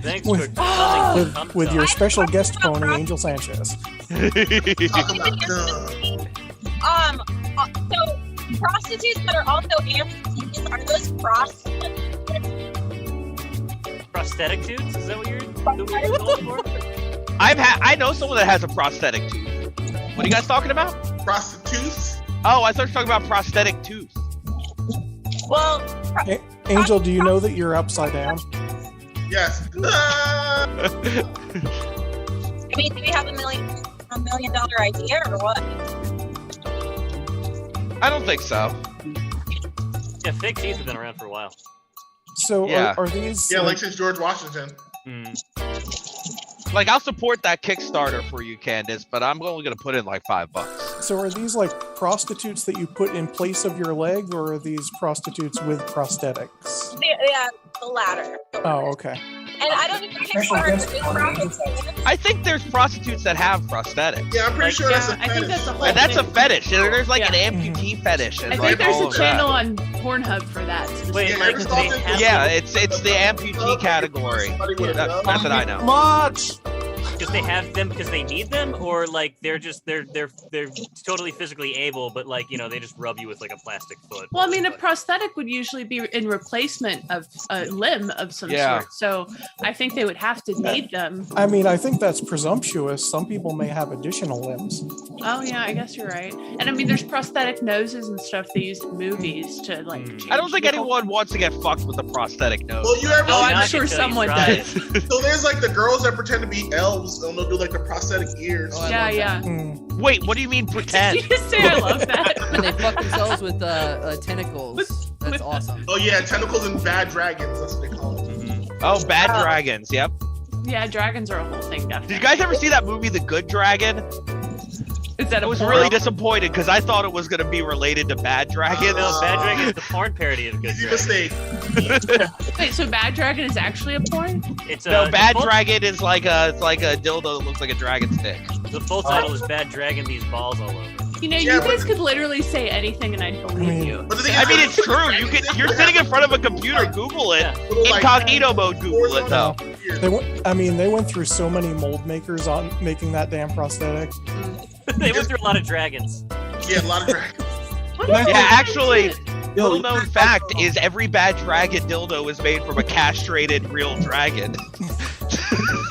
Thanks with, for coming. with your special guest pony, Angel Sanchez. So prostitutes that are also amputees, are those prosthetic dudes? Is that what you're going for? I know someone that has a prosthetic tooth. What are you guys talking about? Prostitutes? Oh, I thought you were talking about prosthetic tooth. Well, Angel, do you know that you're upside down? Yes. I mean, do we have a $1 million idea or what? I don't think so. Yeah, fake teeth have been around for a while. So Yeah. are these? Yeah, like since George Washington. Like, I'll support that Kickstarter for you, Candace, but I'm only gonna put in like $5. So are these like prostitutes that you put in place of your leg, or are these prostitutes with prosthetics? Yeah, the latter. Oh, okay. And I don't even think I think there's prostitutes that have prosthetics. Yeah, I'm pretty sure that's a I think that's a whole And that's a thing. fetish. There's like Yeah. an amputee fetish. And I like think there's all a of channel that. on Pornhub for that. Wait, like every they time have Yeah, it's the amputee category. That's what I know. Much. because they have them because they need them, or like they're totally physically able, but like, you know, they just rub you with like a plastic foot. Well, I mean, a prosthetic would usually be in replacement of a limb of some sort. So I think they would have to need them. I mean, I think that's presumptuous. Some people may have additional limbs. Oh yeah, I guess you're right. And I mean, there's prosthetic noses and stuff they use in movies to like. I don't think change the anyone wants to get fucked with a prosthetic nose. Well, you ever? Oh, I'm not sure until you someone try does. So there's like the girls that pretend to be elves, and they'll do like the prosthetic ears. Oh, I Yeah, love yeah. Mm. Wait, what do you mean pretend? Did you just say I love that? And they fuck themselves with tentacles. That's awesome. Oh yeah, tentacles and bad dragons. That's what they call it. Oh, bad dragons. Yep. Yeah, dragons are a whole thing. Definitely. Did you guys ever see that movie, The Good Dragon? Is that I a was porn? really disappointed because I thought it was going to be related to Bad Dragon. No, Bad Dragon is the porn parody of Good Easy Dragon. mistake. Wait, so Bad Dragon is actually a porn? It's No, Bad full- Dragon is like a dildo that looks like a dragon stick. The full title is Bad Dragon. These balls all over. You know, Yeah, you but- guys could literally say anything and I'd believe you. But the thing I is, mean, it's true. You're sitting in front of a computer. Google it. little, like, Incognito mode. Google it though. They went through so many mold makers on making that damn prosthetic. They went through a lot of dragons. Yeah, a lot of dragons. What is Yeah, that? actually, little known fact is every Bad Dragon dildo is made from a castrated real dragon.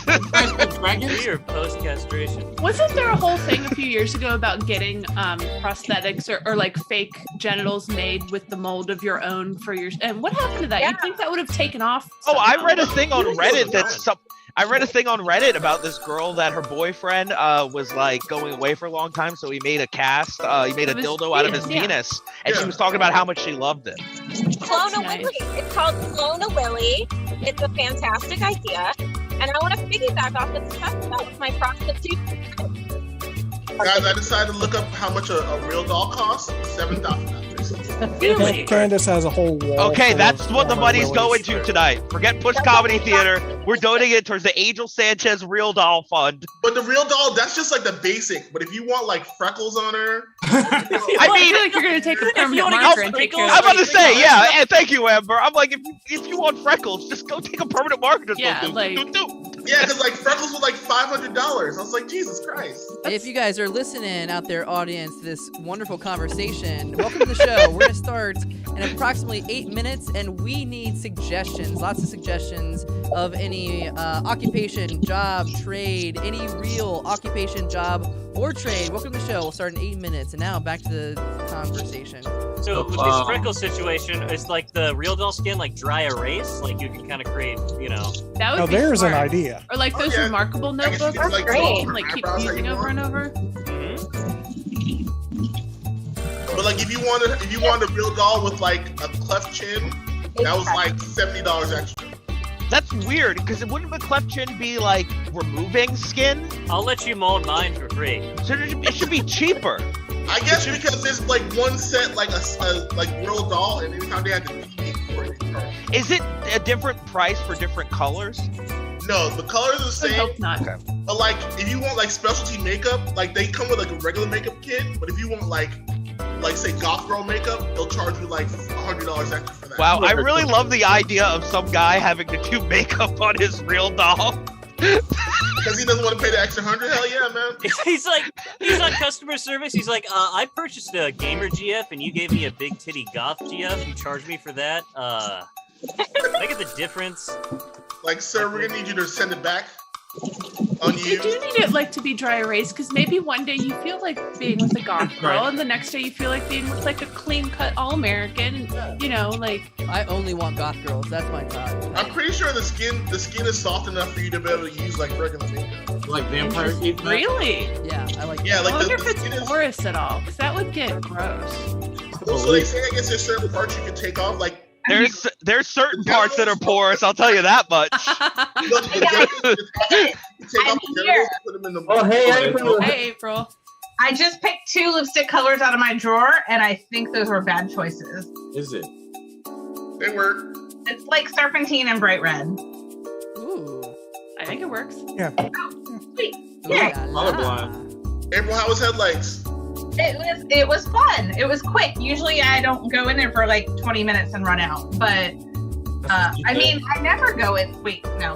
Pre or post castration? Wasn't there a whole thing a few years ago about getting prosthetics or like fake genitals made with the mold of your own for your? And what happened to that? Yeah. You think that would have taken off? Oh, I somehow? read a thing on Reddit I read a thing on Reddit about this girl that her boyfriend was like going away for a long time, so he made a cast. He made a Of his dildo out of his penis, yeah. penis, and Yeah. she was talking about how much she loved it. Clone a nice. Willy. It's called Clone a Willy. It's a fantastic idea. And I want to piggyback off the discussion that with my prostitute. Guys, I decided to look up how much a real doll costs. $7,000. Really? Candace has a whole wall. Okay, full that's of what the Walmart money's Willies. going to tonight. Forget Push Comedy Theater. We're donating it towards the Angel Sanchez Real Doll Fund. But the real doll, that's just like the basic. But if you want like freckles on her, I I mean, feel like you're gonna take a permanent wanna marker get and take freckles, care of I'm it. about to say, yeah, and thank you, Amber. I'm like, if you want freckles, just go take a permanent marker. Just Yeah, go do, like- do, do. yeah, because like freckles were like $500. I was like, Jesus Christ. If you guys are listening out there, audience, to this wonderful conversation, welcome to the show. We're going to start in approximately 8 minutes, and we need suggestions, lots of suggestions of any occupation, job, trade, any real occupation, job, or trade. Welcome to the show. We'll start in 8 minutes, and now back to the conversation. So with this freckle situation, is like the real doll skin like dry erase? Like you can kind of create, you know. That would Now be there's an smart. idea. Or like Oh, those yeah. remarkable I guess you notebooks could, like, that you draw can like keep eyebrows that using you over and want. over. But like if you wanted a real doll with like a cleft chin, that was like $70 extra. That's weird, because wouldn't the cleft chin be like removing skin? I'll let you mold mine for free. So it should be cheaper. I guess because there's like one set like a like real doll, and anytime they had to deviate for it, they charge. Is it a different price for different colors? No, the colors are the I same. hope not. But like, if you want like specialty makeup, like they come with like a regular makeup kit. But if you want like say goth girl makeup, they'll charge you like $100 extra for that. Wow, I really love the idea of some guy having to do makeup on his real doll. Because he doesn't want to pay the extra $100. Hell yeah, man. He's on customer service. He's like, I purchased a gamer GF and you gave me a big titty goth GF. You charged me for that. Can I get the difference? Like, sir, we're gonna need you to send it back on You you. do need it like to be dry erase because maybe one day you feel like being with a goth girl, and the next day you feel like being with like a clean cut all American. You know, like I only want goth girls. That's my type. I'm pretty sure the skin is soft enough for you to be able to use like regular makeup. Like vampire teeth. really. Yeah, I like. Yeah, that. like I wonder the if skin it's is. porous at all, because that would get gross. Also, they say I guess there's certain parts you can take off, like There's certain parts that are porous. I'll tell you that much. you know, the genitals, you take off the genitals, put them in the. Oh, hey, April. Hey, April. I just picked 2 lipstick colors out of my drawer, and I think those were bad choices. Is it? They work. It's like serpentine and bright red. Ooh. I think it works. Yeah. Sweet. Ooh Yeah. la la. Colorblind. April, how was headlights? It was fun. It was quick. Usually I don't go in there for like 20 minutes and run out. But I mean, I never go in. Wait, no.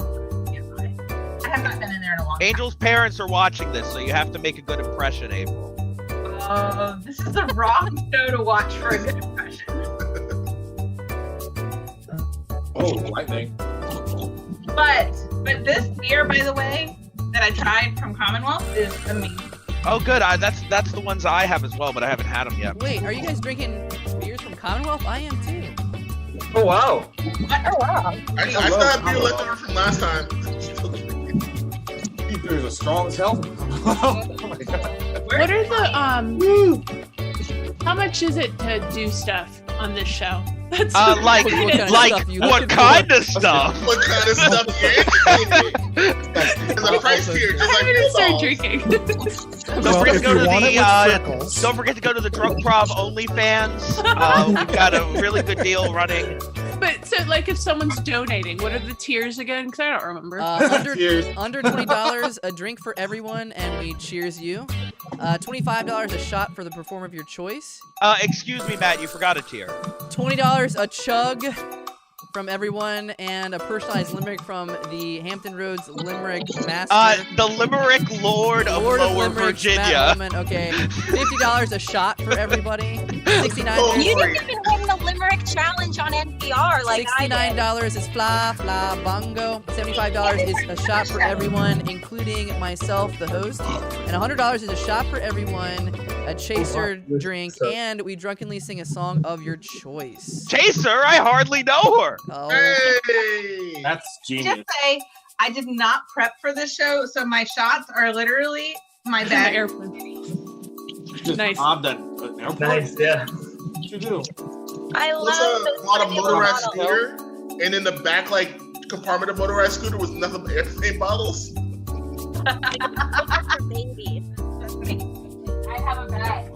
I have not been in there in a long time. Angel's parents are watching this, so you have to make a good impression, April. This is the wrong show to watch for a good impression. Oh, lightning. But this beer, by the way, that I tried from Commonwealth is amazing. Oh, good. That's the ones I have as well, but I haven't had them yet. Wait, are you guys drinking beers from Commonwealth? I am too. Oh, wow. Oh wow! I still have beer left over from last time. There's a strong as hell. Oh, my God. What are the How much is it to do stuff on this show? That's Like what kind of stuff? What kind of stuff? There's a price tier, just like I'm gonna start dolls. drinking. Don't forget to if go you to want it the with freckles, don't forget to go to the Drunkprov OnlyFans. We've got a really good deal running. But so, like, if someone's donating, what are the tiers again? Because I don't remember. Cheers. Under $20, a drink for everyone, and we cheers you. $25 a shot for the performer of your choice. Excuse me, Matt, you forgot a tier. $20 a chug from everyone, and a personalized limerick from the Hampton Roads Limerick Master. The Limerick Lord of Lower Limericks, Matt Virginia. Holman. Okay, $50 a shot for everybody. $69. You didn't even win the Limerick Challenge on NPR like I did. $69 is FLABONGO. $75 is a shot for everyone, including myself, the host. And $100 is a shot for everyone, a chaser drink, and we drunkenly sing a song of your choice. Chaser, I hardly know her. Oh, Hey! That's genius. Just say I did not prep for this show, so my shots are literally my the bag. airplane. Just Nice. mobbed an airport. Nice, yeah. What you do? I What's love a lot of this motorized model. scooter, and in the back, like compartment of motorized scooter was nothing but airplane bottles. Baby. That's me. I have a bag.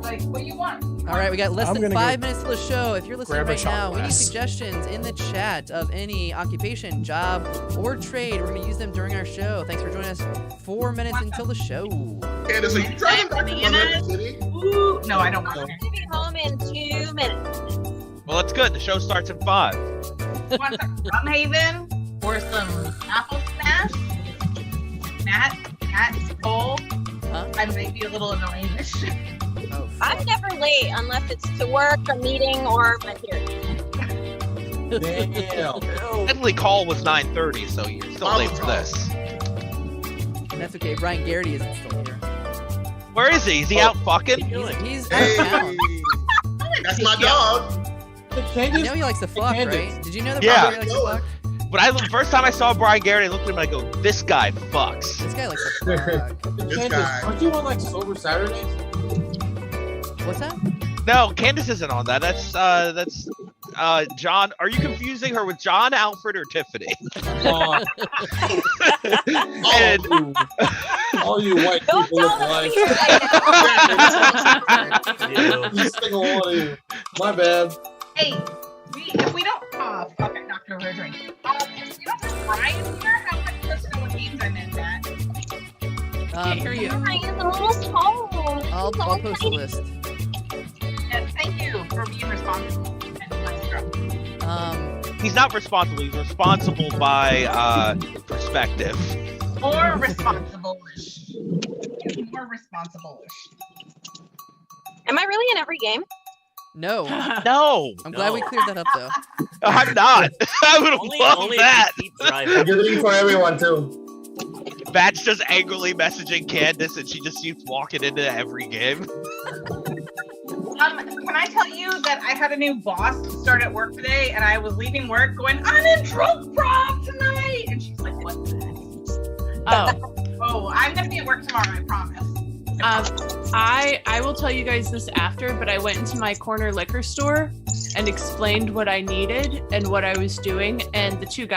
Like, what do you want? all right, we got less I'm than gonna 5 go minutes to the show. If you're listening grab a right shot now, we need glass. suggestions in the chat of any occupation, job, or trade. We're going to use them during our show. Thanks for joining us. 4 minutes until the show. Candace, are you driving back to Monroe City? Ooh, no, I don't want I'm gonna be home in 2 minutes. Well, that's good. The show starts at 5. it. Want some rum haven or some apple smash? Matt's cold. Huh? I might be a little annoying this shit. Oh, I'm never late unless it's to work, a meeting, or my hearing. Damn. Technically, call was 9:30, so you're still late for this. That's okay. Brian Garraty isn't still here. Where is he? Is he out fucking? He's out of town. Hey, that's my dog. I know he likes to fuck, Candace. right? Did you know that Yeah. Brian Garraty likes to fuck? But the first time I saw Brian Garraty, I looked at him and I go, "This guy fucks." This guy likes to fuck. This Candace, guy. aren't you on like sober Saturdays? What's that? No, Candace isn't on that. That's John. Are you confusing her with John, Alfred, or Tiffany? Oh, And all you white Don't people look tell alike. them Every single one of you. My bad. Hey, if we don't fuck, I knocked over a drink. If you don't have Brian here, how am I supposed to know what games I'm in, Matt? Can't hear you. Brian's almost home. I'll post the list. And thank you for being responsible and nice girl. He's not responsible. He's responsible by perspective. Or responsible-ish. More responsible-ish. Am I really in every game? No. No. I'm glad we cleared that up, though. I'm not. I would have loved Only that. if you keep driving. You're rooting for everyone too. Batch just angrily messaging Candace, and she just keeps walking into every game. Can I tell you that I had a new boss start at work today, and I was leaving work going, I'm in Drunkprov tonight! And she's like, what the heck? Oh, I'm gonna be at work tomorrow, I promise. I will tell you guys this after, but I went into my corner liquor store and explained what I needed and what I was doing, and the two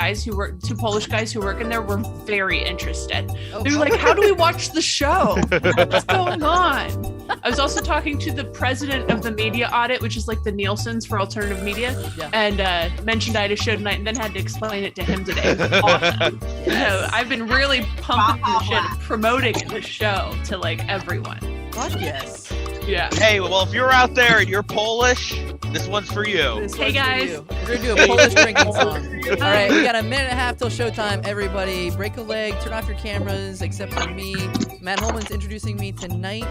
Polish guys who work in there were very interested. Oh, They were like, how do we watch the show? What's going on? I was also talking to the president of the media audit, which is like the Nielsen's for alternative media, Yeah. and mentioned I had a show tonight, and then had to explain it to him today. It was awesome. So I've been really pumping the shit, promoting the show to like everyone. Fuck yes. Yeah. Hey, well, if you're out there and you're Polish, this one's for you. This Hey, one's for guys. you. We're gonna do a Polish drinking song. All right, we got a minute and a half till showtime. Everybody, break a leg, turn off your cameras, except for me. Matt Holman's introducing me tonight.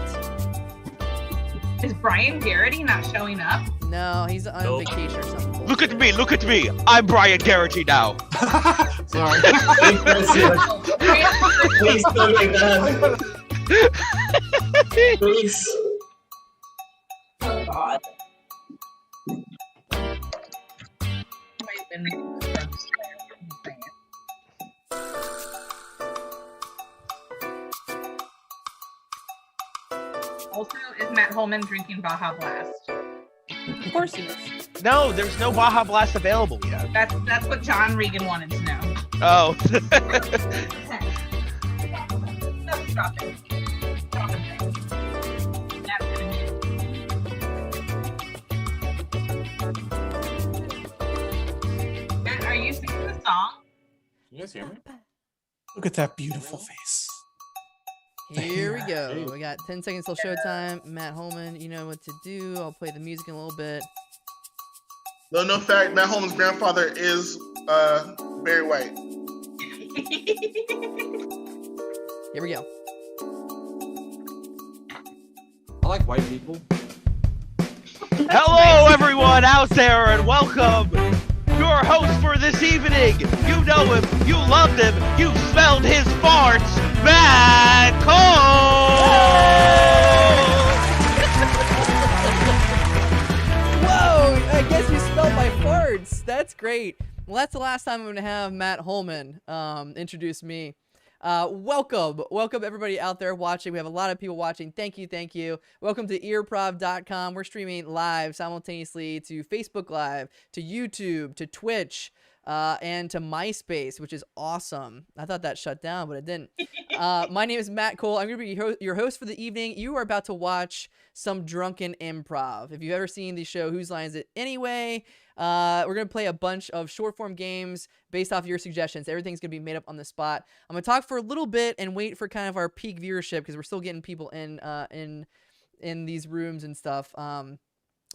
Is Brian Garraty not showing up? No, he's on Nope. vacation or something. Look at me, look at me. I'm Brian Garraty now. Sorry. Please don't make that. Please. Oh, God. Also, is Matt Holman drinking Baja Blast? Of course he is. No, there's no Baja Blast available yet. That's what John Regan wanted to know. Oh. Stop it. Stop it. That's gonna be- Matt, are you singing the song? You guys hear me? Look at that beautiful face. Here we go. We got 10 seconds till showtime. Matt Holman, you know what to do. I'll play the music in a little bit. No fact, Matt Holman's grandfather is Barry White. Here we go. I like white people. Hello, everyone out there, and welcome. Your host for this evening. You know him, you loved him, you smelled his farts, Matt Cole! Whoa! I guess you spelled my farts. That's great. Well, that's the last time I'm going to have Matt Holman introduce me. Welcome everybody out there watching. We have a lot of people watching. Thank you. Welcome to improv.com. We're streaming live simultaneously to Facebook Live, to YouTube, to Twitch, and to MySpace, which is awesome. I thought that shut down, but it didn't. My name is Matt Cole. I'm going to be your host for the evening. You are about to watch some drunken improv. If you've ever seen the show Whose Line Is It Anyway, we're going to play a bunch of short form games based off of your suggestions. Everything's going to be made up on the spot. I'm going to talk for a little bit and wait for kind of our peak viewership because we're still getting people in these rooms and stuff.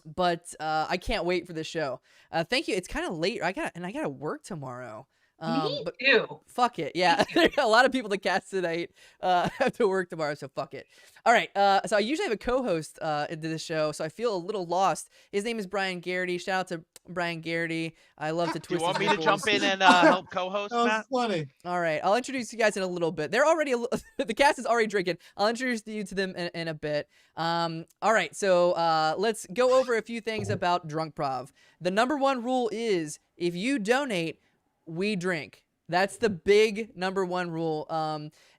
But I can't wait for this show. Thank you. It's kind of late. I got to work tomorrow. Me But too. fuck it. Yeah. A lot of people to cast tonight have to work tomorrow, so fuck it. All right. So I usually have a co-host into this show, so I feel a little lost. His name is Brian Garraty. Shout out to Brian Garraty. I love to Do you twist want his me to nipples. jump in and help co-host, That was Matt? funny. All right. I'll introduce you guys in a little bit. They're already the cast is already drinking. I'll introduce you to them in a bit. All right. So let's go over a few things about Drunkprov. The number one rule is if you donate, we drink. That's the big number one rule.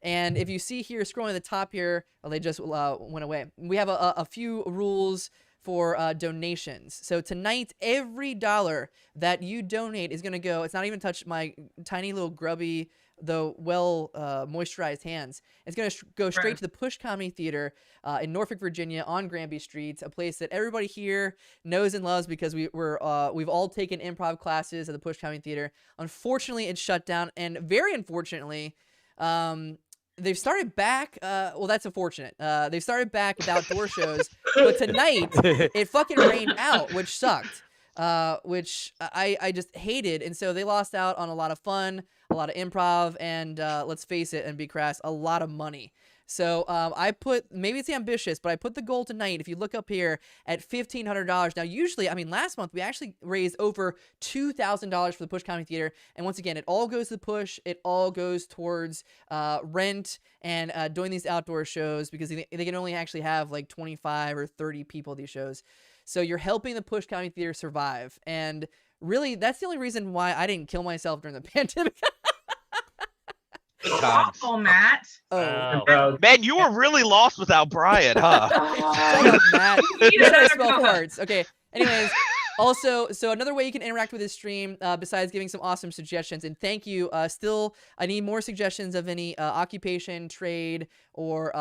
And if you see here, scrolling at the top here, oh, they just went away. We have a few rules for donations. So tonight, every dollar that you donate is going to go, it's not even touched my tiny little grubby, though well moisturized hands. It's going to go straight to the Push Comedy Theater in Norfolk, Virginia on Granby Street, a place that everybody here knows and loves because we've all taken improv classes at the Push Comedy Theater. Unfortunately, it's shut down, and very unfortunately, they've started back. Well, that's unfortunate. They've started back with outdoor shows, but tonight it fucking rained out, which sucked. which I just hated. And so they lost out on a lot of fun, a lot of improv, and let's face it and be crass, a lot of money. So I put, maybe it's ambitious, but I put the goal tonight, if you look up here, at $1,500. Now, usually, I mean, last month, we actually raised over $2,000 for the Push Comedy Theater. And once again, it all goes to the Push. It all goes towards rent and doing these outdoor shows, because they can only actually have like 25 or 30 people at these shows. So you're helping the Push Comedy Theater survive. And really, that's the only reason why I didn't kill myself during the pandemic. Awful, Matt. Oh, man, you were really lost without Brian, huh? Shut up, Matt. You're trying to spell cards. Okay. Anyways, also, so another way you can interact with this stream, besides giving some awesome suggestions, and thank you. Still, I need more suggestions of any occupation, trade, or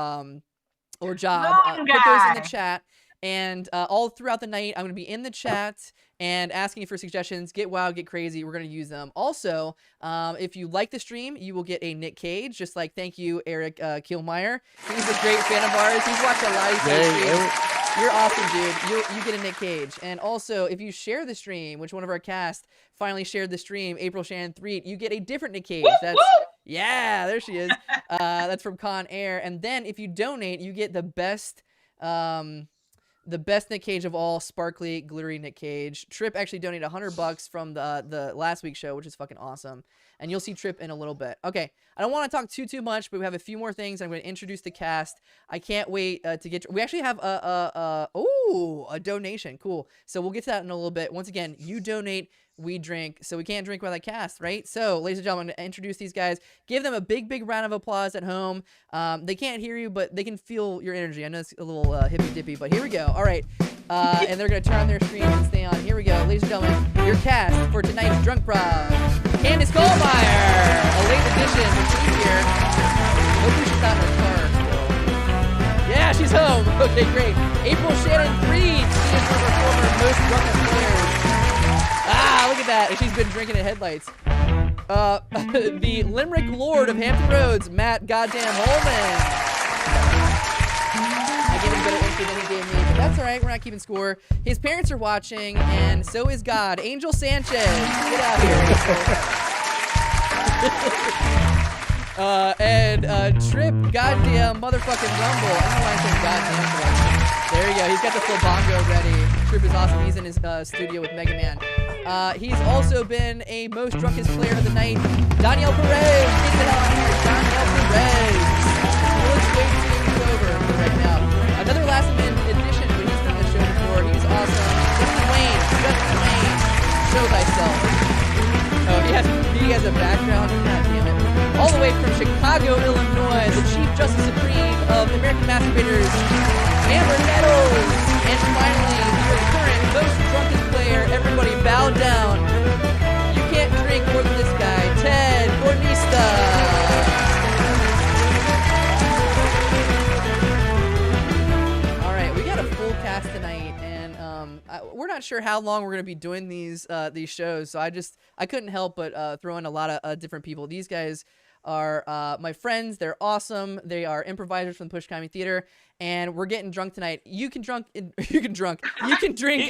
job. Put those in the chat. And all throughout the night, I'm going to be in the chat and asking you for suggestions. Get wild, get crazy. We're going to use them. Also, if you like the stream, you will get a Nick Cage. Just like, thank you, Eric Kielmeyer. He's a great fan of ours. He's watched a lot of these streams. You're awesome, dude. You get a Nick Cage. And also, if you share the stream, which one of our cast finally shared the stream, April Shannon Threet, you get a different Nick Cage. That's yeah, there she is. That's from Con Air. And then if you donate, you get the best Nick Cage of all, sparkly, glittery Nick Cage. Trip actually donated $100 from the last week's show, which is fucking awesome. And you'll see Trip in a little bit. Okay, I don't want to talk too much, but we have a few more things. I'm going to introduce the cast. I can't wait to get. We actually have a donation. Cool. So we'll get to that in a little bit. Once again, you donate, we drink. So we can't drink without a cast, right? So, ladies and gentlemen, I'm going to introduce these guys. Give them a big round of applause at home. They can't hear you, but they can feel your energy. I know it's a little hippy-dippy, but here we go. All right. And they're going to turn on their screens and stay on. Here we go. Ladies and gentlemen, your cast for tonight's Drunkprov. Candace Kohlmeyer, a late addition to the team here. Hopefully she's not in her car. Yeah, she's home. Okay, great. April Shannon Threet. She is one of our former most drunken players. Ah, look at that. And she's been drinking at headlights. The Limerick Lord of Hampton Roads, Matt Goddamn Holman. I gave him better entry than he gave me, but that's all right. We're not keeping score. His parents are watching, and so is God. Angel Sanchez. Get out here, Angel. And Trip Goddamn Motherfucking Rumble. I don't know why I'm saying goddamn for that. There you go. He's got the FLABONGO ready. Trip is awesome. He's in his studio with Mega Man. He's also been a most drunkest player of the night. Danielle Perez. Get it on here. Danielle Perez. Let's wait to get you over right now. Another last minute addition, but he's been on the show before. He's awesome. Justin Wayne. Show thyself. Oh, he has a background. God damn it. All the way from Chicago, Illinois, the Chief Justice Supreme of American Masturbators, Amber Nettles. And finally, your current most drunkest player. Everybody bow down. You can't drink more than this guy, Ted Cornista. Full cast tonight, and we're not sure how long we're going to be doing these shows, so I couldn't help but throw in a lot of different people. These guys are my friends. They're awesome. They are improvisers from the Push Comedy Theater, and we're getting drunk tonight. You can drink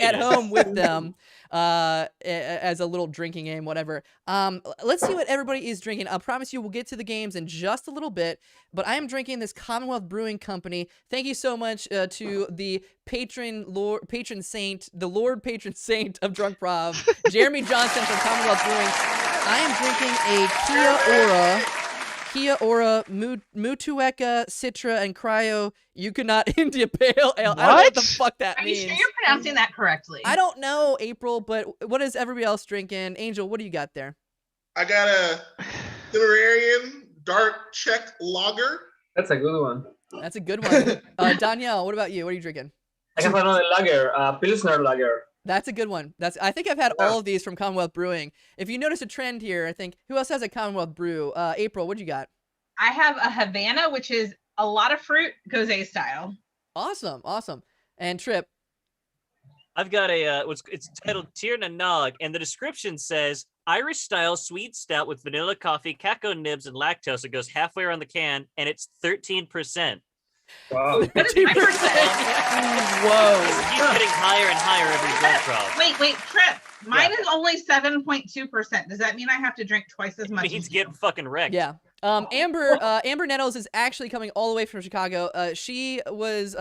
at home with them as a little drinking game, whatever. Let's see what everybody is drinking. I promise you we'll get to the games in just a little bit, but I am drinking this Commonwealth Brewing Company. Thank you so much to the patron saint of Drunkprov, Jeremy Johnson from Commonwealth Brewing. I am drinking a Kia Ora, Mutueka, Citra, and Cryo Yukonot India Pale Ale. I don't know what the fuck that means. Are you sure you're pronouncing that correctly? I don't know, April, but what is everybody else drinking? Angel, what do you got there? I got a Cimararian Dark Czech Lager. That's a good one. That's a good one. Danielle, what about you? What are you drinking? I have another lager, Pilsner lager. That's a good one. I think I've had all of these from Commonwealth Brewing. If you notice a trend here, I think, who else has a Commonwealth brew? April, what you got? I have a Havana, which is a lot of fruit, Gose style. Awesome. And Trip? I've got it's titled Tir na Nog, and the description says, Irish style sweet stout with vanilla coffee, cacao nibs, and lactose. It goes halfway around the can, and it's 13%. Wow. What is my percent? Whoa. Keeps getting higher and higher every Drunkprov. Wait, Trip. Mine is only 7.2%. Does that mean I have to drink twice as much? He's getting fucking wrecked. Yeah. Amber Nettles is actually coming all the way from Chicago. She is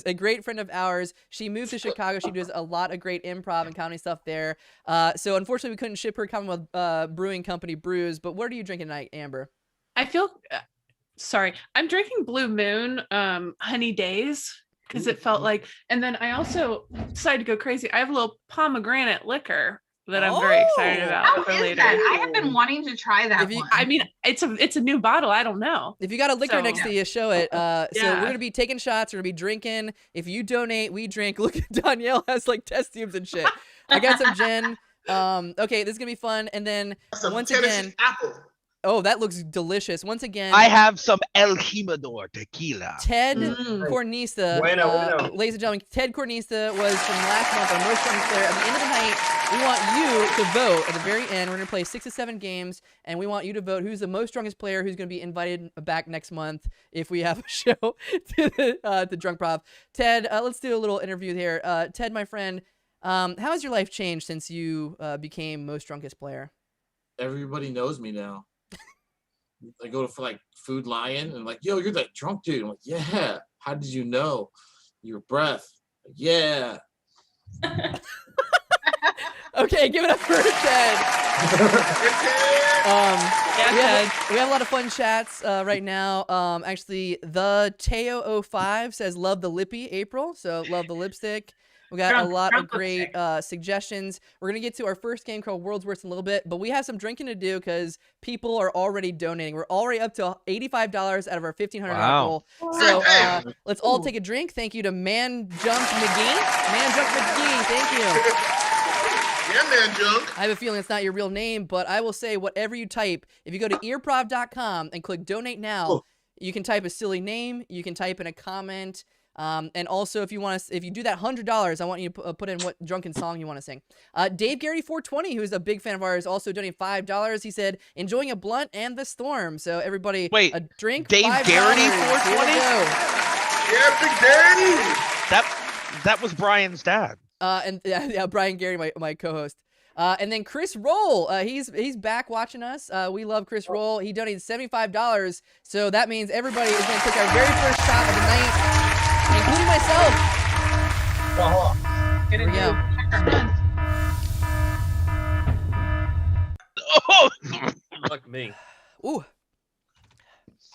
a great friend of ours. She moved to Chicago. She does a lot of great improv and comedy stuff there. So unfortunately, we couldn't ship her Commonwealth Brewing Company brews. But what are you drinking tonight, Amber? I feel sorry. I'm drinking Blue Moon Honey Days because it felt like, and then I also decided to go crazy. I have a little pomegranate liquor that I'm very excited about How for is later. that? I have been wanting to try that one. I mean, it's a new bottle. I don't know. If you got a liquor So- next to you, show it. So Yeah. we're gonna be taking shots. We're gonna be drinking. If you donate, we drink. Look at Danielle has like test tubes and shit. I got some gin. Okay, this is gonna be fun. And then Some once Tennessee again, apple. oh, that looks delicious. Once again, I have some El Jimador tequila. Ted Mm. Cornista, Bueno. ladies and gentlemen, Ted Cornista was from last month, our most fun player. At the end of the night, we want you to vote. At the very end, we're going to play 6 to 7 games, and we want you to vote who's the most strongest player who's going to be invited back next month if we have a show to Drunkprov. Ted, let's do a little interview here. Ted, my friend, how has your life changed since you became most drunkest player? Everybody knows me now. I go for like Food Lion and like, yo, you're that drunk dude. I'm like, yeah. How did you know? Your breath. Like, yeah. Okay, give it up for Ted. We have a lot of fun chats right now. Actually, the Teo05 says love the lippy, April. So love the lipstick. We got a lot of great suggestions. We're going to get to our first game called World's Worst in a little bit, but we have some drinking to do because people are already donating. We're already up to $85 out of our $1,500 goal. So let's all take a drink. Thank you to Man Junk McGee. Man Junk McGee, thank you. Yeah, Man Junk. I have a feeling it's not your real name, but I will say whatever you type, if you go to improv.com and click donate now, you can type a silly name, you can type in a comment. And also, if you do that $100, I want you to put in what drunken song you want to sing. Dave Garraty 420, who's a big fan of ours, also donated $5. He said, enjoying a blunt and the storm. So everybody, Wait, a drink. Dave $5. Garraty Here we 420? go. Yeah, Big Daddy. That was Brian's dad. And yeah, Brian Garraty, my co-host. And then Chris Roll, he's back watching us. We love Chris Roll. He donated $75. So that means everybody is going to take our very first shot of the night. Including myself. Here we go. Oh, Fuck me. Ooh.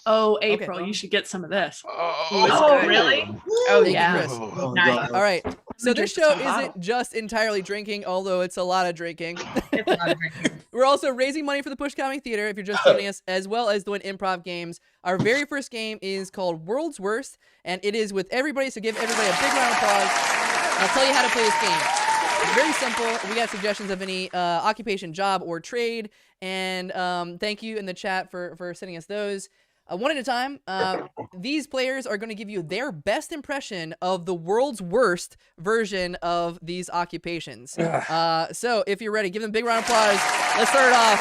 Oh, April, you should get some of this. Oh, really? Oh, Thank yeah. you, Chris. Oh, Nice. All right. So this show Just a bottle. isn't just entirely drinking, although it's a lot of drinking. It's a lot of drinking. We're also raising money for the Push Comedy Theater if you're just joining us, as well as doing improv games. Our very first game is called World's Worst, and it is with everybody, so give everybody a big round of applause. I'll tell you how to play this game. It's very simple. We got suggestions of any occupation, job, or trade, and thank you in the chat for sending us those. One at a time, these players are going to give you their best impression of the world's worst version of these occupations. So if you're ready, give them a big round of applause. Let's start it off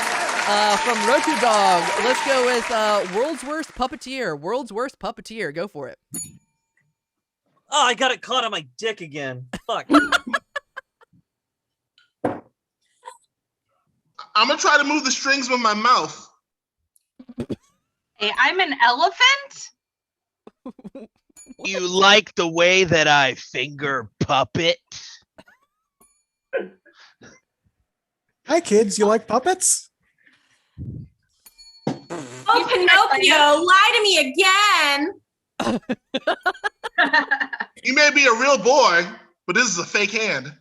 from Roku Dog. Let's go with world's worst puppeteer. World's worst puppeteer. Go for it. Oh, I got it caught on my dick again. Fuck. I'm gonna try to move the strings with my mouth. Hey, I'm an elephant? you like the way that I finger puppet? Hi, kids. You like puppets? Oh, Pinocchio, lie to me again. You may be a real boy, but this is a fake hand.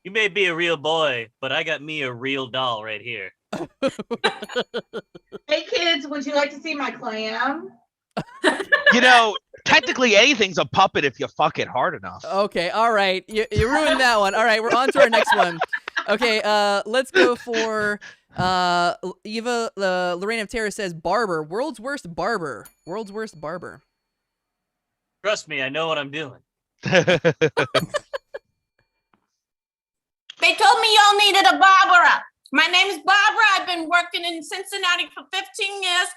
You may be a real boy, but I got me a real doll right here. Hey, kids, would you like to see my clam? You know, technically anything's a puppet if you fuck it hard enough. Okay, all right. You ruined that one. All right, we're on to our next one. Okay, let's go for Eva. Lorraine of Terror says barber. World's worst barber. World's worst barber. Trust me, I know what I'm doing. They told me y'all needed a Barbara. My name is Barbara. I've been working in Cincinnati for 15 years.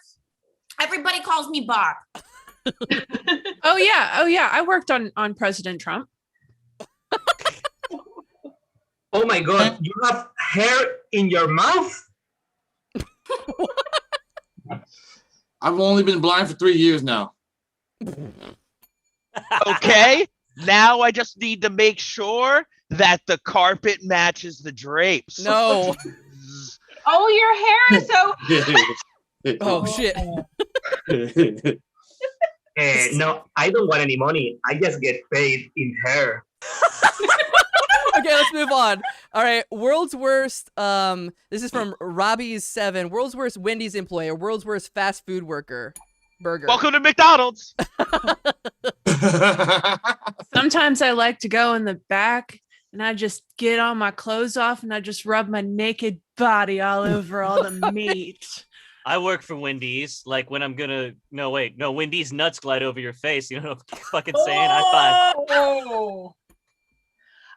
Everybody calls me Bob. Oh yeah. I worked on President Trump. Oh my God, you have hair in your mouth? I've only been blind for 3 years now. Okay, now I just need to make sure that the carpet matches the drapes. No. Oh, your hair is so. Oh shit. No, I don't want any money. I just get paid in hair. Okay, let's move on. All right, world's worst. This is from Robbie's7. World's worst Wendy's employee, or world's worst fast food worker. Burger. Welcome to McDonald's. Sometimes I like to go in the back and I just get all my clothes off and I just rub my naked body all over all the meat. I work for Wendy's. Like when I'm gonna Wendy's nuts glide over your face. You know what I'm fucking saying? High five.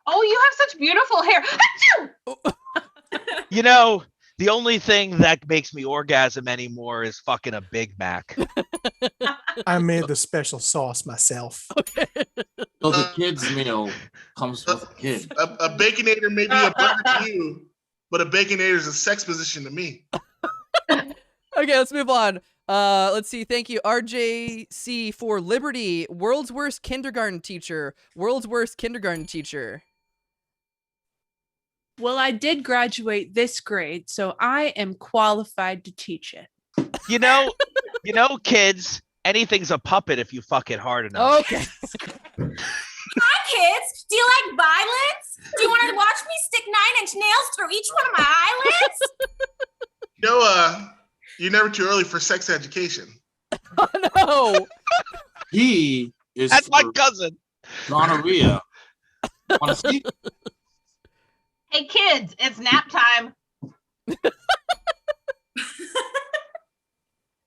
Oh, you have such beautiful hair. You know, the only thing that makes me orgasm anymore is fucking a Big Mac. I made the special sauce myself. So the kids' meal comes with a kid. A Baconator may be a burger to you, but a Baconator is a sex position to me. Okay, let's move on. Let's see. Thank you, RJC for Liberty. World's worst kindergarten teacher. World's worst kindergarten teacher. Well, I did graduate this grade, so I am qualified to teach it. You know, kids, anything's a puppet if you fuck it hard enough. Okay. Hi, kids. Do you like violence? Do you want to watch me stick 9-inch nails through each one of my eyelids? You're never too early for sex education. Oh no. He is. That's my cousin. Gonorrhea. Want to see? Hey, kids, it's nap time.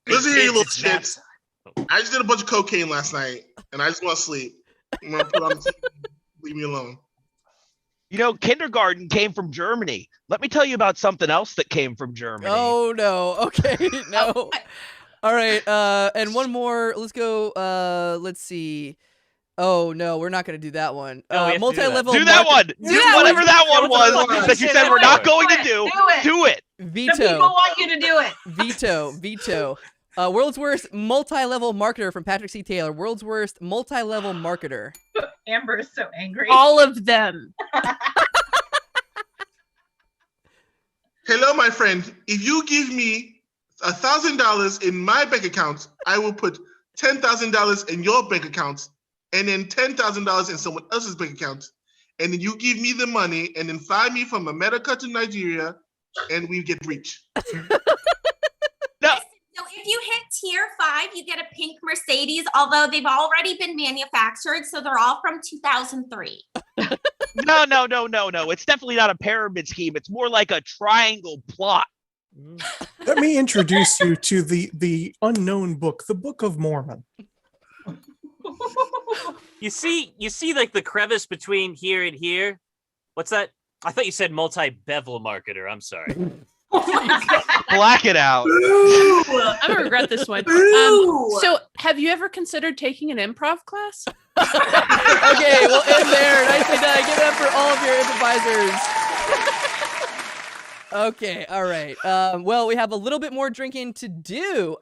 Listen here, you little shits. I just did a bunch of cocaine last night, and I just want to sleep. I'm going to put on the TV. Leave me alone. You know, kindergarten came from Germany. Let me tell you about something else that came from Germany. Oh no. Okay. No. All right. And one more. Let's go. Let's see. Oh no, we're not gonna do that one. Multi-level. Do that one. Do whatever that one was that you said we're not going to do. Do it. Veto. The people want you to do it. Veto. World's worst multi-level marketer from Patrick C. Taylor. World's worst multi-level marketer. Amber is so angry. All of them. Hello, my friend. If you give me $1,000 in my bank account, I will put $10,000 in your bank account, and then $10,000 in someone else's bank account, and then you give me the money, and then fly me from America to Nigeria, and we get rich. So if you hit tier 5, you get a pink Mercedes, although they've already been manufactured, so they're all from 2003. No. It's definitely not a pyramid scheme. It's more like a triangle plot. Let me introduce you to the unknown book, the Book of Mormon. You see like the crevice between here and here? What's that? I thought you said multi-bevel marketer. I'm sorry. Black it out. I'm gonna regret this one. So have you ever considered taking an improv class? Okay, we'll end there. Nicely done. Give it up for all of your improvisers. Okay, all right. Well, we have a little bit more drinking to do.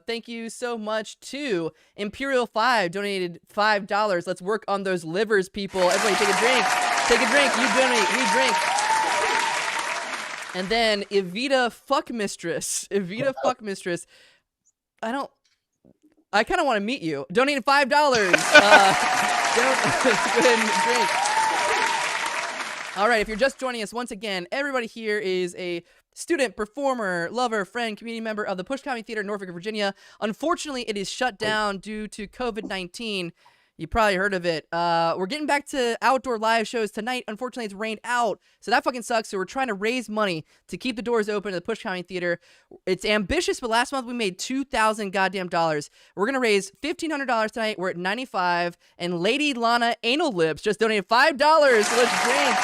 Thank you so much to Imperial 5, donated $5. Let's work on those livers, people. Everybody take a drink. Take a drink. You donate, we drink. And then Evita Fuckmistress. Evita Fuckmistress. I kind of want to meet you. Donated $5. Go ahead and drink. All right, if you're just joining us once again, everybody here is a student, performer, lover, friend, community member of the Push Comedy Theater in Norfolk, Virginia. Unfortunately, it is shut down due to COVID-19. You probably heard of it. We're getting back to outdoor live shows tonight. Unfortunately, it's rained out, so that fucking sucks. So we're trying to raise money to keep the doors open to the Push Comedy Theater. It's ambitious, but last month we made $2,000 goddamn dollars. We're gonna raise $1,500 tonight. We're at $95, and Lady Lana Anal Lips just donated $5. So let's drink.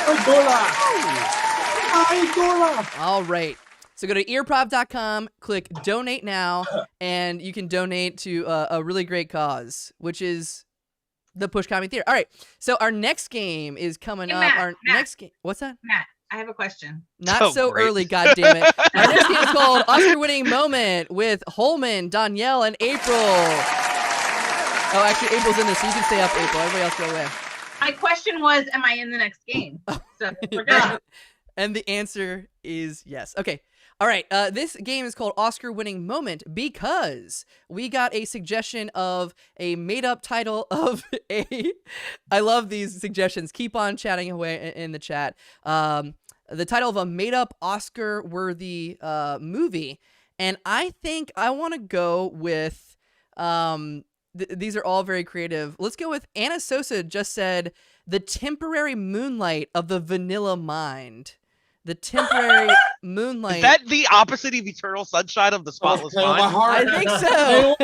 $5. All right. So go to earprov.com, click donate now, and you can donate to a really great cause, which is the Push Comedy Theater. All right, so our next game is coming up. Matt, Our next game, what's that? Matt, I have a question. Not so great. early, goddammit. Our next game is called Oscar-winning moment with Holman, Danielle, and April. Oh, actually, April's in this, so you can stay up, April. Everybody else go away. My question was, am I in the next game? So we're good. And the answer is yes. Okay. All right. This game is called Oscar-winning moment because we got a suggestion of a made-up title of a. I love these suggestions. Keep on chatting away in the chat. The title of a made-up Oscar-worthy movie, and I think I want to go with. These are all very creative. Let's go with Anna Sosa. Just said the temporary moonlight of the Vanilla Mind. The temporary moonlight. Is that the opposite of Eternal Sunshine of the Spotless Mind? I think so.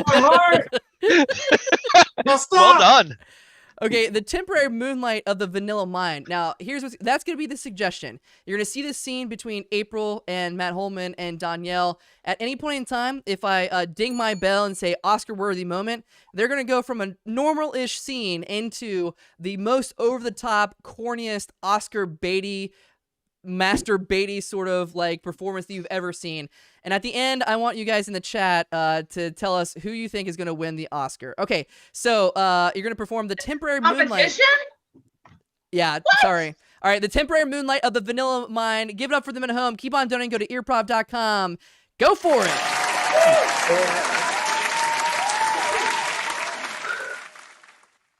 Well done. Okay, the temporary moonlight of the Vanilla Mind. Now, that's going to be the suggestion. You're going to see this scene between April and Matt Holman and Danielle. At any point in time, if I ding my bell and say Oscar-worthy moment, they're going to go from a normal-ish scene into the most over-the-top, corniest Oscar baity, Master Beatty sort of like performance that you've ever seen. And at the end, I want you guys in the chat to tell us who you think is going to win the Oscar. Okay, so you're going to perform the temporary moonlight. Competition? Yeah, sorry. All right, the temporary moonlight of the Vanilla Mind. Give it up for them at home. Keep on donating. Go to earprov.com. Go for it.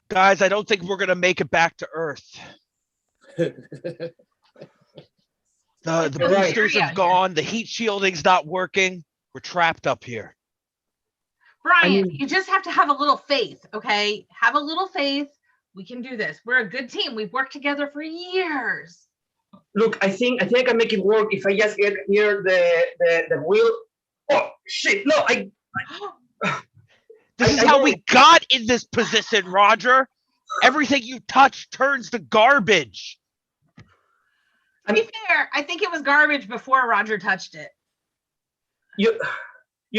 Guys, I don't think we're going to make it back to Earth. The boosters have gone. The heat shielding's not working. We're trapped up here. Brian, you just have to have a little faith, okay? Have a little faith. We can do this. We're a good team. We've worked together for years. Look, I think I can make it work if I just get near the wheel. Oh shit! No, This is how we got in this position, Roger. Everything you touch turns to garbage. To be fair, I think it was garbage before Roger touched it. You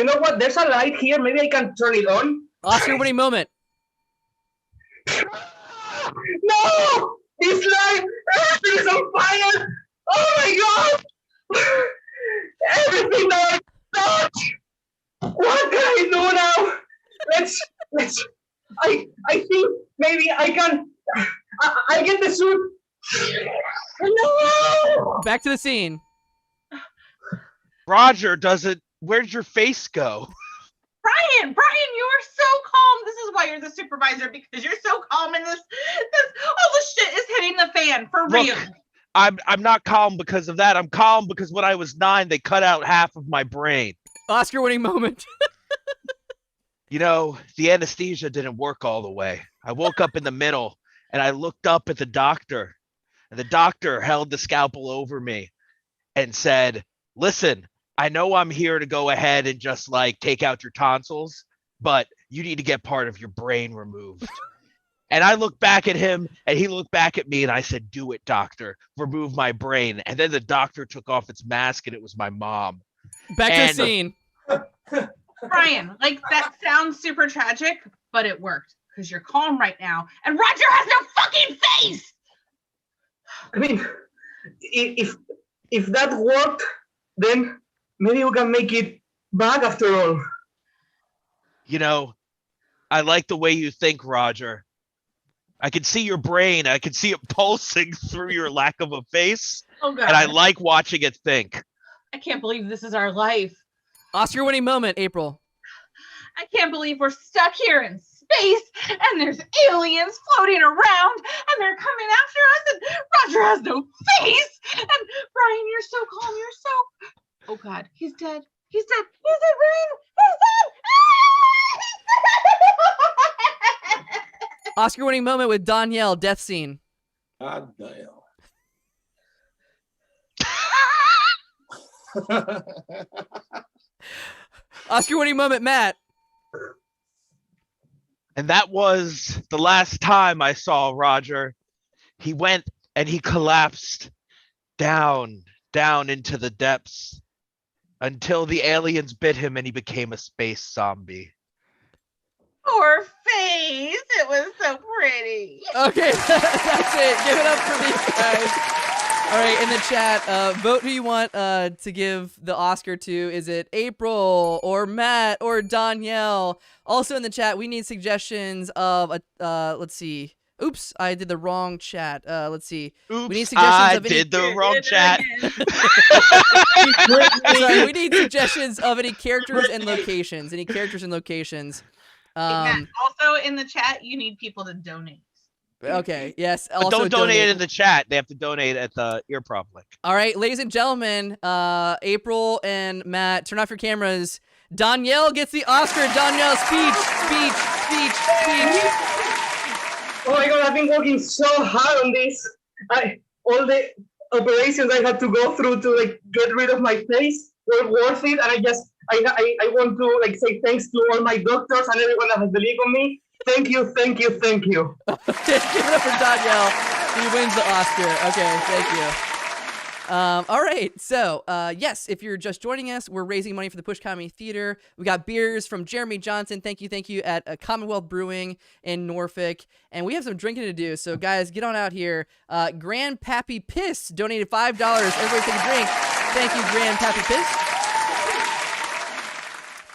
know what? There's a light here. Maybe I can turn it on. Oscar-winning moment. No! This light! Everything is on fire! Oh my god! Everything that I touch! What can I do now? Let's. I think maybe I can. I get the suit. No! Back to the scene. Roger, where'd your face go? Brian, you are so calm. This is why you're the supervisor, because you're so calm in this all the shit is hitting the fan for real. Look, I'm not calm because of that. I'm calm because when I was 9, they cut out half of my brain. Oscar-winning moment. You know, the anesthesia didn't work all the way. I woke up in the middle and I looked up at the doctor, and the doctor held the scalpel over me and said, "Listen, I know I'm here to go ahead and just like take out your tonsils, but you need to get part of your brain removed." And I looked back at him and he looked back at me and I said, "Do it, doctor, remove my brain." And then the doctor took off its mask and it was my mom. Back to the scene. Brian, like that sounds super tragic, but it worked because you're calm right now. And Roger has no fucking face. I mean, if that worked, then maybe we can make it back after all. You know, I like the way you think, Roger. I can see your brain. I can see it pulsing through your lack of a face. Oh, God. And I like watching it think. I can't believe this is our life. Oscar-winning moment, April. I can't believe we're stuck here in space and there's aliens floating around and they're coming after us and Roger has no face. And Brian, you're so calm. You're so... Oh, God. He's dead. He's dead. He's dead, Brian. He's dead. Oscar-winning moment with Danielle, death scene. Danielle. Oscar-winning moment, Matt. And that was the last time I saw Roger. He went and he collapsed down into the depths. until the aliens bit him and he became a space zombie. Poor face. It was so pretty. Okay, that's it. Give it up for these guys. All right, in the chat, vote who you want to give the Oscar to. Is it April or Matt or Danielle? Also in the chat, we need suggestions of let's see. Oops, I did the wrong chat. Let's see. Oops, we need suggestions I of any... did the wrong chat. Sorry, we need suggestions of any characters and locations. Any characters and locations. Matt, also in the chat, you need people to donate. Okay, yes. But Also don't donate in the chat. They have to donate at the Improv link. All right, ladies and gentlemen, April and Matt, turn off your cameras. Danielle gets the Oscar. Danielle, speech. Oh my God, I've been working so hard on this. All the operations I had to go through to like get rid of my face were worth it, and I want to say thanks to all my doctors and everyone that has believed in me. Thank you. Give it up for Danielle. He wins the Oscar. Okay, thank you. All right, so yes, if you're just joining us, we're raising money for the Push Comedy Theater. We got beers from Jeremy Johnson. Thank you at Commonwealth Brewing in Norfolk, and we have some drinking to do. So guys, get on out here. Grandpappy Piss donated $5. Everybody take a drink. Thank you, Grandpappy Piss.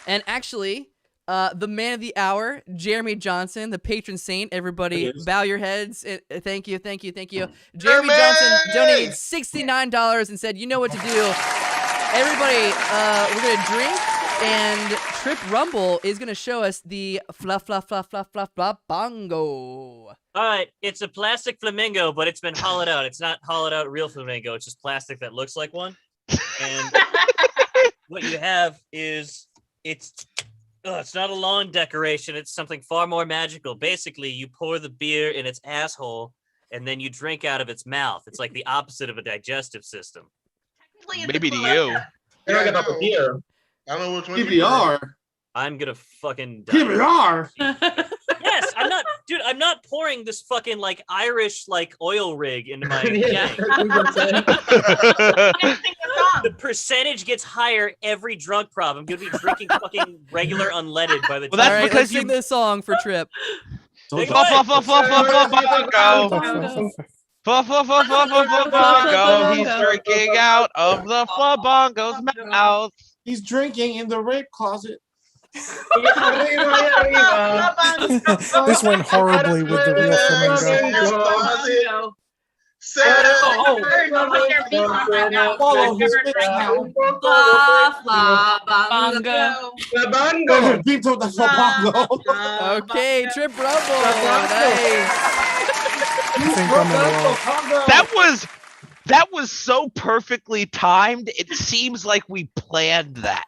And actually, the man of the hour, Jeremy Johnson, the patron saint. Everybody bow your heads. Thank you. Jeremy Johnson donated $69 and said, you know what to do. Everybody, we're going to drink, and Trip Rumble is going to show us the FLABONGO. All right, it's a plastic flamingo, but it's been hollowed out. It's not hollowed out real flamingo. It's just plastic that looks like one. And what you have is... It's not a lawn decoration. It's something far more magical. Basically, you pour the beer in its asshole, and then you drink out of its mouth. It's like the opposite of a digestive system. Maybe to you. I don't know which one. PBR. I'm gonna fucking die. PBR. Yes, I'm not pouring this fucking like Irish like oil rig into my thing. The percentage gets higher every Drunkprov. I'm gonna be drinking fucking regular unleaded by the time. Well, that's because you sing this song for Trip. He's drinking out of the FLABONGO's mouth. He's drinking in the rape closet. This went horribly with the real flamingo. Okay, Trip Rumble. Nice. That was so perfectly timed. It seems like we planned that.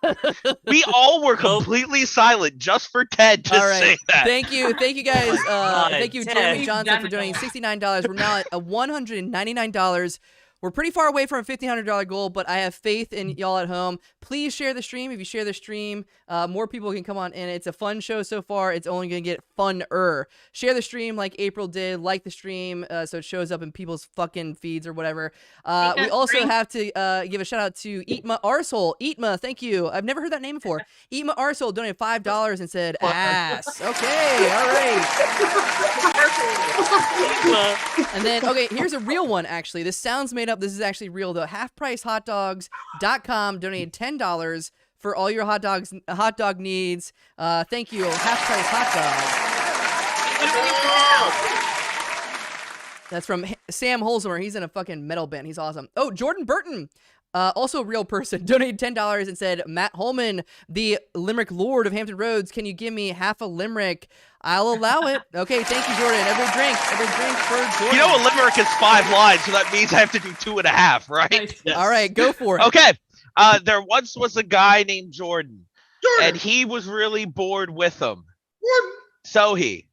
We all were completely silent just for Ted to say that. Thank you guys. Thank you, Jeremy Johnson, for donating $69. We're now at $199. We're pretty far away from a $1,500 goal, but I have faith in y'all at home. Please share the stream. If you share the stream, more people can come on in. It's a fun show so far. It's only going to get funner. Share the stream like April did. Like the stream so it shows up in people's fucking feeds or whatever. We also have to give a shout out to Eatma Arsehole. Eatma, thank you. I've never heard that name before. Eatma Arsehole donated $5 and said ass. Okay, all right. And then, okay, here's a real one, actually. This sounds made up. This is actually real, though. HalfPriceHotDogs.com donated $10 for all your hot dog needs. Thank you, Half Price Hot Dogs. That's from Sam Holzmer. He's in a fucking metal band. He's awesome. Oh, Jordan Burton. Also a real person, donated $10 and said, Matt Holman, the Limerick Lord of Hampton Roads, can you give me half a limerick? I'll allow it. Okay, thank you, Jordan. Every drink for Jordan. You know a limerick is 5 lines, so that means I have to do 2.5, right? Yes. All right, go for it. Okay. There once was a guy named Jordan. And he was really bored with him. So he.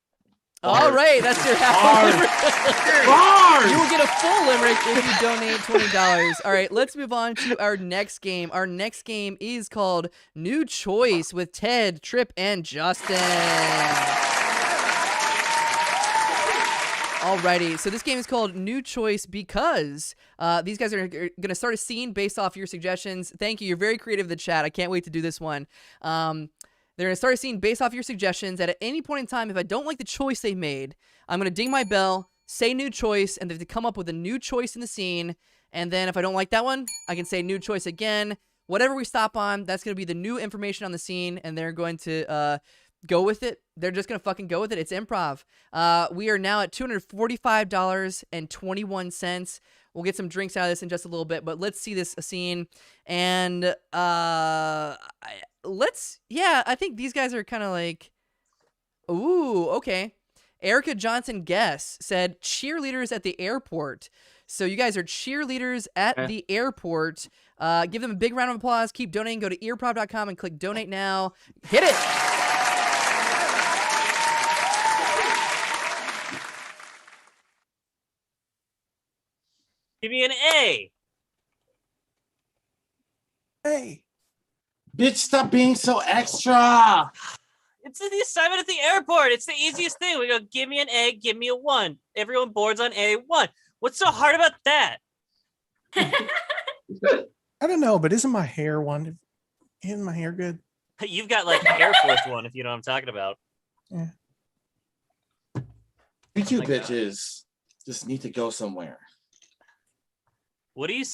All right, that's your half a limerick. You will get a full limerick if you donate $20. All right, let's move on to our next game. Our next game is called New Choice with Ted, Trip, and Justin. Alrighty, so this game is called New Choice because these guys are going to start a scene based off your suggestions. Thank you. You're very creative in the chat. I can't wait to do this one. They're going to start a scene based off your suggestions. At any point in time, if I don't like the choice they made, I'm going to ding my bell, say new choice, and they have to come up with a new choice in the scene. And then if I don't like that one, I can say new choice again. Whatever we stop on, that's going to be the new information on the scene, and they're going to go with it. They're just going to fucking go with it. It's improv. We are now at $245.21. We'll get some drinks out of this in just a little bit, but let's see this scene. And I think these guys are kind of like, ooh, okay. Erica Johnson Guess said cheerleaders at the airport. So you guys are cheerleaders at the airport. Give them a big round of applause. Keep donating. Go to earprov.com and click donate now. Hit it. Give me an A. Hey. Bitch, stop being so extra. It's the assignment at the airport. It's the easiest thing. We go, give me an A, give me a 1. Everyone boards on A1. What's so hard about that? I don't know, but isn't my hair one? Isn't my hair good? You've got like Air Force One, if you know what I'm talking about. Yeah. You two bitches just need to go somewhere. What do you?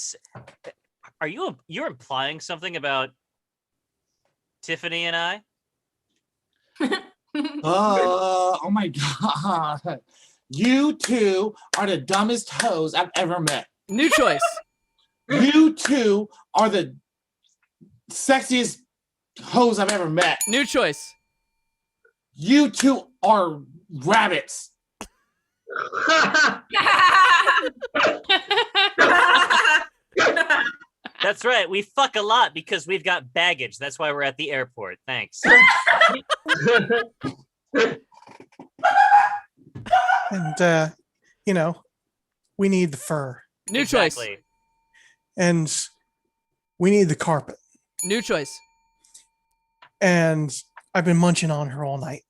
Are you're implying something about Tiffany and I? Oh my god! You two are the dumbest hoes I've ever met. New choice. You two are the sexiest hoes I've ever met. New choice. You two are rabbits. That's right. We fuck a lot because we've got baggage. That's why we're at the airport. Thanks. And we need the fur. New choice. And we need the carpet. New choice. And I've been munching on her all night.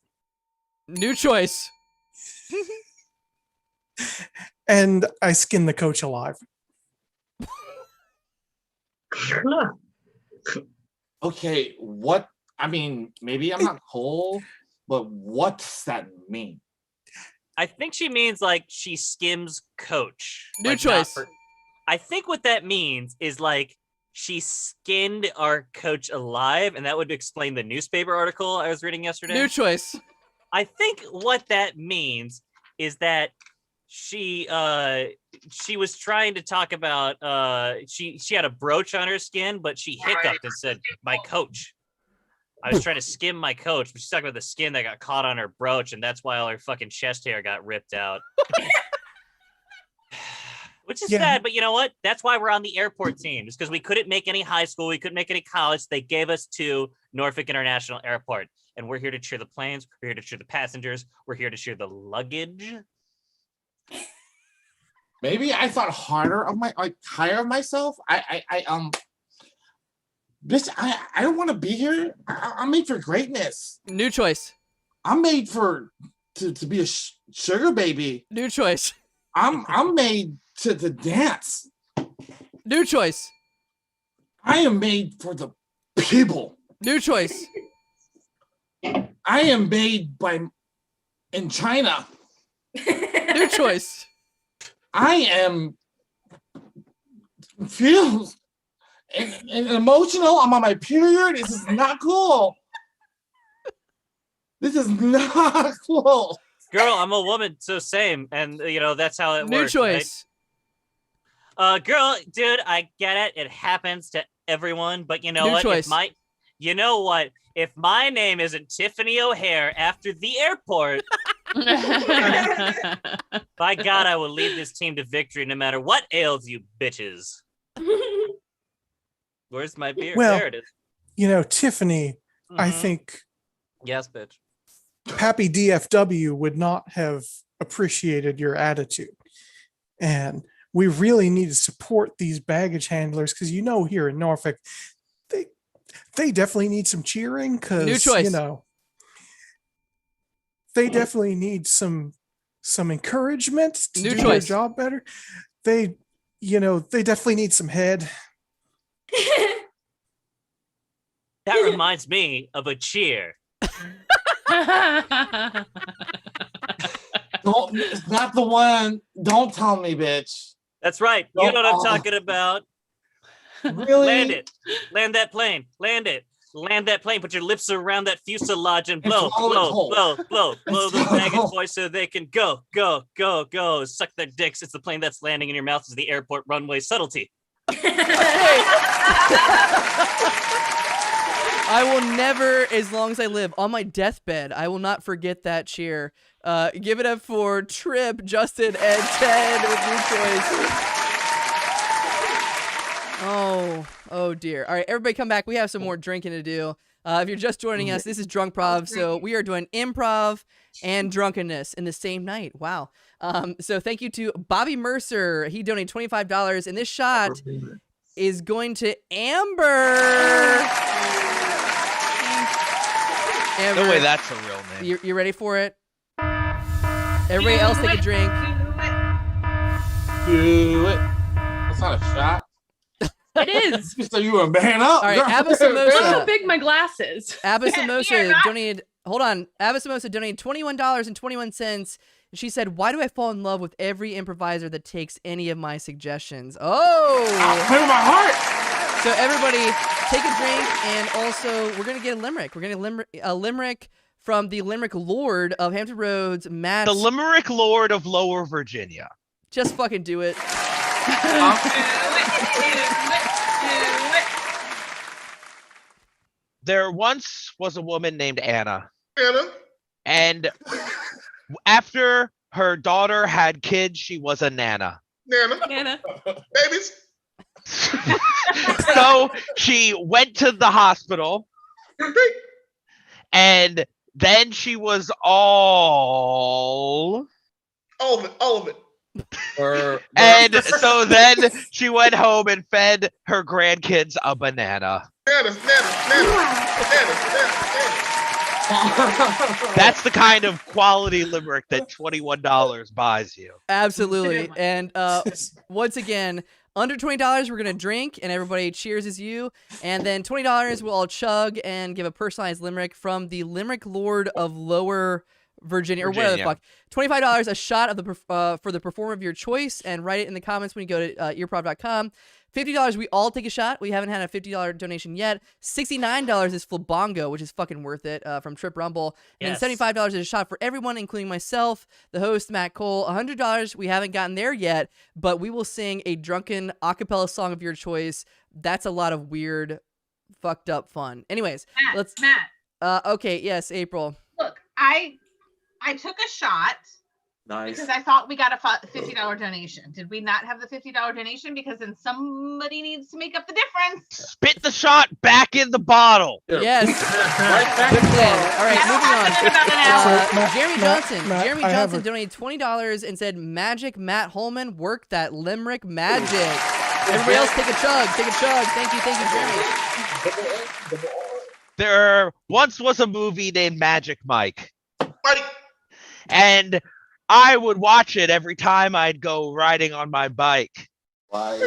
New choice. And I skinned the coach alive. Okay, what? I mean, maybe I'm not whole, but what does that mean? I think she means like she skims coach. New like, choice. I think what that means is like she skinned our coach alive, and that would explain the newspaper article I was reading yesterday. New choice. I think what that means is that she was trying to talk about she had a brooch on her skin, but she hiccuped and said, "My coach." I was trying to skim my coach, but she's talking about the skin that got caught on her brooch, and that's why all her fucking chest hair got ripped out. Which is sad, but you know what? That's why we're on the airport team. It's because we couldn't make any high school, we couldn't make any college. They gave us to Norfolk International Airport, and we're here to cheer the planes. We're here to cheer the passengers. We're here to cheer the luggage. Maybe I thought higher of myself. Bitch, I don't want to be here. I'm made for greatness. New choice. I'm made to be a sugar baby. New choice. I'm made to dance. New choice. I am made for the people. New choice. I am made in China. New choice. I am feels and emotional. I'm on my period. This is not cool. This is not cool. Girl, I'm a woman, so same. And, that's how it New works. choice. Right? Girl, dude, I get it. It happens to everyone. But you know New what? choice. If my name isn't Tiffany O'Hare after the airport, by God, I will lead this team to victory no matter what ails you bitches. Where's my beer? Well, there it is. Tiffany, I think Yes, bitch. Pappy DFW would not have appreciated your attitude. And we really need to support these baggage handlers because here in Norfolk, they definitely need some cheering because New choice. they definitely need some some encouragement to New do their choice. job better. They definitely need some head. That reminds me of a cheer. Don't, it's not the one. Don't tell me, bitch. That's right. You know what I'm talking about. Really? Land it. Land that plane. Land it. Land that plane. Put your lips around that fuselage and blow, It's always blow, cold. blow, blow, blow It's those always baggage cold. boys so they can go, go, go, go. Suck their dicks. It's the plane that's landing in your mouth. It's the airport runway subtlety. I will never, as long as I live, on my deathbed, I will not forget that cheer. Give it up for Trip, Justin, and Ted with your choice. Oh dear. All right, everybody come back. We have some more drinking to do. If you're just joining us, this is Drunkprov. So we are doing improv and drunkenness in the same night. Wow. So thank you to Bobby Mercer. He donated $25, and this shot is going to Amber. Amber, No way that's a real name. you ready for it? Everybody else take a drink. Do it. That's not a shot. It is. So you were a man up. All right, Abba Look how Samosa. big my glass is. Abba Yeah, Samosa not- donated. Hold on. Abba Samosa donated $21.21. She said, "Why do I fall in love with every improviser that takes any of my suggestions?" I'll Oh. play with my heart. So everybody, take a drink, and also we're gonna get a limerick. We're gonna a limerick from the Limerick Lord of Hampton Roads, Matt. The Limerick Lord of Lower Virginia. Just fucking do it. There once was a woman named Anna, Anna, and after her daughter had kids, she was a nana. Nana, Anna. babies. So she went to the hospital, and then she was all. All of it. And so then she went home and fed her grandkids a banana. Nanas. That's the kind of quality limerick that $21 buys you. Absolutely. And once again, under $20, we're gonna drink, and everybody cheers as you. And then $20, we'll all chug and give a personalized limerick from the Limerick Lord of Lower Virginia, or whatever the fuck. $25 a shot of the for the performer of your choice, and write it in the comments when you go to earprov.com. $50, we all take a shot. We haven't had a $50 donation yet. $69 is FLABONGO, which is fucking worth it, from Trip Rumble. And then $75 is a shot for everyone, including myself, the host, Matt Cole. $100, we haven't gotten there yet, but we will sing a drunken a cappella song of your choice. That's a lot of weird, fucked up fun. Anyways, Matt. okay, yes, April. Look, I took a shot Nice. because I thought we got a $50 donation. Did we not have the $50 donation? Because then somebody needs to make up the difference. Spit the shot back in the bottle. Yes. Good plan. All right, moving on. Jeremy Johnson. Jeremy Johnson donated $20 and said, "Magic Matt Holman, work that limerick magic." Everybody else, take a chug. Take a chug. Thank you, Jeremy. There once was a movie named Magic Mike. And I would watch it every time I'd go riding on my bike. Why?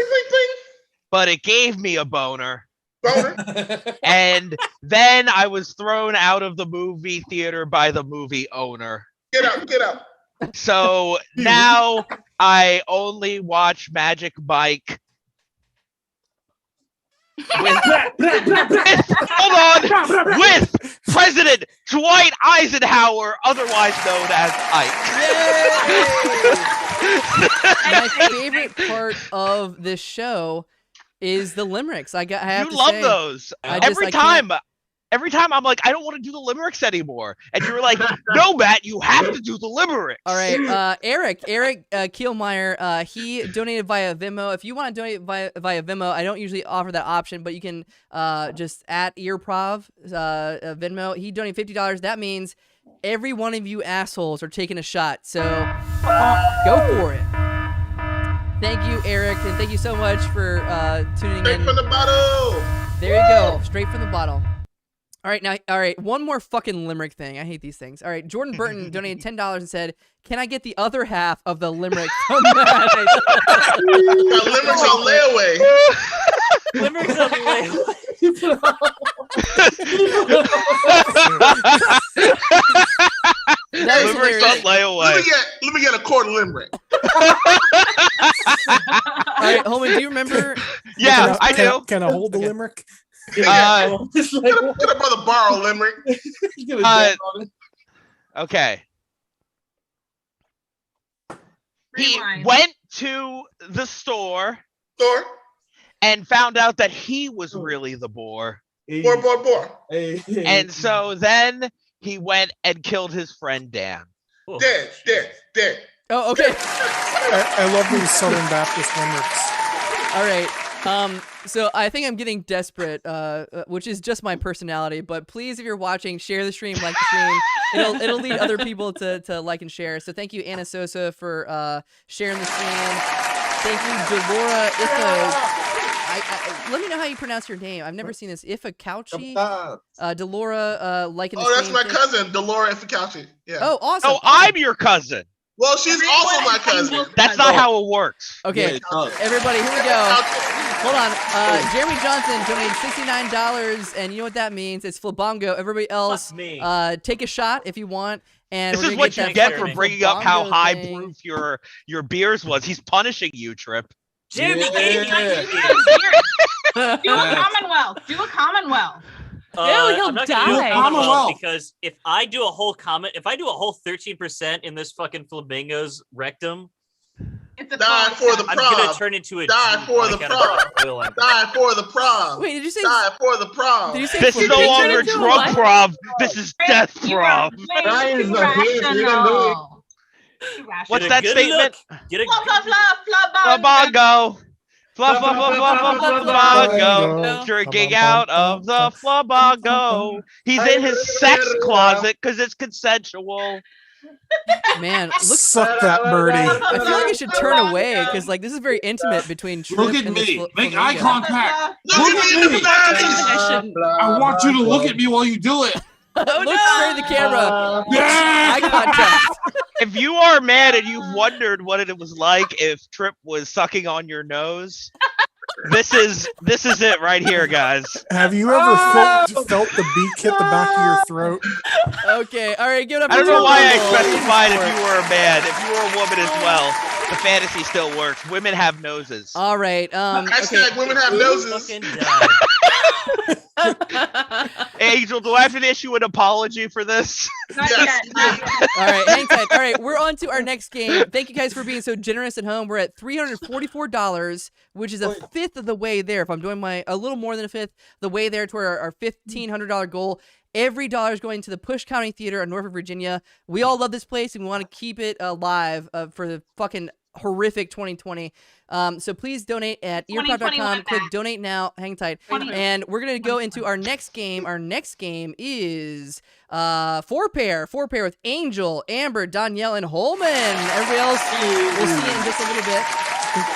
But it gave me a boner. And then I was thrown out of the movie theater by the movie owner. Get out. So now I only watch Magic Mike with President Dwight Eisenhower, otherwise known as Ike. My favorite part of this show is the limericks. I have You to love say, those. Every time I'm like, I don't want to do the limericks anymore. And you're like, no, Matt, you have to do the limericks. All right, Eric Kielmeyer, he donated via Venmo. If you want to donate via Venmo, I don't usually offer that option, but you can just at Improv Venmo. He donated $50. That means every one of you assholes are taking a shot. So go for it. Thank you, Eric, and thank you so much for tuning in. Straight from the bottle. There you go, straight from the bottle. All right. One more fucking limerick thing. I hate these things. All right. Jordan Burton donated $10 and said, "Can I get the other half of the limerick from Matt?" Limericks on layaway. Limericks on layaway. That was Limericks hilarious. on layaway. Let me get a quarter limerick. All right, Holman, do you remember? Yeah, I do. Can I hold the limerick? Get a brother borrow a limerick. Okay. He Rewind. went to the store and found out that he was really the boar. Boar. And so then he went and killed his friend Dan. Dead. Oh, okay. I love these Southern Baptist limericks. All right. So I think I'm getting desperate, which is just my personality. But please, if you're watching, share the stream, like the stream. It'll lead other people to like and share. So thank you, Anna Sosa, for sharing the stream. Thank you, Delora. Let me know how you pronounce your name. I've never seen this. Ifakauchi. Delora, liking the Oh, that's stream. my cousin, Delora Ifakauchi. Yeah. Oh, awesome. Oh, I'm your cousin. Well, she's also my cousin. That's not how it works. Okay, everybody, here we go. Hold on. Jeremy Johnson donated $69, and you know what that means? It's FLABONGO. Everybody else, take a shot if you want. And This we're is gonna what get you that get for fucking bringing up how FLABONGO high thing. proof your beers was. He's punishing you, Trip. Jeremy, Do a Commonwealth. Do a Commonwealth. He'll I'm not gonna do a die. Commonwealth because if I do a whole 13% in this fucking flamingo's rectum, It's a Die for the I'm gonna prom. turn into a Die Jeep, for the like, prom. Die for the prom. Wait, did you say? Die for the prom. Did you say? This is no longer Drunkprov. This is Deathprov. Irrational. What's that statement? Get a FLABONGO. FLABONGO. Drinking out of the FLABONGO. He's in his sex closet because it's consensual. Man, look. Suck that birdie. I feel like I should turn away because like this is very intimate between Trip Look at and me. this Make flamingo. eye contact. Look Look at at me in me. the eyes. I want you to look at me while you do it. Look straight at the camera. Yeah. Eye contact. If you are mad and you've wondered what it was like if Trip was sucking on your nose, this is it right here, guys. Have you ever felt the beak hit the back of your throat? Okay, all right, give it up. I don't for know why I Trip. specified if you were a man. If you were a woman as well, the fantasy still works. Women have noses. All right. Hashtag women have noses. fucking die. Angel, do I have to issue an apology for this? Not yet. All right, hang tight. All right, we're on to our next game. Thank you guys for being so generous at home. We're at $344, which is a fifth of the way there. If I'm doing a little more than a fifth, the way there to our $1,500 goal. Every dollar is going to the Push County Theater in Norfolk, Virginia. We all love this place and we want to keep it alive for the fucking horrific 2020. So please donate at earprov.com. Click donate now. Hang tight. And we're going to go into our next game. Our next game is four pair with Angel, Amber, Danielle, and Holman. Everybody else, we'll see it in just a little bit.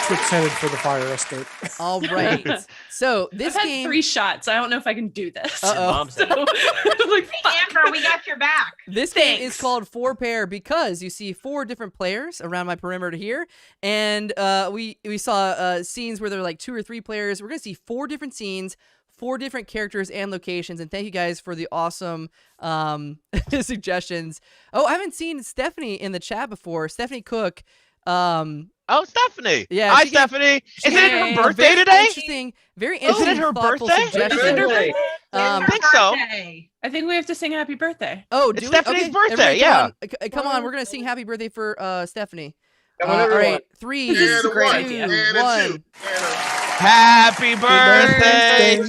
Trip's headed for the fire escape. All right. So this I've had game. 3 shots. I don't know if I can do this. Uh-oh. So, like, fuck. Amber, we got your back. This game is called Four Pair because you see 4 different players around my perimeter here, and we saw scenes where there were like 2 or 3 players. We're gonna see 4 different scenes, 4 different characters and locations. And thank you guys for the awesome suggestions. Oh, I haven't seen Stephanie in the chat before. Stephanie Cook. Oh, Stephanie. Yeah. Hi, Stephanie. Is it her birthday today? Very interesting. Is it her thoughtful birthday? suggestion. I think so. I think we have to sing happy birthday. Oh, It's do Stephanie's we? Okay. birthday, Everybody, yeah. Come on, we're gonna sing happy birthday for Stephanie. Come on, All everyone. right, 3, And a 2, one, 1. and a two, and Happy birthday to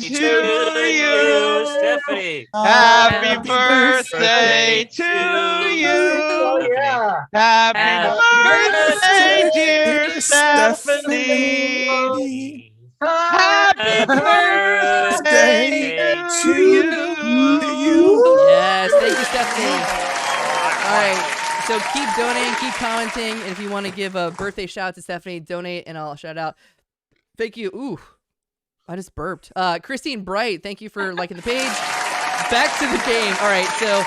you. Stephanie. Happy birthday to you. Oh, yeah. Happy birthday, dear Stephanie. Happy birthday to you. Yes, thank you, Stephanie. All right, so keep donating, keep commenting, and if you want to give a birthday shout out to Stephanie, donate, and I'll shout out. Thank you. Ooh, I just burped. Christine Bright, thank you for liking the page. back to the game. All right, so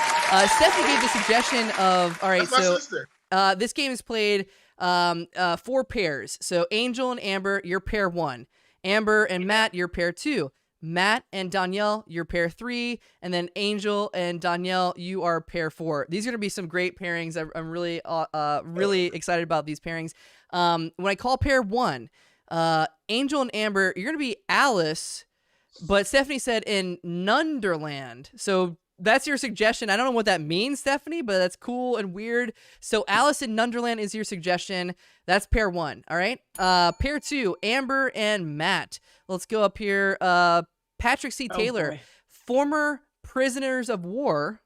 Stephanie gave the suggestion of, all right, That's my so sister. this game is played 4 pairs. So Angel and Amber, you're pair 1. Amber and Matt, you're pair 2. Matt and Danielle, you're pair 3. And then Angel and Danielle, you are pair 4. These are going to be some great pairings. I'm really, really excited about these pairings. When I call pair 1, Angel and Amber, you're going to be Alice, but Stephanie said in Nunderland. So that's your suggestion. I don't know what that means, Stephanie, but that's cool and weird. So Alice in Nunderland is your suggestion. That's pair 1. All right. Pair 2, Amber and Matt. Let's go up here. Patrick C. Taylor, former prisoners of war,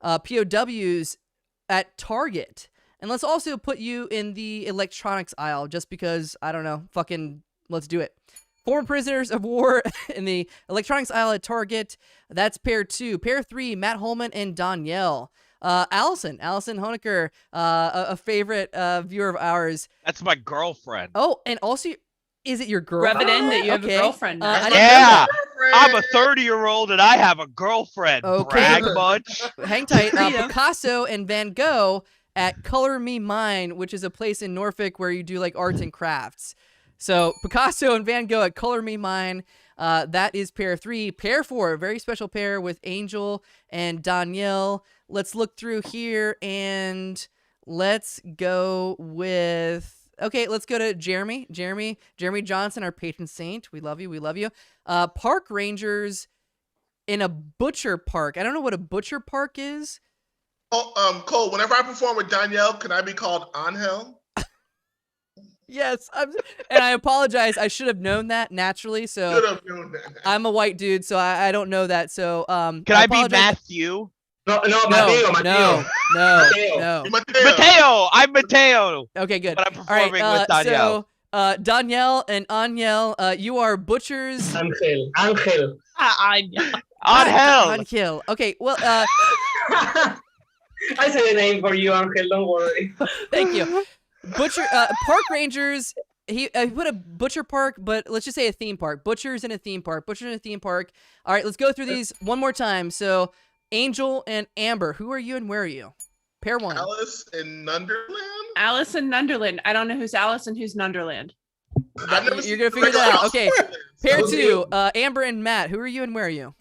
POWs at Target. And let's also put you in the electronics aisle just because, I don't know, fucking let's do it. Former prisoners of war in the electronics aisle at Target. That's pair 2. Pair 3, Matt Holman and Danielle. Allison Honecker, a favorite viewer of ours. That's my girlfriend. Oh, and also, is it your girlfriend? Rub it in that you have a girlfriend now. I didn't know Yeah, that. I'm a 30-year-old and I have a girlfriend. Okay. Brag much? Hang tight. Picasso and Van Gogh at Color Me Mine, which is a place in Norfolk where you do like arts and crafts. So Picasso and Van Gogh at Color Me Mine. That is pair 3. Pair 4, a very special pair with Angel and Danielle. Let's look through here and let's go with... Okay, let's go to Jeremy. Jeremy Johnson, our patron saint. We love you. We love you. Park rangers in a butcher park. I don't know what a butcher park is. Oh, Cole, whenever I perform with Danielle, can I be called Angel? Yes, and I apologize. I should have known that naturally. So Should have known that. I'm a white dude, so I don't know that. So Can I be apologize. Matthew? No, No, Mateo. no. Mateo. I'm Mateo. Okay, good. But I'm All right, performing with Danielle. So Danielle and Angel, you are butchers. Angel. Angel. Okay, well, I say the name for you, Angel. Don't worry. thank you. Butcher, park rangers. He put a butcher park, but let's just say a theme park. Butchers in a theme park. Butchers in a theme park. All right, let's go through these one more time. So, Angel and Amber, who are you and where are you? Pair 1. Alice in Nunderland? Alice in Nunderland. I don't know who's Alice and who's Nunderland. You're gonna figure that out. Okay. Pair 2, Amber and Matt, who are you and where are you?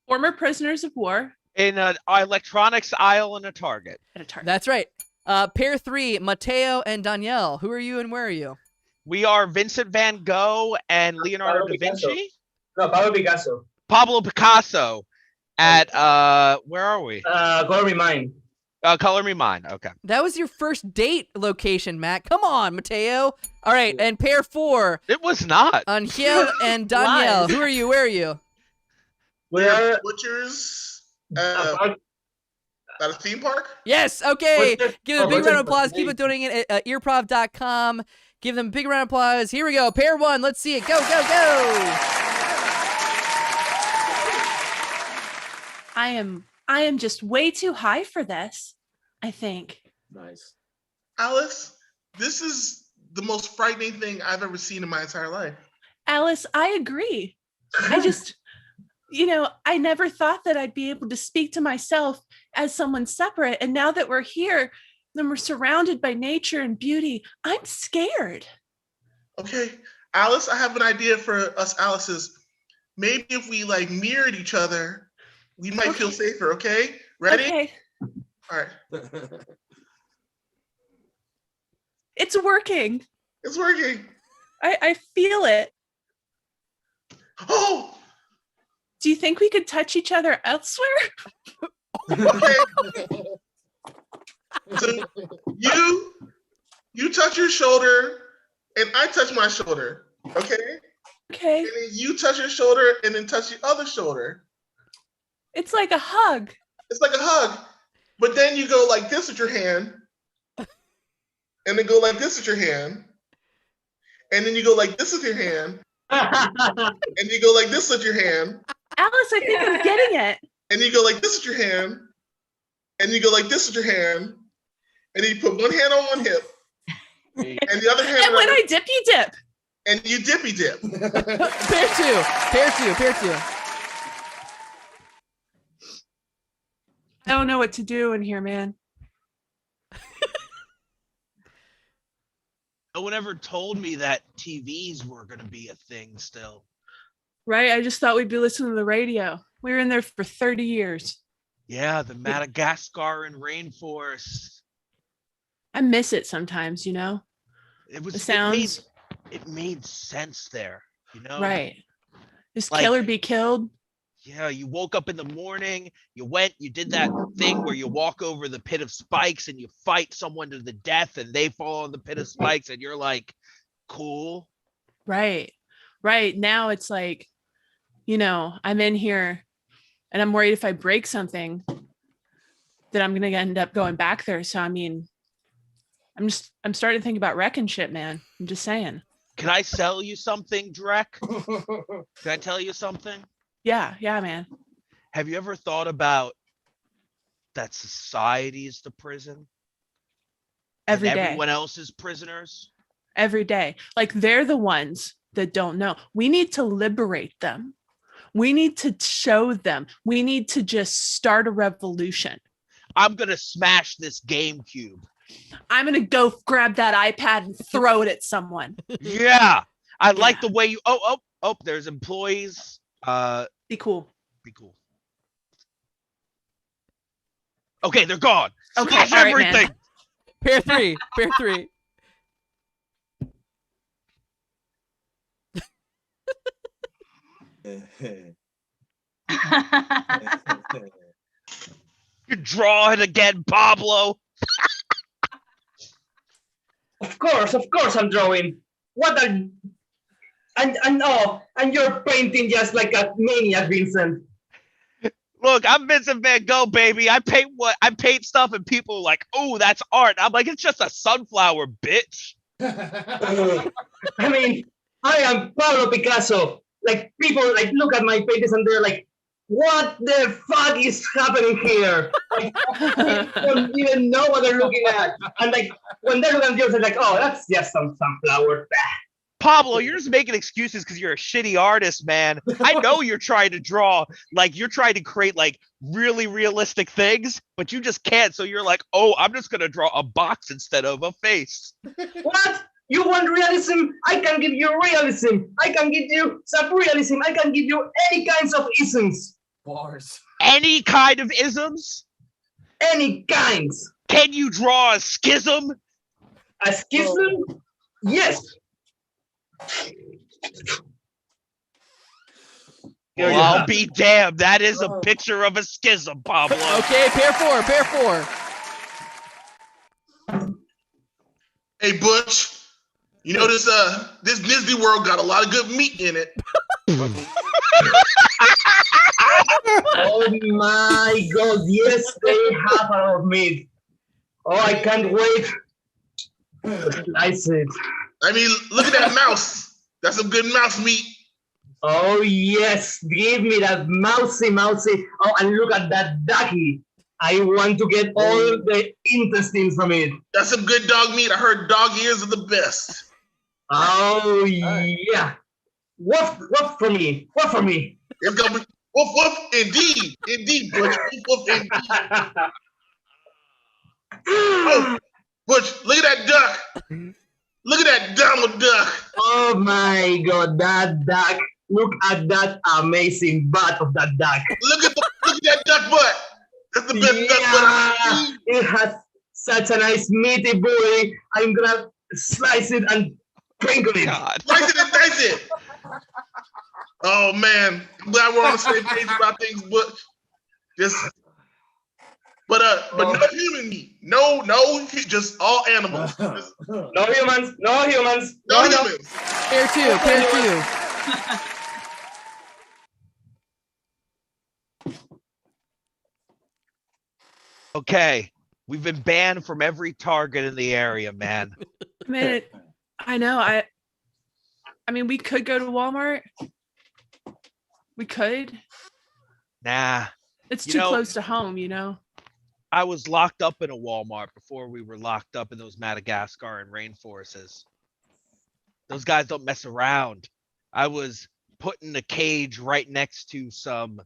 Former prisoners of war. In an electronics aisle in a Target. At a Target. That's right. Pair 3, Mateo and Danielle, who are you and where are you? We are Vincent van Gogh and Leonardo da Vinci. No, Pablo Picasso. Pablo Picasso at where are we? Color Me Mine. Color Me Mine. Okay. That was your first date location, Matt. Come on, Mateo. All right, and pair 4, It was not. Angel and Danielle, who are you? Where are you? We're Butchers at a theme park? Yes, okay. Butcher- Give them a big Butcher- round of applause. Keep it donating it at earprov.com. Give them a big round of applause. Here we go. Pair 1. Let's see it. Go, go, go. I am just way too high for this, I think. Nice. Alice, this is the most frightening thing I've ever seen in my entire life. Alice, I agree. I just, I never thought that I'd be able to speak to myself as someone separate. And now that we're here, then we're surrounded by nature and beauty, I'm scared. Okay, Alice, I have an idea for us Alices. Maybe if we mirrored each other, we might feel safer, okay? Ready? Okay. All right. It's working. It's working. I feel it. Oh! Do you think we could touch each other elsewhere? Okay. So you touch your shoulder and I touch my shoulder, okay? Okay. And then you touch your shoulder and then touch the other shoulder. It's like a hug. It's like a hug. But then you go like this with your hand. And then go like this with your hand. And then you go like this with your hand. And you go like this with your hand. Alice, I think I'm getting it. And you go like this with your hand. And you go like this with your hand. And then you put one hand on one hip. And the other hand And when I dip, you dip. And you dippy dip. Pair 2. I don't know what to do in here, man. No one ever told me that TVs were going to be a thing still. Right? I just thought we'd be listening to the radio. We were in there for 30 years. Yeah, the Madagascar rainforest. I miss it sometimes, you know? It was The sounds. It made sense there, you know? Right. Is Like- kill or be killed? Yeah, you woke up in the morning, you did that thing where you walk over the pit of spikes and you fight someone to the death and they fall on the pit of spikes and you're like, cool. Right. Right. Now it's like, you know, I'm in here and I'm worried if I break something that I'm going to end up going back there. So, I mean, I'm starting to think about wrecking shit, man. I'm just saying. Can I sell you something, Drek? Can I tell you something? Yeah. Yeah, man. Have you ever thought about that society is the prison? Every and day. everyone else is prisoners? Every day. Like they're the ones that don't know. We need to liberate them. We need to show them. We need to just start a revolution. I'm going to smash this GameCube. I'm going to go grab that iPad and throw it at someone. Yeah. I like the way you, there's employees. Be cool. Be cool. Okay, they're gone. Okay, Smash all right, man. everything. Pair three. Pair three. You're drawing again, Pablo. Of course I'm drawing. What are and you're painting just like a maniac, Vincent. Look, I'm Vincent Van Gogh, baby. I paint stuff and people are like, oh, that's art. I'm like, it's just a sunflower, bitch. I mean, I am Pablo Picasso. Like people like look at my paintings and they're like, what the fuck is happening here? Like, they don't even know what they're looking at. And like when they look at yours, they're like, oh, that's just some sunflower. Pablo, you're just making excuses because you're a shitty artist, man. I know you're trying to draw, like you're trying to create like really realistic things, but you just can't. So you're like, oh, I'm just gonna draw a box instead of a face. What? You want realism? I can give you realism. I can give you surrealism. I can give you any kinds of isms. Bars. Any kind of isms? Any kinds. Can you draw a schism? A schism? Yes. Well, I'll be damned. That is a picture of a schism, Pablo. Okay, pair four. Pair four. Hey, Butch. You know this Disney World got a lot of good meat in it. Oh my God! Yes, they have a lot of meat. Oh, I can't wait. Slice it. I mean, look at that mouse. That's some good mouse meat. Oh yes, give me that mousy. Oh, and look at that ducky. I want to get all the intestines from it. That's some good dog meat. I heard dog ears are the best. Oh yeah. Woof for me. Woof for me. It's gonna be woof woof indeed, Butch. Woof woof indeed. Oh, Butch, look at that duck. Look at that Donald Duck. Oh my God, that duck. Look at that amazing butt of that duck. Look at that duck butt. That's the best duck butt. It has such a nice meaty booty. I'm gonna slice it and sprinkle it. God. Slice it and dice it. Oh man, I'm glad we're on the same page about things, but no human meat. No, just all animals. Just, No humans. no humans. Pair two. Pair two. Okay, we've been banned from every Target in the area, man. Man, I know. I mean, we could go to Walmart. We could. Nah. It's You too know- close to home, you know? I was locked up in a Walmart before we were locked up in those Madagascar and rainforests. Those guys don't mess around. I was put in a cage right next to some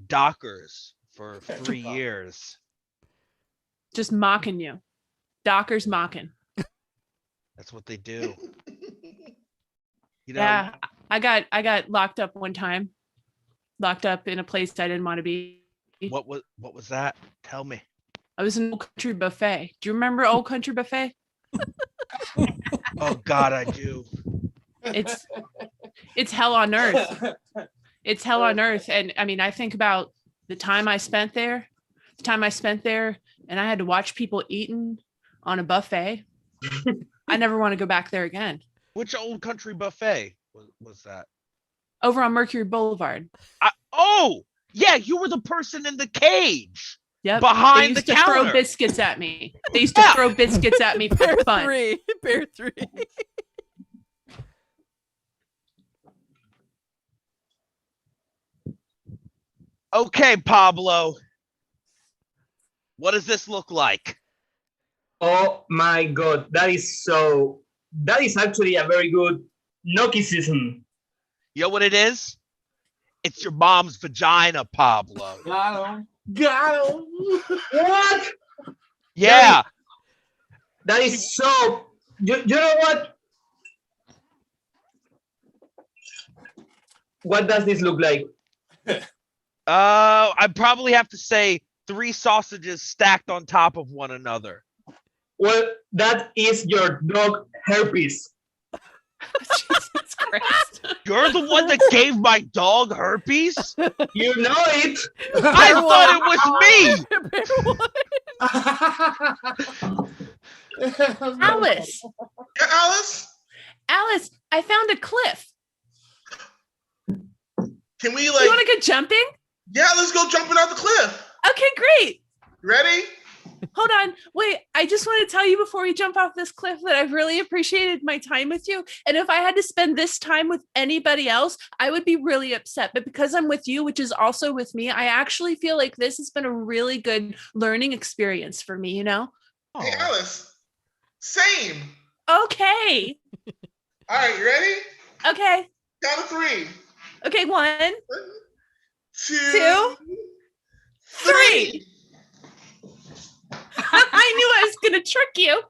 dockers for 3 years. Just mocking you. Dockers mocking. That's what they do. You know, Yeah, I got locked up one time. Locked up in a place I didn't want to be. what was that? Tell me. I was in Old Country Buffet. Do you remember Old Country Buffet? Oh God, I do. It's hell on earth. It's hell on earth. And I mean, I think about the time I spent there, and I had to watch people eating on a buffet. I never want to go back there again. Which Old Country Buffet was that? Over on Mercury Boulevard. Oh, yeah, you were the person in the cage. Yep. Behind they the used to counter. throw biscuits at me. They used to throw biscuits at me for Pair fun. 3. Pair 3. Okay, Pablo. What does this look like? Oh my God, that is actually a very good gnocchi season. You know what it is? It's your mom's vagina, Pablo. Got him. What? Yeah. That is so. You know what? What does this look like? I'd probably have to say 3 sausages stacked on top of one another. Well, that is your dog herpes. Jesus Christ. You're the one that gave my dog herpes? You know it. I thought it was me. Alice. Yeah, Alice? Alice, I found a cliff. Can we You want to go jumping? Yeah, let's go jumping off the cliff. Okay, great. Ready? Hold on. Wait, I just want to tell you before we jump off this cliff that I've really appreciated my time with you. And if I had to spend this time with anybody else, I would be really upset. But because I'm with you, which is also with me, I actually feel like this has been a really good learning experience for me, you know? Hey, Alice. Same. Okay. All right, you ready? Okay. Count of 3. Okay, 1, 2, 3. I knew I was going to trick you.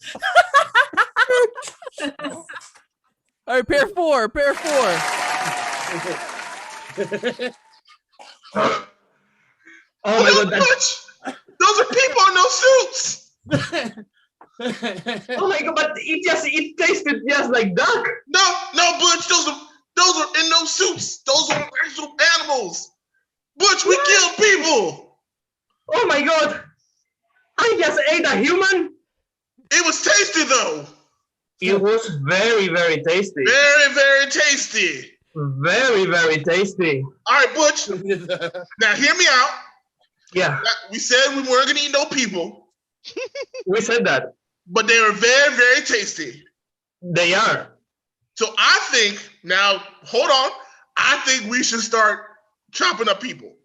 All right, pair 4. Pair 4. Oh my God, those are people in those suits. Oh my God, but it tasted just like duck. No, Butch, those are in those suits. Those are actual animals. Butch, we kill people. Oh my God. I just ate a human. It was tasty though. It was very, very tasty. Very, very tasty. Very, very tasty. All right, Butch. Now hear me out. Yeah. We said we weren't gonna eat no people. We said that. But they are very, very tasty. They are. So I think, now, hold on. I think we should start chopping up people.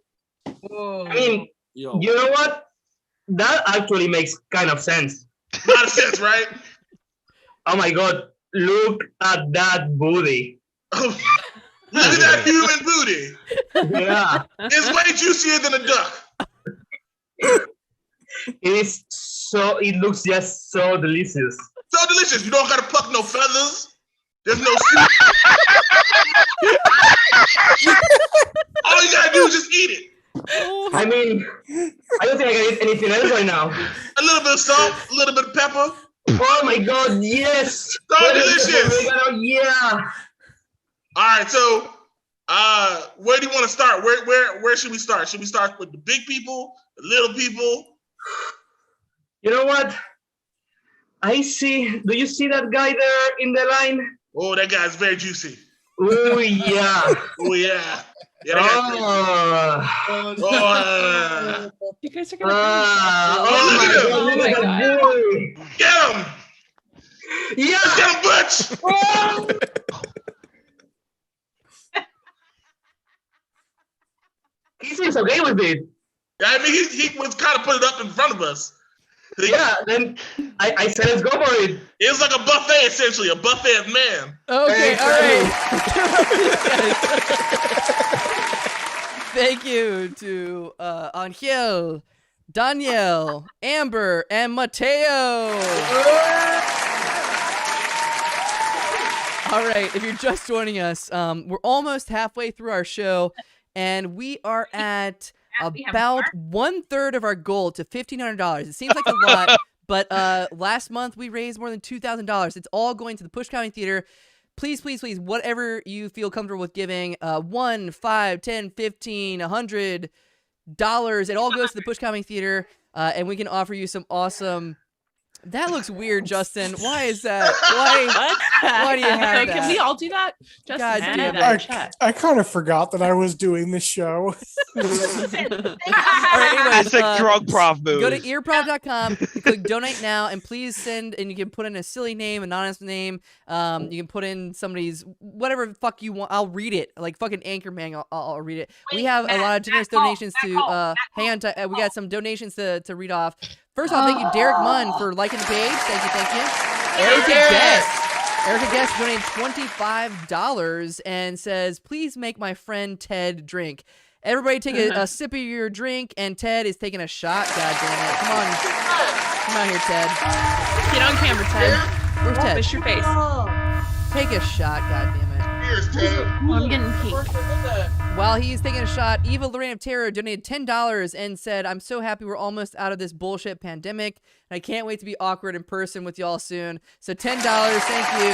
I mean, you know what? That actually makes kind of sense. A lot of sense, right? Oh my God. Look at that booty. Look at that human booty. Yeah. It's way juicier than a duck. It looks just so delicious. So delicious. You don't gotta pluck no feathers. There's no soup. All you gotta do is just eat it. I mean, I don't think I can eat anything else right now. A little bit of salt, a little bit of pepper. Oh my God, yes. So delicious. Yeah. All right, so where do you want to start? Where should we start? Should we start with the big people, the little people? You know what? I see. Do you see that guy there in the line? Oh, that guy's very juicy. Oh yeah. Oh yeah. Yeah, You guys are gonna oh my God. Get him! Yeah. Let's get him, Butch! Oh. He seems okay with it. Yeah, I mean, he was kind of put it up in front of us. Yeah, then I said, let's go for it. It was like a buffet, essentially, a buffet of man. Okay, all right. thank you to Angel, Danielle, Amber, and Mateo. All right, if you're just joining us, we're almost halfway through our show, and we are at about 1/3 of our goal to $1,500. It seems like a lot, but last month we raised more than $2,000. It's all going to the Push Comedy Theater. Please, please, please, whatever you feel comfortable with giving, $1, $5, $10, $15, $100. It all goes to the Push Comedy Theater, and we can offer you some awesome. That looks weird, Justin. Why is that? Why do you have that? Can we all do that? Justin, God do damn that in it. chat. I kind of forgot that I was doing this show. All right, anyways, Classic Drunkprov move. Go to earprov.com, click donate now, and please send, and you can put in a silly name, anonymous name. You can put in somebody's, whatever the fuck you want. I'll read it. Like fucking Anchorman, I'll read it. We have a lot of generous donations to, hang on, we got some donations to read off. First off, thank you, Derek Munn, for liking the page. Thank you. Erica Guest donated $25 and says, please make my friend Ted drink. Everybody take a sip of your drink, and Ted is taking a shot. God damn it. Come on here, Ted. Get on camera, Ted. Where's Ted? Fish your face. Take a shot, god damn it. Here's Ted. I'm getting pink. While he's taking a shot, Eva Lorraine of Terror donated $10 and said, I'm so happy we're almost out of this bullshit pandemic, and I can't wait to be awkward in person with y'all soon. So $10, thank you.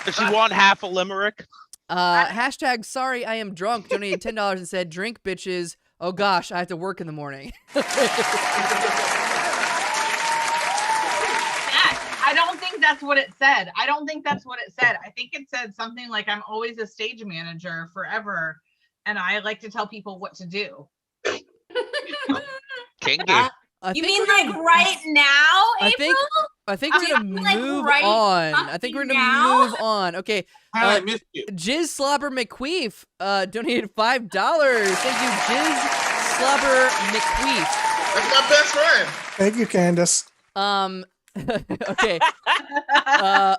Does she want half a limerick? Hashtag sorry I am drunk donated $10 and said, drink bitches. Oh gosh, I have to work in the morning. I don't think that's what it said. I think it said something like, I'm always a stage manager forever, and I like to tell people what to do. Kinky. You mean like right now, April? I think we're gonna like move right on. I think we're gonna now? move on. Okay. I missed you. Jizz Slobber McQueef donated $5. Thank you, Jizz Slobber McQueef. That's my best friend. Thank you, Candace. Okay.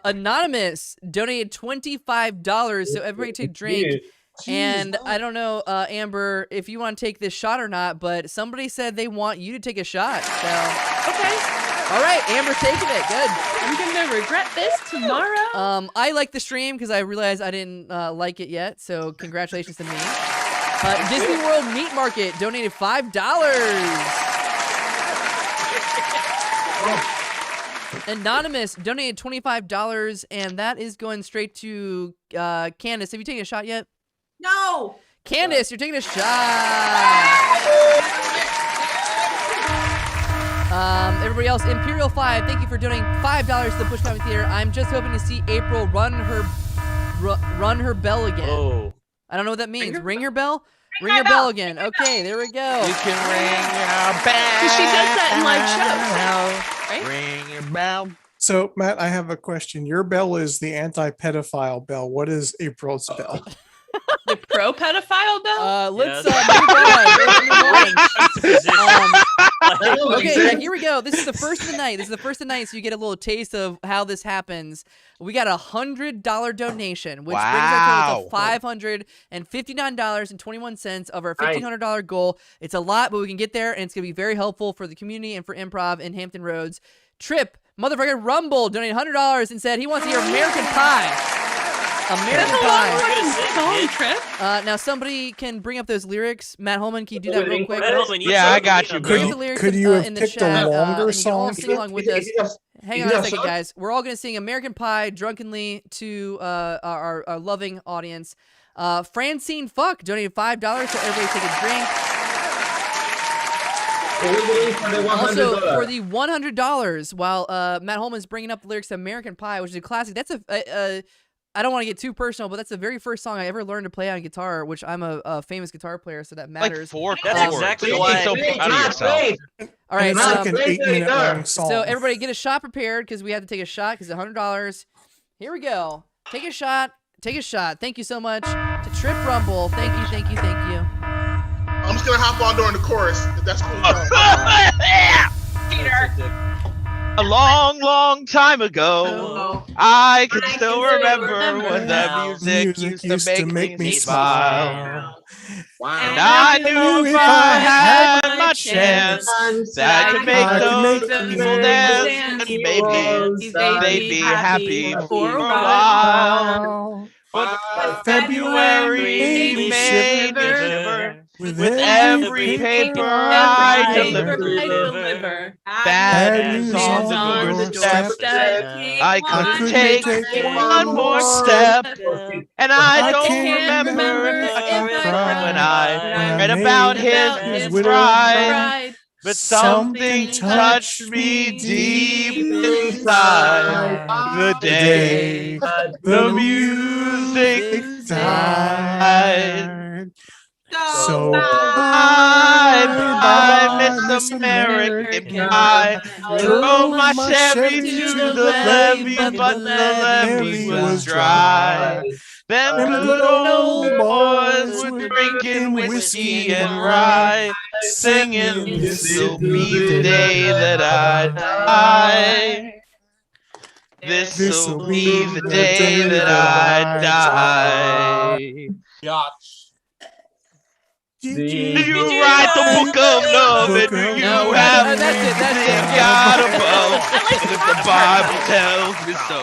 Anonymous donated $25, so everybody take a drink. And I don't know, Amber, if you want to take this shot or not, but somebody said they want you to take a shot. So Okay. all right, Amber's taking it. Good. I'm gonna regret this tomorrow. I like the stream because I realized I didn't like it yet. So congratulations to me. Disney World Meat Market donated $5. Anonymous donated $25, and that is going straight to Candace. Have you taken a shot yet? No. Candace, you're taking a shot. Everybody else, Imperial 5, thank you for donating $5 to the Push Comedy Theater. I'm just hoping to see April run her bell again. Oh. I don't know what that means. Ring her bell? Ring her bell again. Okay, there we go. You can ring your bell. She does that in live shows, right? Ring your bell. So, Matt, I have a question. Your bell is the anti-pedophile bell. What is April's bell? The pro pedophile bell? Let's Yes. move on. Okay, Okay. here we go. This is the first of the night. So you get a little taste of how this happens. We got $100 donation, which brings our total to $559.21 of our $1,500 goal. It's a lot, but we can get there, and it's going to be very helpful for the community and for improv in Hampton Roads. Trip, motherfucker Rumble, donated $100 and said he wants to hear American Pie. American Pie. We're gonna sing, kid. Trip? Now somebody can bring up those lyrics. Matt Holman, can you do that real quick? Matt Holman, you Yeah, tell I the got lead you, on bro. Bring that. up the lyrics Could you have in the picked a chat, longer and you can all song? sing along with us. Hang on a second, guys. We're all going to sing American Pie drunkenly to our loving audience. Francine Fuck donated $5, so everybody take a drink. Also, for the $100, while Matt Holman's bringing up the lyrics to American Pie, which is a classic. That's I don't want to get too personal, but that's the very first song I ever learned to play on guitar, which I'm a famous guitar player, so that matters. Like 4 That's chords. exactly Don't why- be so proud of yourself. All right, It's like an 8-minute long song. so everybody get a shot prepared because we have to take a shot because it's $100. Here we go. Take a shot. Take a shot. Thank you so much to Trip Rumble. Thank you. I'm just gonna hop on during the chorus. If that's cool. Peter. A long, long time ago, Oh. I can I still can remember when the Now. music used to make me smile. Wow. And I knew if I had my chance, that I could make I could those make people them dance, dance. and maybe they'd be happy for a while. Wow. But Wow. February February made me made me shiver shiver with with every every paper paper I I deliver. Bad Bad news news on the doorstep. I couldn't take one more step, and I don't can't remember remember if I cried cried when I read made about his his widow bride. cry. But Something something touched me deep inside the day the music died. So Bye, Miss American Pie. Drove my Chevy to the levee, but the levee was dry. Them good old boys were drinking whiskey and rye, singing, "This'll be the day that I die. This'll be the day that I die." Yachts. Do you write the book of love, and do you No, have that's it. That's the it. God above? And if the Bible tells me so,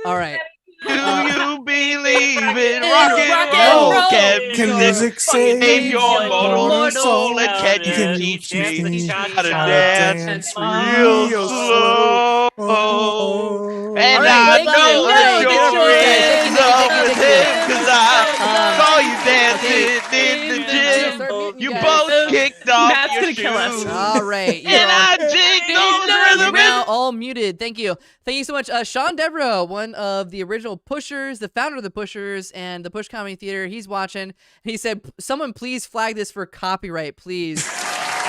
All right. do you believe in rock rock and and roll? roll? Can music Save your mortal mortal soul, and can Can you you teach me how to how to dance real slow? And All right, I thank you. know Okay, that get you're over it, guys. Thank you, up thank you, with thank you. him, 'cause I saw you dancing in the gym. You both kicked off Matt's your gonna kill us. shoes. All right. You're And all, I dig those you're rhythms. now all muted. Thank you. Thank you so much. Sean Devereaux, one of the original Pushers, the founder of the Pushers and the Push Comedy Theater. He's watching. He said, someone please flag this for copyright, please.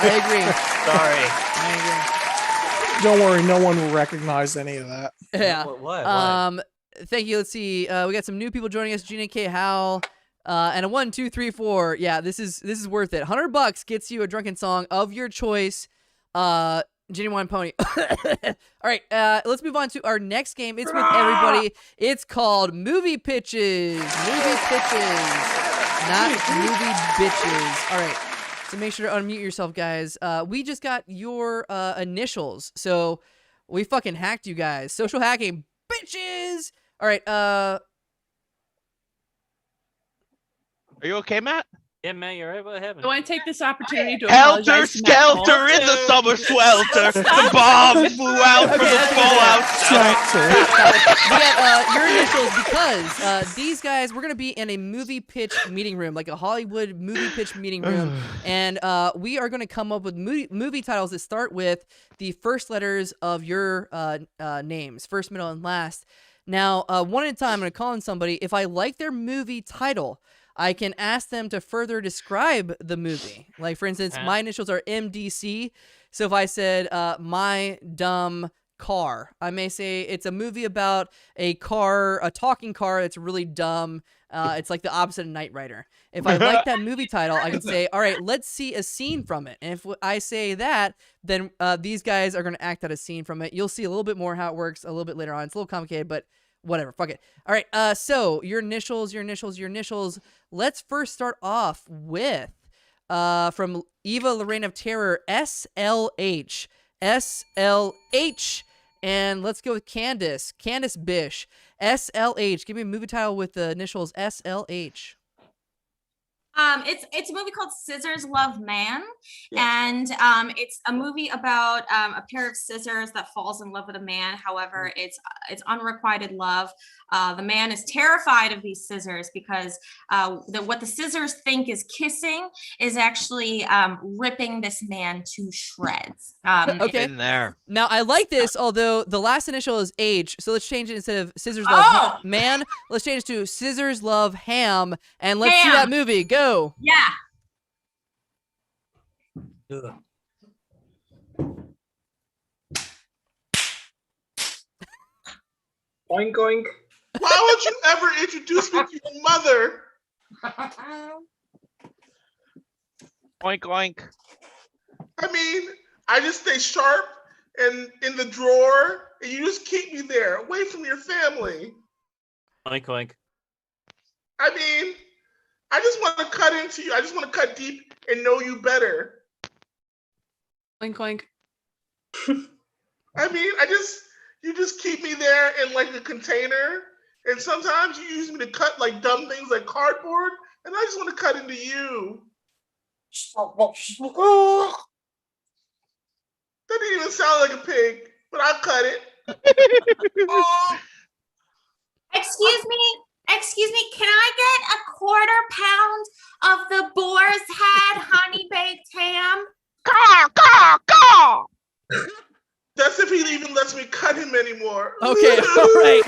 I agree. Sorry. I Don't worry, no one will recognize any of that. agree. Yeah. Why? Thank you. Let's see. We got some new people joining us. Gina K. Howell. And a 1, 2, 3, 4. Yeah, this is worth it. $100 gets you a drunken song of your choice. Genuine Pony. All right, let's move on to our next game. It's with everybody. It's called Movie Pitches. Movie Pitches, not movie bitches. All right, so make sure to unmute yourself, guys. We just got your initials, so we fucking hacked you guys. Social hacking, bitches. All right, Are you okay, Matt? Yeah, man, you're right. What happened? I want to take this opportunity to Helter apologize to Matt Cole. skelter in the summer swelter. The bombs flew out from the fallout shelter. We got your initials because these guys, we're going to be in a movie pitch meeting room, like a Hollywood movie pitch meeting room. And we are going to come up with movie titles that start with the first letters of your names, first, middle, and last. Now, one at a time, I'm going to call on somebody. If I like their movie title, I can ask them to further describe the movie. Like, for instance, my initials are MDC. So if I said, My Dumb Car, I may say it's a movie about a talking car that's really dumb. It's like the opposite of Knight Rider. If I like that movie title, I can say, all right, let's see a scene from it. And if I say that, then these guys are going to act out a scene from it. You'll see a little bit more how it works a little bit later on. It's a little complicated, but whatever, fuck it. All right, so your initials. Let's first start off with from Eva Lorraine of Terror, SLH. And let's go with Candace Bish, SLH. Give me a movie title with the initials SLH. It's a movie called Scissors Love Man, and it's a movie about a pair of scissors that falls in love with a man. However, it's unrequited love. The man is terrified of these scissors because what the scissors think is kissing is actually ripping this man to shreds. Okay. In there. Now I like this, although the last initial is H, so let's change it instead of Scissors Love Man. Let's change it to Scissors Love Ham, and let's see that movie. Go. Yeah. Oink oink. Why would you ever introduce me to your mother? Oink oink. I mean, I just stay sharp and in the drawer, and you just keep me there, away from your family. Oink oink. I mean, I just want to cut into you. I just want to cut deep and know you better. Oink oink. I mean, you just keep me there in like a container, and sometimes you use me to cut like dumb things like cardboard, and I just want to cut into you. That didn't even sound like a pig, but I'll cut it. Excuse me, can I get a 1/4 pound of the boar's head honey baked ham? That's if he even lets me cut him anymore. Okay, all right.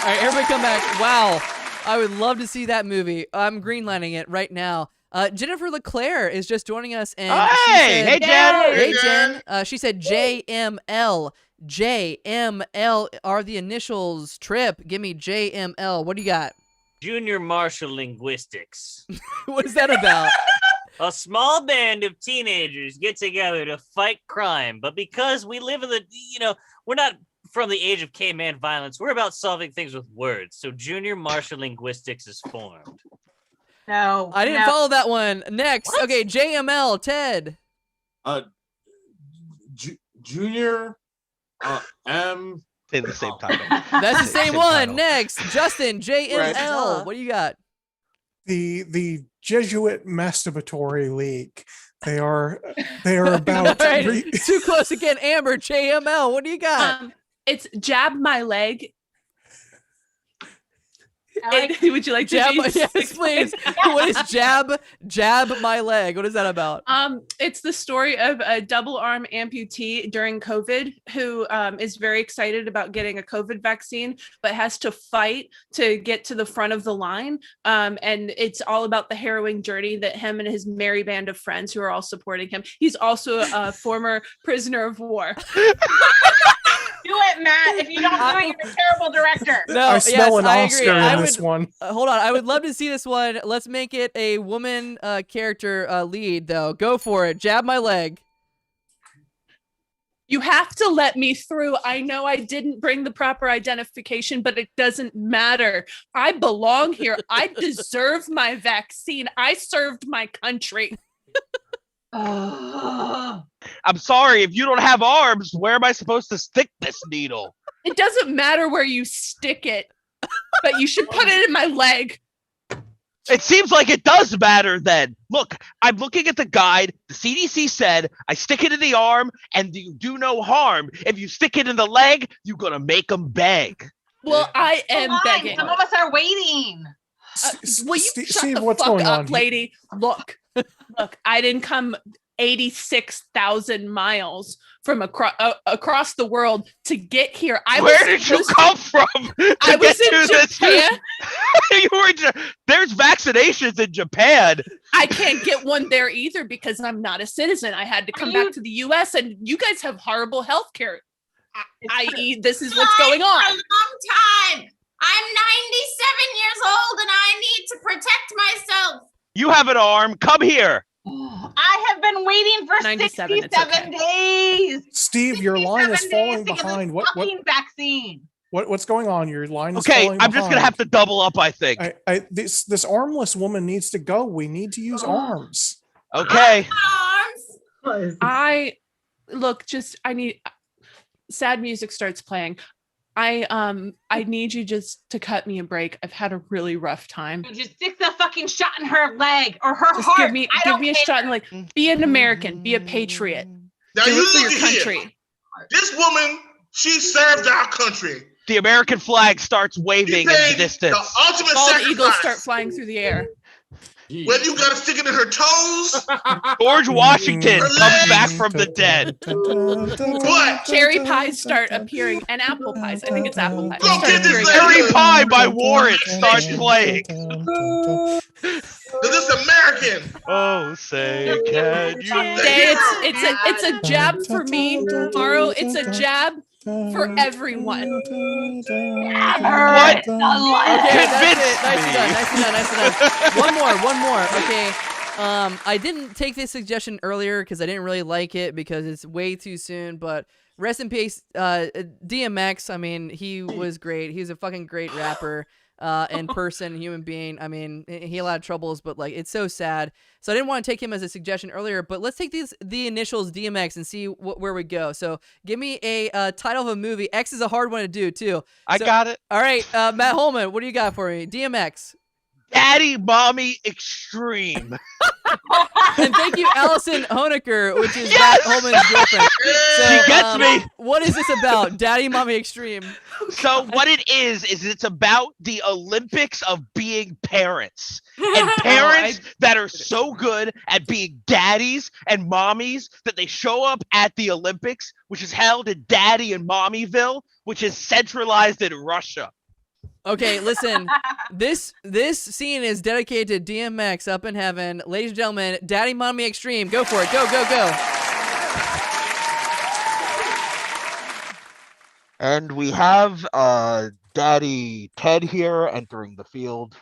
All right, everybody come back. Wow, I would love to see that movie. I'm greenlining it right now. Jennifer LeClaire is just joining us, and Hey, Jen. Hey, Jen. She said JML. JML are the initials. Trip, give me JML. What do you got? Junior Marshall Linguistics. What is that about? A small band of teenagers get together to fight crime, but because we live in the, we're not from the age of caveman violence, we're about solving things with words. So Junior Marshall Linguistics is formed. No, I didn't follow that one. Next, What? okay, JML, Ted. Junior M. Say the same title. That's the same one. title. Next, Justin, JML. What do you got? The Jesuit Masturbatory League. They are about All right, too close again. Amber, JML. What do you got? It's jab my leg. like- Would you like to Jab, be yes, please. What is jab my leg? What is that about? It's the story of a double arm amputee during COVID who is very excited about getting a COVID vaccine, but has to fight to get to the front of the line. And it's all about the harrowing journey that him and his merry band of friends who are all supporting him. He's also a former prisoner of war. Do it, Matt. If you don't do it, you're a terrible director. No, I smell an I Oscar agree. in this one. Hold on. I would love to see this one. Let's make it a woman character lead, though. Go for it. Jab my leg. You have to let me through. I know I didn't bring the proper identification, but it doesn't matter. I belong here. I deserve my vaccine. I served my country. I'm sorry, if you don't have arms, where am I supposed to stick this needle? It doesn't matter where you stick it, but you should put it in my leg. It seems like it does matter then. Look, I'm looking at the guide. The CDC said I stick it in the arm and you do no harm. If you stick it in the leg, you're going to make them beg. Well, I am Come on, begging. some of us are waiting. Will you shut Steve, the what's fuck going on up, here? lady? Look, I didn't come 86,000 miles from across the world to get here. Where did you come from to I was get in to this? Japan. There's vaccinations in Japan. I can't get one there either because I'm not a citizen. I had to come back to the U.S. and you guys have horrible health care. I.e., this is what's going on. For a long time. I'm 97 years old and I need to protect myself. You have an arm. Come here. I have been waiting for 97, it's 67 days. Steve, your line is 67 falling days to get behind. this What fucking vaccine. what's going on? Your line is Okay, falling I'm just gonna behind. have to double up, I think. This armless woman needs to go. We need to use arms. Okay. Arms. I need sad music starts playing. I need you just to cut me a break. I've had a really rough time. Just stick the fucking shot in her leg or her Just heart. give me I don't a care. shot and like be an American, be a patriot. Now Do you it for your look here. country. This woman, she served our country. The American flag starts waving in the paid distance. The ultimate All the sacrifice. eagles start flying through the air. Whether you gotta stick it in her toes, George Washington Her comes legs. back from the dead. what? Cherry pies start appearing and apple pies. I think it's apple pies. Go Start get this appearing. lady. Cherry Pie by Warren starts playing. This is American. Oh, say can you? Today it's a jab for me. Tomorrow it's a jab for everyone. What? Okay, that's Convince it. Nicely me. done. Nicely done. Nicely done. One more. Okay. I didn't take this suggestion earlier because I didn't really like it because it's way too soon. But rest in peace, DMX. I mean, he was great. He was a fucking great rapper. In person, human being. I mean, he had a lot of troubles, but like, it's so sad. So I didn't want to take him as a suggestion earlier, but let's take the initials DMX and see where we go. So give me a title of a movie. X is a hard one to do too. I got it. All right, Matt Holman, what do you got for me? DMX. Daddy, mommy, extreme. And thank you, Allison Honecker, which is Yes! Matt Holman's girlfriend. So, She gets me. What is this about? Daddy, mommy, extreme. So what it is it's about the Olympics of being parents. And parents that are so good at being daddies and mommies that they show up at the Olympics, which is held in Daddy and Mommyville, which is centralized in Russia. Okay, listen. This scene is dedicated to DMX up in heaven. Ladies and gentlemen, Daddy, mommy, extreme. Go for it. Go, go, go. And we have Daddy Ted here entering the field.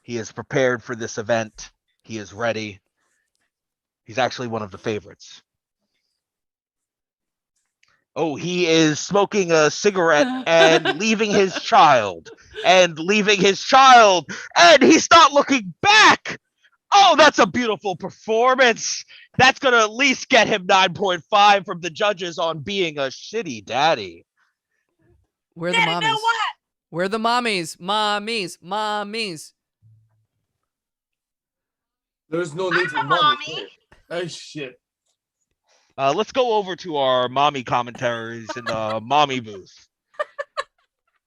He is prepared for this event. He is ready. He's actually one of the favorites. Oh, he is smoking a cigarette and leaving his child. And leaving his child. And he's not looking back. Oh, that's a beautiful performance. That's going to at least get him 9.5 from the judges on being a shitty daddy. Where are the mommies? Know what? Where are the mommies? Mommies. There's no need for mommy. Oh, shit. Let's go over to our mommy commentaries in the mommy booth.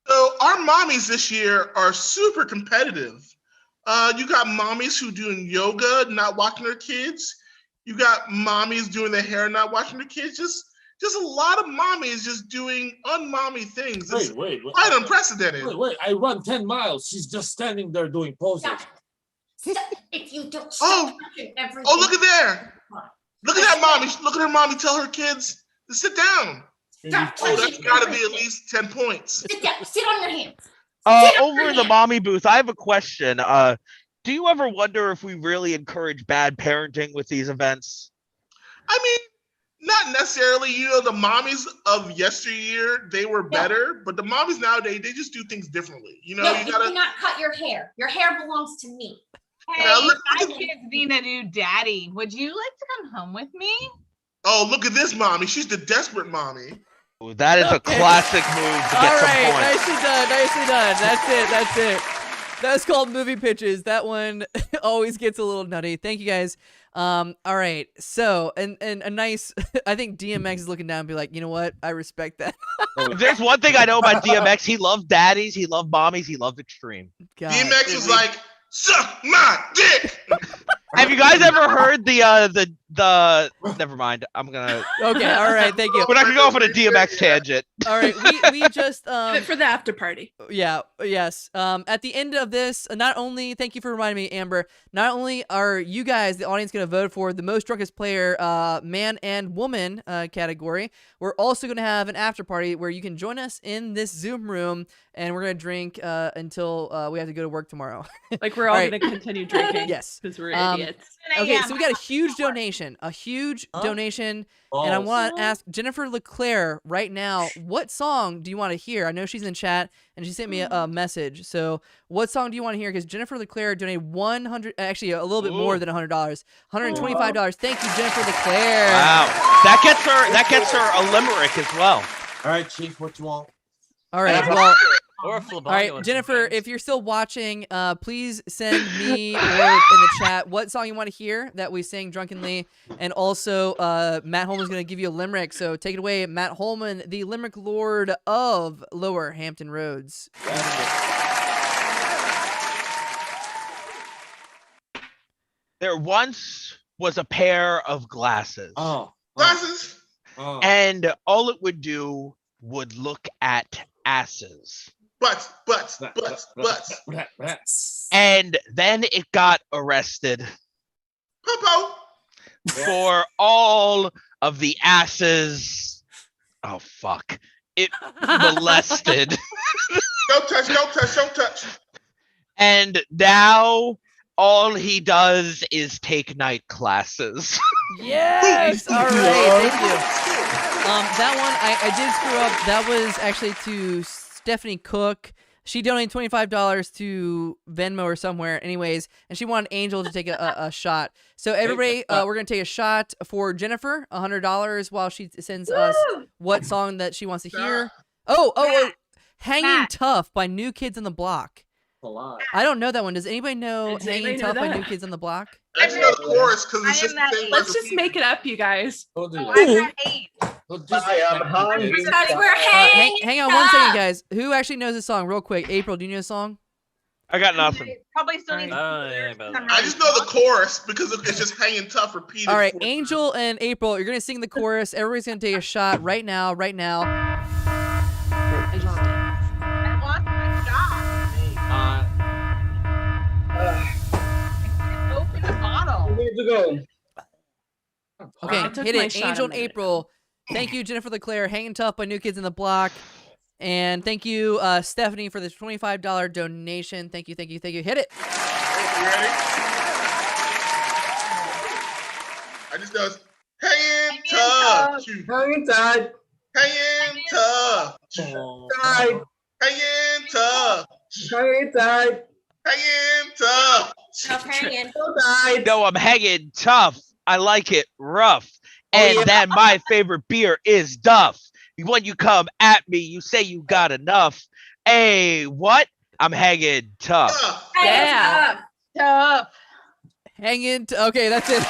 So our mommies this year are super competitive. You got mommies who doing yoga, not watching their kids. You got mommies doing their hair, not watching their kids. Just a lot of mommies just doing unmommy things. It's Wait. quite unprecedented. Wait. I run 10 miles. She's just standing there doing poses. If you don't Oh, look at there. Look at that mommy. Look at her mommy tell her kids to sit down. Oh, that's got to be at least 10 points. Sit down. Sit on your hands. Over in the mommy booth, I have a question. Do you ever wonder if we really encourage bad parenting with these events? I mean, not necessarily. You know, the mommies of yesteryear, they were better, but the mommies nowadays, they just do things differently. You know, No, you gotta do not cut your hair. Your hair belongs to me. Hey, my kids need a new daddy. Would you like to come home with me? Oh, look at this mommy. She's the desperate mommy. Ooh, that is a classic move to get some points. Nicely done. That's it. That's called movie pitches. That one always gets a little nutty. Thank you guys. All right. So, and a nice, I think DMX is looking down and be like, you know what? I respect that. If there's one thing I know about DMX, he loved daddies, he loved mommies, he loved extreme. God. DMX was like, suck my dick. Have you guys ever heard the never mind. I'm gonna Okay, all right, thank you. We're not gonna go off on a DMX tangent. All right, we just for the after party. Yeah, yes. At the end of this, not only thank you for reminding me, Amber, not only are you guys, the audience, gonna vote for the most drunkest player, man and woman category, we're also gonna have an after party where you can join us in this Zoom room and we're gonna drink until we have to go to work tomorrow. Like we're all gonna continue drinking. Yes, because we're idiots. Okay, so we got a huge donation, and I want to ask Jennifer LeClaire right now, what song do you want to hear? I know she's in chat and she sent me a message. So what song do you want to hear? Because Jennifer LeClaire donated actually a little bit more than $100, $125. Thank you, Jennifer LeClaire. Wow, that gets her a limerick as well. All right, Chief, what you want? All right, well. Or All right, Jennifer, if you're still watching, please send me word in the chat what song you want to hear that we sing drunkenly. And also, Matt Holman's going to give you a limerick. So take it away, Matt Holman, the limerick lord of Lower Hampton Roads. There once was a pair of glasses. Glasses? And all it would do would look at asses. Butts. And then it got arrested Popo. for all of the asses. Oh, fuck. It molested. Don't touch. And now All he does is take night classes. Yes. All right. Thank you. That one I did screw up. That was actually to Stephanie Cook. She donated $25 to Venmo or somewhere, anyways, and she wanted Angel to take a shot. So everybody, we're gonna take a shot for Jennifer, $100, while she sends us what song that she wants to hear. Oh, "Hanging Tough" by New Kids on the Block. A lot. I don't know that one. Does anybody know Does "Hanging anybody know Tough" by that? New Kids on the Block? I just know the chorus because it's I just am the same. Let's just make it up, you guys. Don't do I'm that. at 8. I am hungry. Because we're hanging. Hang on one second, guys. Who actually knows the song? Real quick. April, do you know the song? I got nothing. Probably still needs Yeah, but I just know the chorus because it's just hanging tough repeated. All right, 4 Angel and April, you're gonna sing the chorus. Everybody's gonna take a shot right now. Right now. I just did. I lost my job. Open the bottle. Where to go? Okay, I took hit my it. shot a Angel and minute April. Thank you, Jennifer LeClaire. "Hanging Tough" by New Kids in the Block. And thank you, Stephanie, for this $25 donation. Thank you. Hit it. You ready? I just know it's hanging tough. Hanging tight. Hanging tough. Tight. Hanging tough. Hanging tight. Hanging tough. Hanging. So tight. No, I'm hanging tough. I like it rough. And yeah. then my favorite beer is Duff. When you come at me, you say you got enough. Hey, what? I'm hanging tough. Tough. Yeah. Tough. Okay, that's it.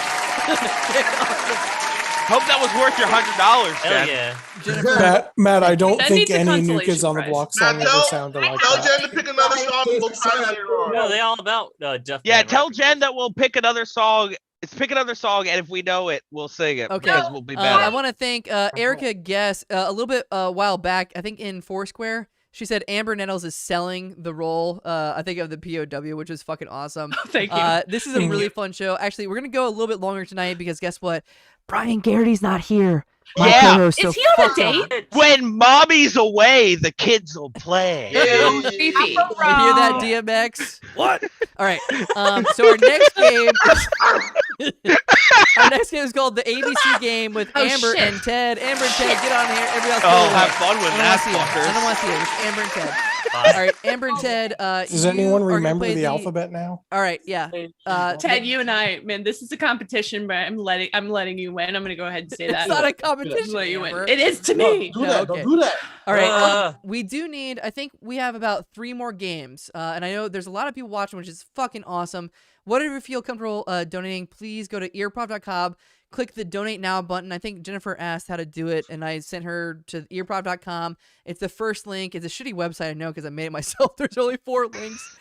Hope that was worth your $100, hell Jen. yeah. Jennifer. Matt, I don't That think needs a any New consolation Kids on the prize. Block song Now ever sounded like Tell that. Jen to pick another song and we'll try later on. No, they all about Duff. Yeah, Band tell records. Jen that we'll pick another song. Pick another song, and if we know it, we'll sing it. Okay. Because we'll be I better. want to thank Erica Guess. A little bit while back, I think in Foursquare, she said Amber Nettles is selling the role, I think, of the POW, which is fucking awesome. Thank you. This is a really fun show. Actually, we're going to go a little bit longer tonight because guess what? Brian Garrity's not here. My Yeah. co-host, so Is he on a fuck him. date? When mommy's away, the kids will play. Creepy. You hear that, DMX? What? All right. So our next game, is called the ABC game with Oh, Amber shit. and Ted. Amber and Ted, get on here. Everybody else, go Oh, away. have fun with I that, don't want to see it. I don't fuckers. want to see it. It's Amber and Ted. All right, Amber and Ted. Does you anyone are gonna remember play the alphabet now? All right, yeah. Ted, you and I, man, this is a competition, but I'm letting you win. I'm gonna go ahead and say that. It's not a I'm competition. let you win. Amber. It is to me. Don't do that. okay. Don't do that. All right, Uh. we do need. I think we have about 3 more games, and I know there's a lot of people watching, which is fucking awesome. Whatever you feel comfortable donating, please go to earprov.com. Click the donate now button. I think Jennifer asked how to do it, and I sent her to earprov.com. It's the first link. It's a shitty website, I know, because I made it myself. There's only 4 links.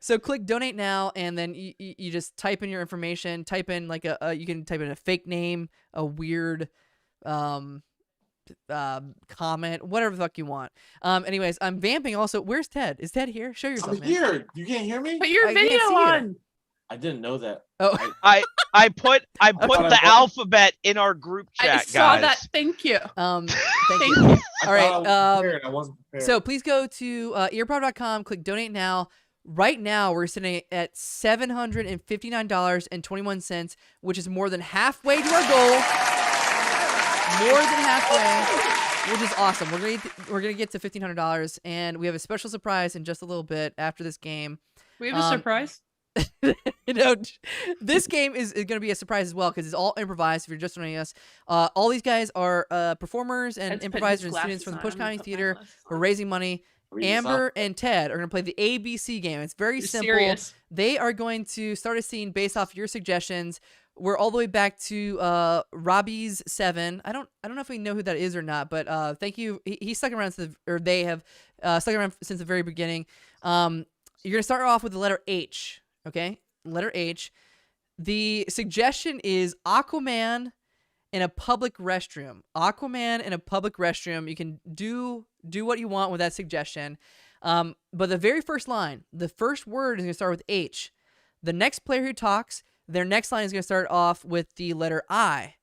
So click donate now, and then you just type in your information. Type in like you can type in a fake name, a weird comment, whatever the fuck you want. Anyways, I'm vamping also. Where's Ted? Is Ted here? Show yourself, I'm man. here. You can't hear me? Put your I can't video see you. on. I didn't know that. Oh, I put thought the I- alphabet in our group I chat, saw guys. that. Thank you. thank Thank you. you. I All right, thought I was prepared. I wasn't prepared. So please go to earprov.com, click donate now. Right now, we're sitting at $759.21, which is more than halfway to our goal. More than halfway, which is awesome. We're gonna get to $1,500, and we have a special surprise in just a little bit after this game. We have a surprise. You know, this game is going to be a surprise as well because it's all improvised. If you're just joining us, all these guys are performers and Ed's putting improvisers his and students from the glasses Push on. I'm County gonna put my Theater. glasses We're on. raising money. Read this Amber up. and Ted are going to play the ABC game. It's very You're simple. serious. They are going to start a scene based off your suggestions. We're all the way back to Robbie's 7. I don't know if we know who that is or not, but thank you. He's stuck around they have stuck around since the very beginning. You're going to start off with the letter H, okay? Letter H. The suggestion is Aquaman in a public restroom. Aquaman in a public restroom. You can do what you want with that suggestion. But the very first line, the first word is going to start with H. The next player who talks, their next line is going to start off with the letter I.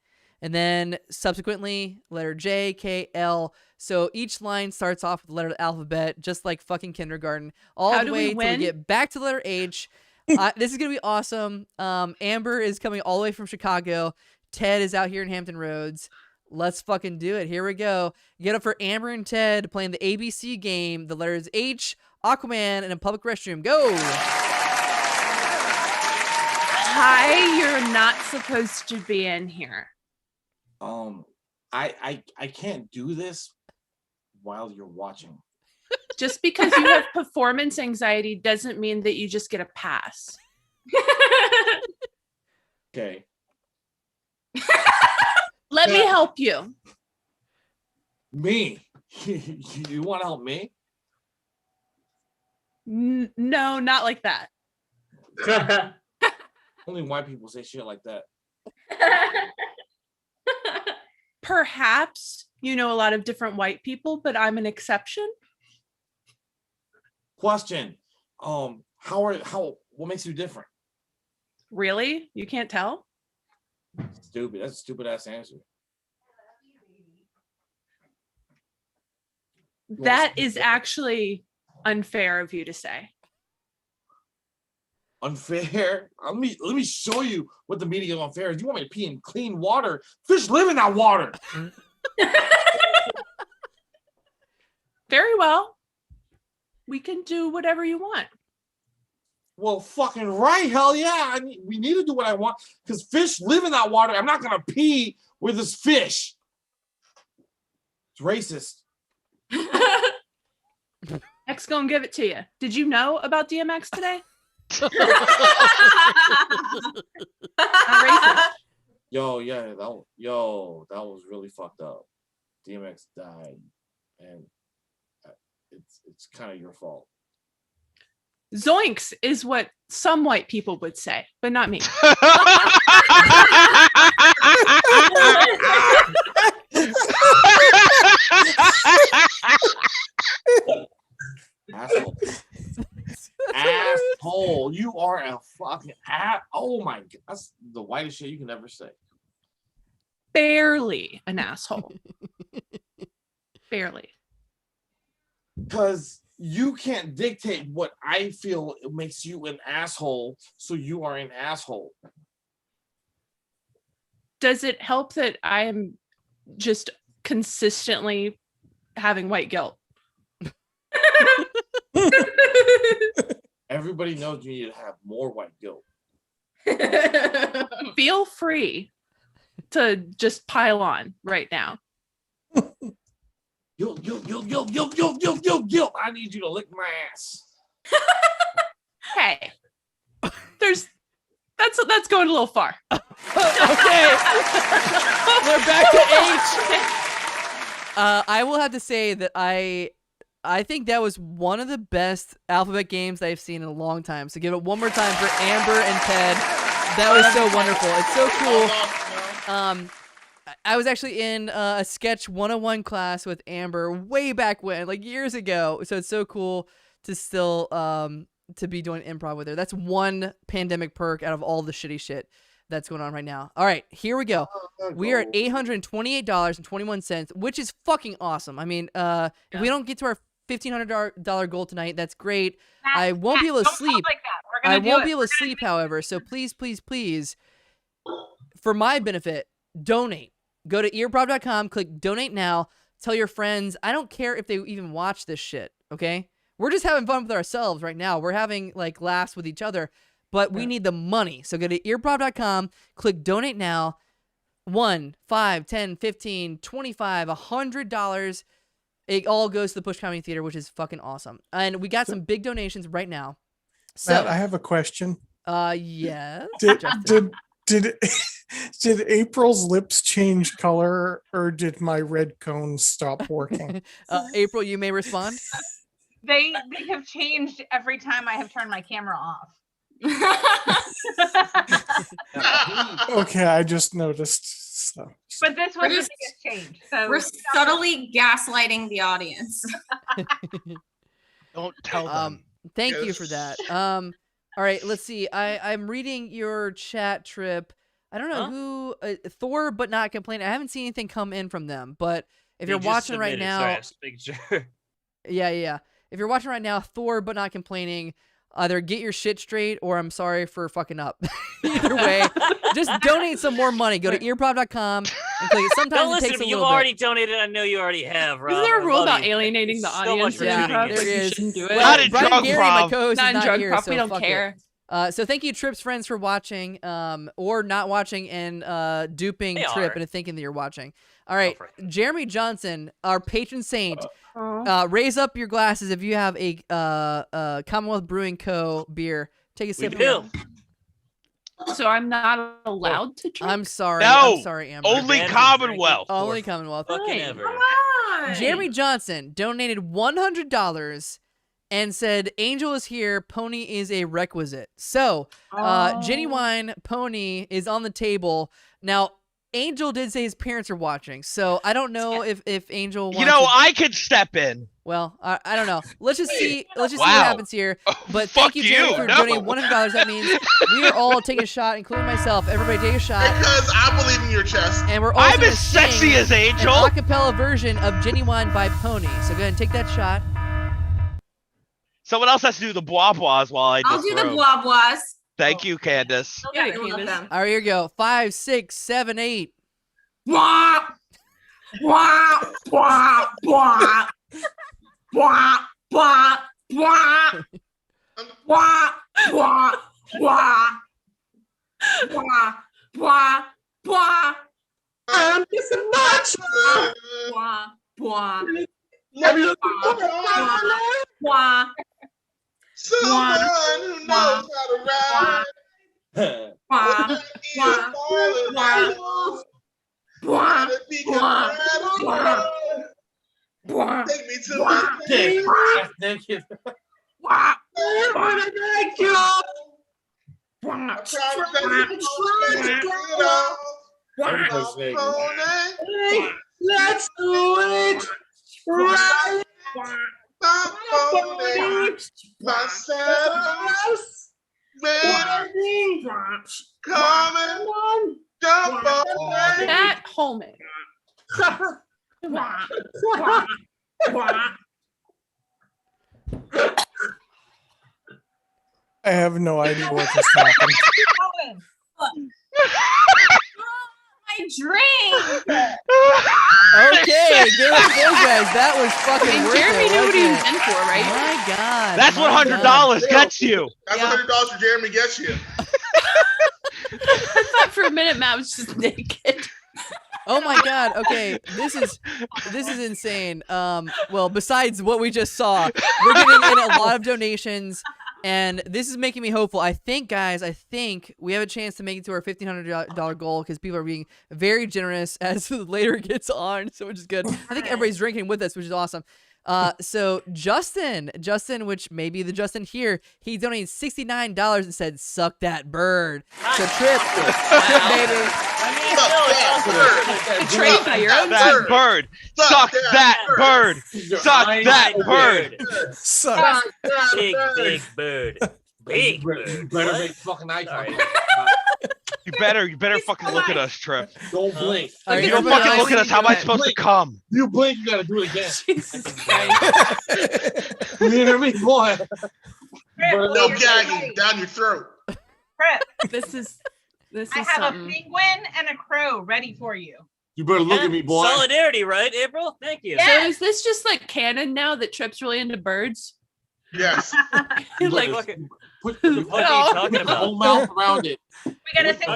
And then subsequently, letter J, K, L. So each line starts off with the letter of the alphabet, just like fucking kindergarten. All How the do way we till we win? get back to the letter H. This is gonna be awesome. Amber is coming all the way from Chicago. Ted is out here in Hampton Roads. Let's fucking do it. Here we go. Get up for Amber and Ted playing the ABC game. The letters H, Aquaman, and a public restroom. Go. Hi, you're not supposed to be in here. I can't do this while you're watching. Just because you have performance anxiety doesn't mean that you just get a pass. Okay. Let me help you. Me? You want to help me? No, not like that. Only white people say shit like that. Perhaps you know a lot of different white people, but I'm an exception. Question. What makes you different? Really? You can't tell? Stupid. That's a stupid ass answer. That is actually unfair of you to say. Unfair? Let me show you what the meaning of unfair is. You want me to pee in clean water? Fish live in that water. Very well. We can do whatever you want. Well, fucking right. Hell yeah. We need to do what I want because fish live in that water. I'm not going to pee with this fish. It's racist. X gonna give it to you. Did you know about DMX today? Not racist. Yo, yeah, that was really fucked up. DMX died, and it's kind of your fault. Zoinks is what some white people would say, but not me. Asshole. Asshole. You are a fucking oh my god. That's the whitest shit you can ever say. Barely an asshole. Barely. Because you can't dictate what I feel makes you an asshole, so you are an asshole. Does it help that I am just consistently having white guilt? Everybody knows you need to have more white guilt. Feel free to just pile on right now. Guilt. I need you to lick my ass. Hey, that's going a little far. Okay. We're back to H. I will have to say that I think that was one of the best alphabet games I've seen in a long time. So give it one more time for Amber and Ted. That was so wonderful. It's so cool. I was actually in a sketch 101 class with Amber way back when, like years ago. So it's so cool to still to be doing improv with her. That's one pandemic perk out of all the shitty shit that's going on right now. All right, here we go. We are at $828.21, which is fucking awesome. I mean, if we don't get to our $1,500 goal tonight, that's great. I won't be able to sleep. I won't be able to sleep, however. So please, please, please, for my benefit, donate. Go to earprov.com, click donate now. Tell your friends. I don't care if they even watch this shit, okay? We're just having fun with ourselves right now. We're having like laughs with each other, but we need the money. So go to earprov.com, click donate now. $1, $5, $10, $15, $25, $100. It all goes to the Push Comedy Theater, which is fucking awesome. And we got some big donations right now. So Matt, I have a question. Yes. Did April's lips change color, or did my red cone stop working? April, you may respond. They have changed every time I have turned my camera off. Okay, I just noticed. So. But this was the biggest change. So we're subtly gaslighting the audience. Don't tell them. Thank you for that. All right, let's see. I'm reading your chat trip. I don't know who Thor, but not complaining. I haven't seen anything come in from them. But if you're watching right now, Sorry, sure. yeah. If you're watching right now, Thor, but not complaining. either get your shit straight or I'm sorry for fucking up. Either way, just donate some more money. Go to improv.com and click it. Sometimes Don't it listen takes to a me. You've little bit. already donated. I know you already have, Rob. Isn't there a I rule love about you. alienating the Thank you so audience much for in tuning improv? in. Like, There you is. shouldn't do it. Well, Not in Brian Gary, my Drunkprov. co-host, Not is in not here, Drunkprov, so we don't fuck it. care. So thank you, Tripp's friends, for watching, or not watching and duping They Trip are. into thinking that you're watching. All right, for Jeremy Johnson, our patron saint, Oh. raise up your glasses if you have a Commonwealth Brewing Co. beer. Take a We sip. do. So I'm not allowed to drink? I'm sorry. No, I'm sorry, Amber. Only Banned from Commonwealth. drinking Only for Commonwealth. Fucking Right. ever. Come on. Jeremy Johnson donated $100 and said, Angel is here, Pony is a requisite. So, Genuine Pony is on the table. Now, Angel did say his parents are watching, so I don't know if Angel wants You know, to- I could step in. Well, I don't know. Let's just see. Let's just see Wow. what happens here. But Fuck thank you, Jeremy, you. for No. donating $100. That means we are all taking a shot, including myself. Everybody take a shot, Because I believe in your chest. and we're also I'm gonna as sexy sing as an Angel. acapella version of Genuine by Pony. So go ahead and take that shot. Someone else has to do the blah blahs while I I'll just do the throw. blah blahs. Thank you, Candace. Yeah, I love Candace. them. All right, here we go. 5, 6, 7, 8. Blah, blah, blah, blah. Blah, blah, blah. Blah, blah, blah. Blah, blah, blah. I'm just a natural. Blah, blah, Let me look blah, Someone who knows how to ride. blah, Like you falling down. blah, Gotta be blah, compatible. blah, Take me to blah. my Dick. place. Thank you. Blah. I wanna thank you. Blah, I promise that you know. Everybody's naked. Pony, let's do it right. my pony, my saddle's ready. Come and jump on me. That Holman. I have no idea what just happened. my drink. Okay, good guys. That was fucking And worth Jeremy it, knew what he was wasn't it? in for, right? My God. That's what my God. $100 gets you. That's Yeah. $100 for Jeremy gets you. I thought for a minute Matt was just naked. Oh my God. Okay, this is insane. Well, besides what we just saw, we're getting in a lot of donations, and this is making me hopeful. I think, guys, we have a chance to make it to our $1,500 goal because people are being very generous as later it gets on, so which is good. I think everybody's drinking with us, which is awesome. So Justin, which may be the Justin here, he donated $69 and said, "Suck that bird." So Trip, baby. I mean, no, it's Betrayed by your own That bird. Suck that bird. Suck that bird. Suck. big bird. Big You bird. better What? make fucking eye Sorry. contact. You better fucking look at us, Trip. Don't blink. All right, You don't everybody fucking else- look at us. How am I supposed to come? You blink, you gotta do it again. Jesus Christ. You hear me, boy? No gagging down your throat. This is I have something. a penguin and a crow ready for you. You better look Yeah, at me, boy. Solidarity, right, April? Thank you. So is this just like canon now that Trip's really into birds? Yes. Like, What are Put you talking the about? whole mouth around it. We gotta sing.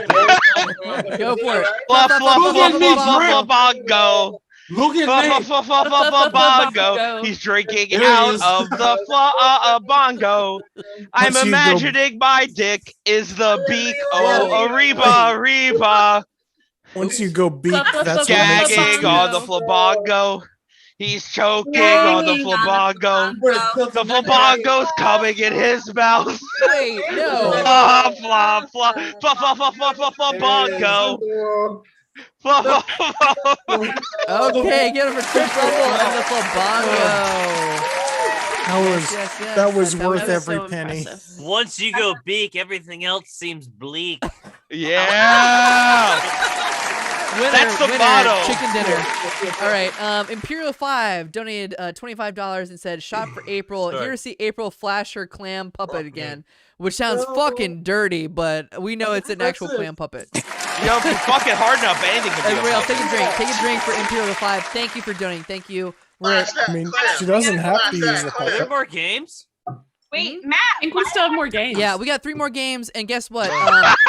Go for it. Fluff, fluff, fluff, Look at me, fluff, Trip. fluff, bongo. Look Fluff, at fluff, me. fluff, fluff, fluff, fluff, bongo. He's drinking There he out is. of the bongo. I'm Once you go- imagining my dick is the beak. Whoa. Oh, Ariba, Ariba. Once you go beak, that's what makes Gagging it on the flabongo. He's choking on the flabongo. The flabongo's coming in his mouth. Wait, no. Flop, flop, flop, flop, flop, flop, flop, flop, flabongo. Flop, flop, flop, flop. Okay, get him for Trip Rumble and the Flabongo. That was That worth was every so penny. impressive. Once you go beak, everything else seems bleak. Yeah. That's the winner, motto. chicken dinner. All right. Imperial 5 donated $25 and said, "Shot for April. Sorry. Here to see April flash her clam puppet again," which sounds fucking dirty, but we know it's an actual clam puppet. You know, if you fucking hard enough, anything can be. Everybody else, take a drink. Take a drink for Imperial 5. Thank you for donating. Thank you. I mean, she doesn't have to use the Are there puppet. more games? Wait, Matt. I think we still have more games. Yeah, we got 3 more games, and guess what?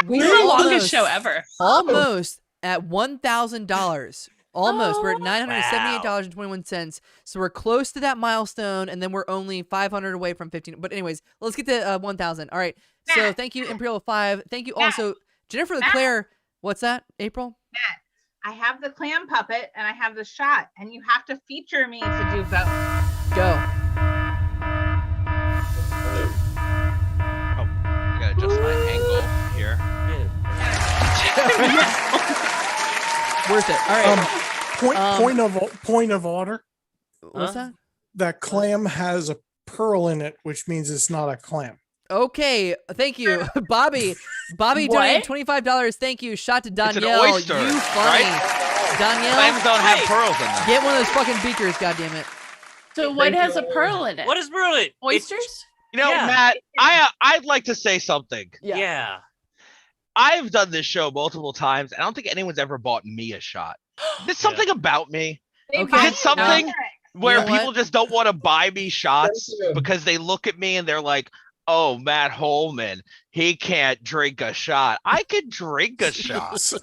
This is the longest show ever. Almost at $1,000. Almost. We're at $978.21. So we're close to that milestone, and then we're only 500 away from 15. But anyways, let's get to 1,000. All right. So Matt. thank you, Imperial 5. Thank you Matt. also, Jennifer Matt. LeClaire. What's that, April? Matt, I have the clam puppet and I have the shot, and you have to feature me to do both. Go. I gotta adjust my angle here. Worth it. All right. Point of order. What's that? That clam has a pearl in it, which means it's not a clam. Okay, thank you, Bobby. Bobby donated $25. Thank you. Shot to It's an Danielle. oyster, You funny, Danielle. Clams don't have pearls in them. Get one of those fucking beakers, goddammit. So what has a pearl in it? What is pearl in it? Oysters? You know, Yeah. Matt, I'd like to say something. Yeah. I've done this show multiple times, and I don't think anyone's ever bought me a shot. There's something about me. They Okay. buy Is it something lyrics. where know people what? just don't want to buy me shots Thank you. because they look at me and they're like, "Oh, Matt Holman, he can't drink a shot. I can drink a shot." Listen,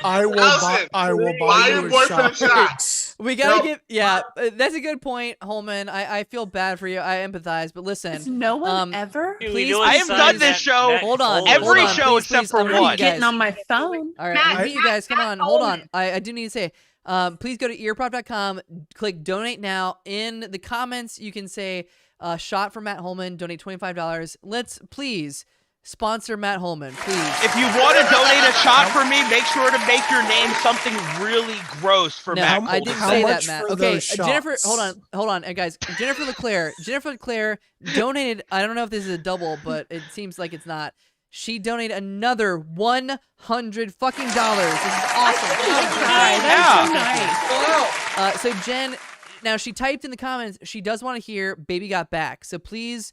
I will Allison, buy buy you your a boyfriend shot. shots. We gotta No. give, yeah, that's a good point, Holman. I feel bad for you. I empathize, but Has listen, no one ever? Dude, Please, we I have signs done this that show Matt Hold on, Holmes- every hold on, show please, except please, for I'm gonna one. need you guys- Getting on my phone. All right, Matt, I need you guys. Come on, hold on. Holman. I do need to say, please go to earprov.com, click donate now. In the comments, you can say, shot for Matt Holman, donate $25. Let's please sponsor Matt Holman, please. If you want to donate a shot for me, make sure to make your name something really gross for No, Matt I Holman. didn't How say that, much Matt. for Okay, those Jennifer, shots? hold on, guys. Jennifer LeClaire donated. I don't know if this is a double, but it seems like it's not. She donated another $100 fucking dollars. This is awesome. That's so nice. So Jen, now she typed in the comments. She does want to hear "Baby Got Back," so please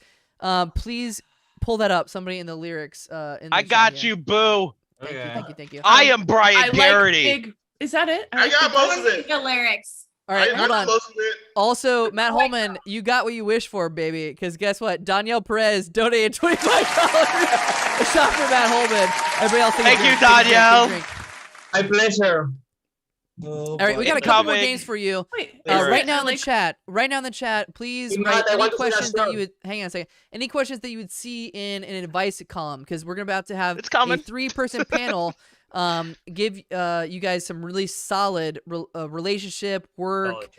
pull that up. Somebody in the lyrics. In the I chat got here. you, boo. Thank you. I am Brian I Garraty. like big. Is that it? I got most of it. The lyrics. All right, I hold got on. most of it. Also, Matt Holman, you got what you wish for, baby. Because guess what? Danielle Perez donated $25. A shot for Matt Holman. Everybody else, take a Thank drink, you, take a drink, take a Danielle. drink. My pleasure. All right, we got a couple more Incoming. games for you. Wait, Right now in the chat. Right now in the chat, please Hey, write Matt, I any want to see that questions that start. you would. Hang on a second. Any questions that you would see in an advice column, because we're about to have It's coming. a 3-person panel. Give you guys some really solid relationship, work,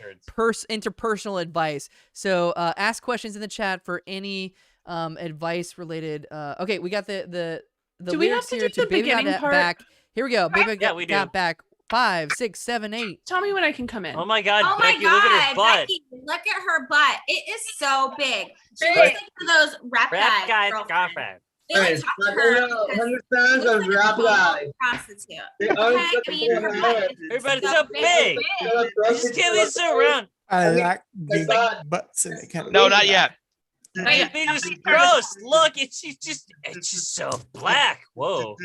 interpersonal advice. So ask questions in the chat for any advice related. Okay, we got the Do we have lyrics to here do the Baby Got beginning part? Back. Here we go. Baby Yeah, we Got do. Back. 5, 6, 7, 8. Tell me when I can come in. Oh my God, Oh my Becky, look at her God, butt. Becky, look at her butt. It is so big. She Big. looks like one of those rap Rap guys. guy's girlfriend. They like Hey, talk to but her you know, because understands she a looks like rap a guy. prostitute. They Okay, always I look mean, her for butt is Everybody's so so big. big. You just can't be so around. I mean, like big God. butts and they can't. No, not yet. They just gross. Look, it's just so black. Whoa.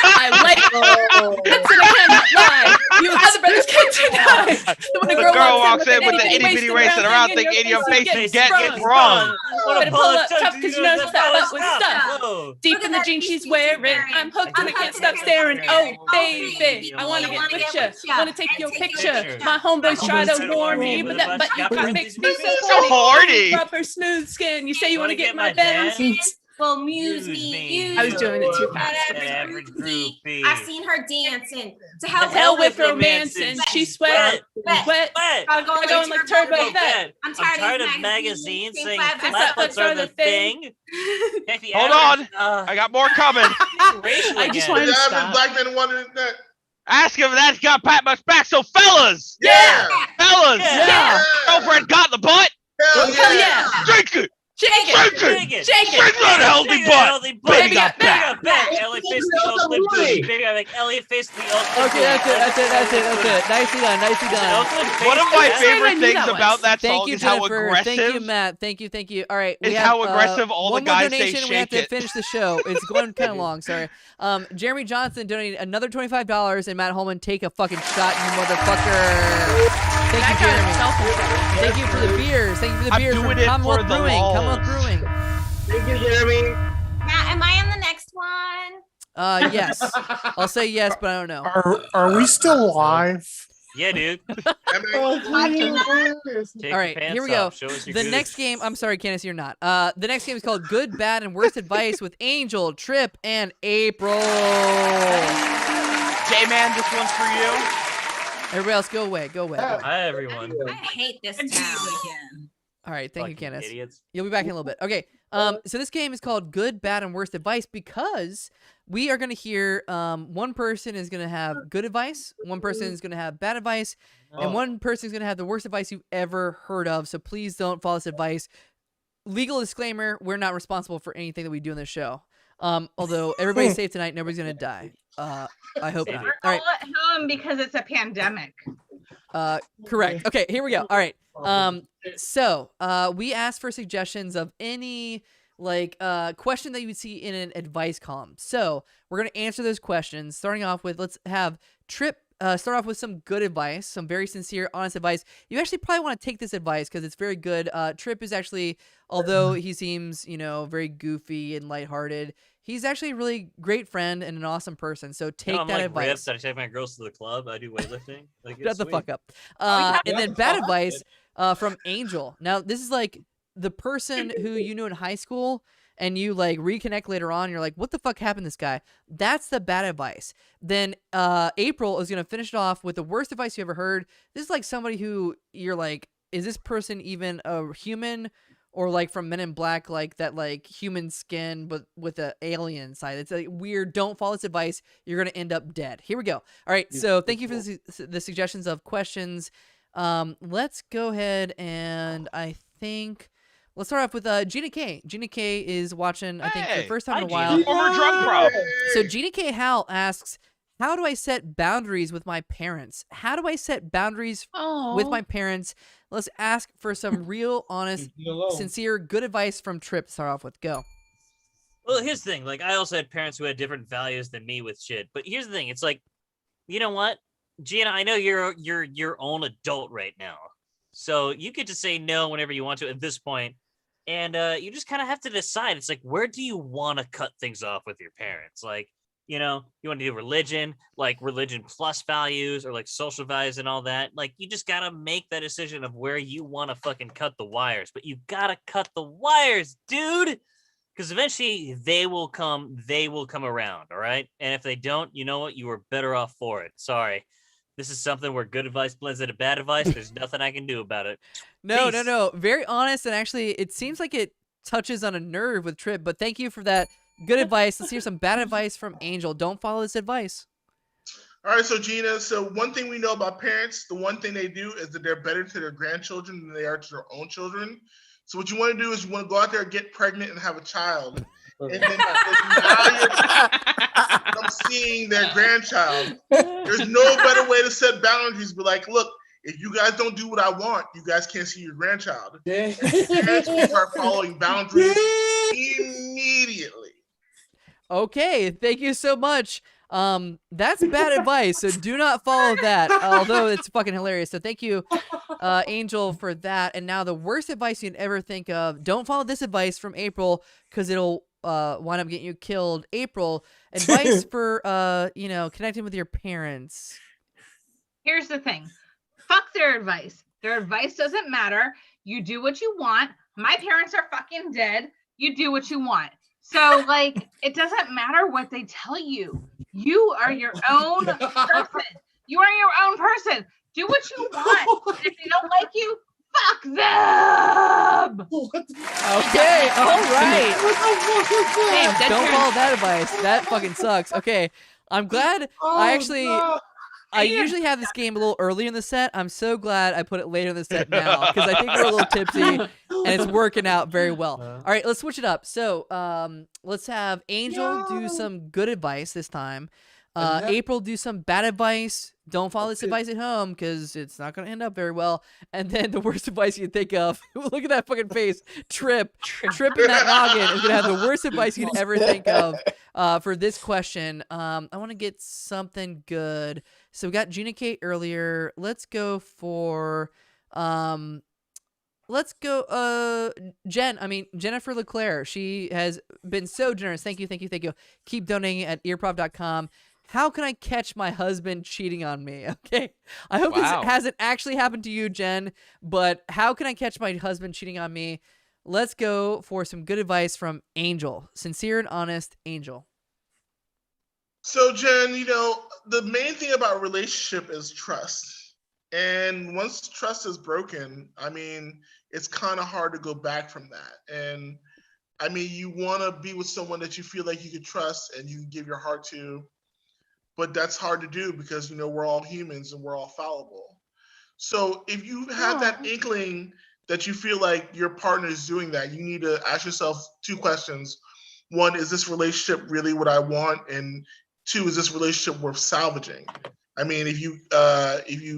I like that's an account lie. You other brothers can't deny. When a The girl girl walks walks in with the anything itty bitty racing around thing in your face and get wrong. Better pull up tough 'cause you know that butt was stuff. Whoa. Deep Look in at the that jeans jeans she's she's wearing. wearing. I'm hooked and I I'm can't hooked stop and I staring. can't stop Oh, baby, I wanna get with ya. Wanna take your picture. My homeboys try to warn me, but that butt you got makes me so So horny. Rubber smooth skin. You say you Wanna wanna get get my my dance. dance? Well, muse Use me. me. Use I was doing it too me. fast. Average Average groupie. groupie. I've seen her dancing. To The hell With romance and she sweat. Wet. Wet. Gotta go Gotta go like like turbo turbo vet. vet. I'm tired tired of of magazines saying flat flat butts are the thing. Becky, Hold average- I got more coming. racial I just again. wanted to The average stop. black man wanted that. Ask him if that's got Pat much back. So fellas, Yeah. fellas, Yeah. girlfriend got the butt. Hell Hell yeah. yeah. Drink it. Shake it. Drunken. Shake it. Shake it. Bring that healthy butt. Baby got got back. Ellie faced the Oakland booty. Baby got back. Ellie faced the Oakland Okay, that's it. Nicely done. One of my favorite I knew things that about that Thank song you, is how Jennifer. aggressive. Thank you, Matt. Thank you. All right, we Is have, how aggressive all the one more guys say donation. We have shake to it. finish the show. It's going kind of long. Sorry. Jeremy Johnson donated another $25, and Matt Holman, take a fucking shot, you motherfucker. Thank you, Jeremy. Thank you for the beers. Thank you for the I'm beers doing from it Commonwealth for the Brewing. lulz. Commonwealth Brewing. Thank you, Jeremy. Matt, am I on the next one? Yes. I'll say yes, but I don't know. Are we still live? Yeah, dude. Oh, All right, pants here we go. off. Show us your The goose. next game, I'm sorry, Candace, you're not. The next game is called Good, Bad, and Worst Advice with Angel, Trip, and April. J-Man, this one's for you. Everybody else, go away. Hi, everyone. I hate this town again. All right, thank you, Fucking Candace. idiots. You'll be back in a little bit. Okay, so this game is called Good, Bad, and Worst Advice because we are going to hear one person is going to have good advice, one person is going to have bad advice, and one person is going to have the worst advice you've ever heard of. So please don't follow this advice. Legal disclaimer, we're not responsible for anything that we do in this show. Although everybody's safe tonight, nobody's going to die. I hope not. All right. All at home because it's a pandemic. Correct. Okay, here we go. All right. So we asked for suggestions of any question that you would see in an advice column. So we're gonna answer those questions. Starting off with, let's have Trip start off with some good advice, some very sincere, honest advice. You actually probably want to take this advice because it's very good. Trip is actually, although he seems, very goofy and lighthearted, he's actually a really great friend and an awesome person. So take I'm that like advice. ripped. I take my girls to the club. I do weightlifting. Like, Shut it's the sweet. fuck up. And then bad advice from Angel. Now, this is like the person who you knew in high school and you reconnect later on. You're like, what the fuck happened to this guy? That's the bad advice. Then April is going to finish it off with the worst advice you ever heard. This is like somebody who you're like, is this person even a human? Or from Men in Black, that human skin but with an alien side. It's weird. Don't follow this advice. You're going to end up dead. Here we go. All right. So thank you for the suggestions of questions. Let's go ahead and let's start off with Gina K. Gina K is watching, I think, for the first time in a while. Former Drunkprov. So Gina K. Hal asks, how do I set boundaries with my parents? How do I set boundaries with my parents? Let's ask for some real, honest, sincere, good advice from Trip to start off with. Go. Well, here's the thing. I also had parents who had different values than me with shit. But here's the thing. It's you know what, Gina? I know you're your own adult right now, so you get to say no whenever you want to at this point, and you just kind of have to decide. It's where do you want to cut things off with your parents? You want to do religion, religion plus values or social values and all that. You just got to make that decision of where you want to fucking cut the wires. But you got to cut the wires, dude, because eventually they will come around. All right. And if they don't, you know what? You were better off for it. Sorry. This is something where good advice blends into bad advice. There's nothing I can do about it. No. Peace. Very honest. And actually, it seems like it touches on a nerve with Trip. But thank you for that. Good advice. Let's hear some bad advice from Angel. Don't follow this advice. All right, so Gina, one thing we know about parents, the one thing they do is that they're better to their grandchildren than they are to their own children. So what you want to do is you want to go out there and get pregnant and have a child. And then now you're seeing their grandchild. There's no better way to set boundaries. Be like, look, if you guys don't do what I want, you guys can't see your grandchild. Parents will start following boundaries immediately. Okay, thank you so much. That's bad advice, so do not follow that, although it's fucking hilarious. So thank you, Angel, for that. And now the worst advice you'd ever think of. Don't follow this advice from April because it'll wind up getting you killed. April, advice for, connecting with your parents. Here's the thing. Fuck their advice. Their advice doesn't matter. You do what you want. My parents are fucking dead. You do what you want. So, it doesn't matter what they tell you. You are your own person. You are your own person. Do what you want. If they don't like you, fuck them. Okay, all right. Don't follow that advice. That fucking sucks. Okay, I'm glad I actually I usually have this game a little earlier in the set. I'm so glad I put it later in the set now because I think we're a little tipsy and it's working out very well. All right, let's switch it up. So let's have Angel do some good advice this time. April do some bad advice. Don't follow this advice at home because it's not going to end up very well. And then the worst advice you can think of, look at that fucking face, Trip in that noggin is going to have the worst advice you could ever think of for this question. I want to get something good. So we got Gina Kate earlier. Let's go for Jennifer Leclerc. She has been so generous. Thank you. Keep donating at earprov.com. How can I catch my husband cheating on me? Okay. I hope this hasn't actually happened to you, Jen, but how can I catch my husband cheating on me? Let's go for some good advice from Angel. Sincere and honest Angel. So, Jen, the main thing about a relationship is trust. And once trust is broken, it's kind of hard to go back from that. And you want to be with someone that you feel like you can trust and you can give your heart to. But that's hard to do because, we're all humans and we're all fallible. So if you have that inkling that you feel like your partner is doing that, you need to ask yourself 2 questions. 1, is this relationship really what I want? And 2, is this relationship worth salvaging? If you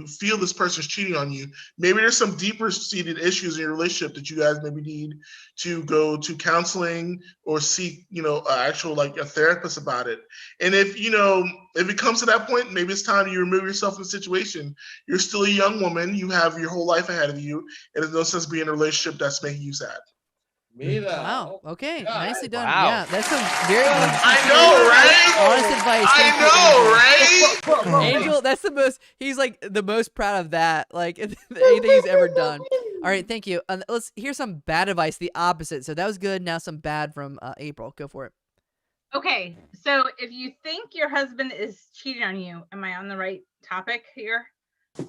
feel this person's cheating on you, maybe there's some deeper seated issues in your relationship that you guys maybe need to go to counseling or seek, a therapist about it. And if it comes to that point, maybe it's time you remove yourself from the situation. You're still a young woman. You have your whole life ahead of you. And there's no sense being in a relationship that's making you sad. Wow. Okay. Yeah. Nicely done. Wow. Yeah, that's some very honest advice. Angel, that's the most. He's like the most proud of that. Like anything he's ever done. All right. Thank you. Let's hear some bad advice. The opposite. So that was good. Now some bad from April. Go for it. Okay. So if you think your husband is cheating on you, am I on the right topic here? So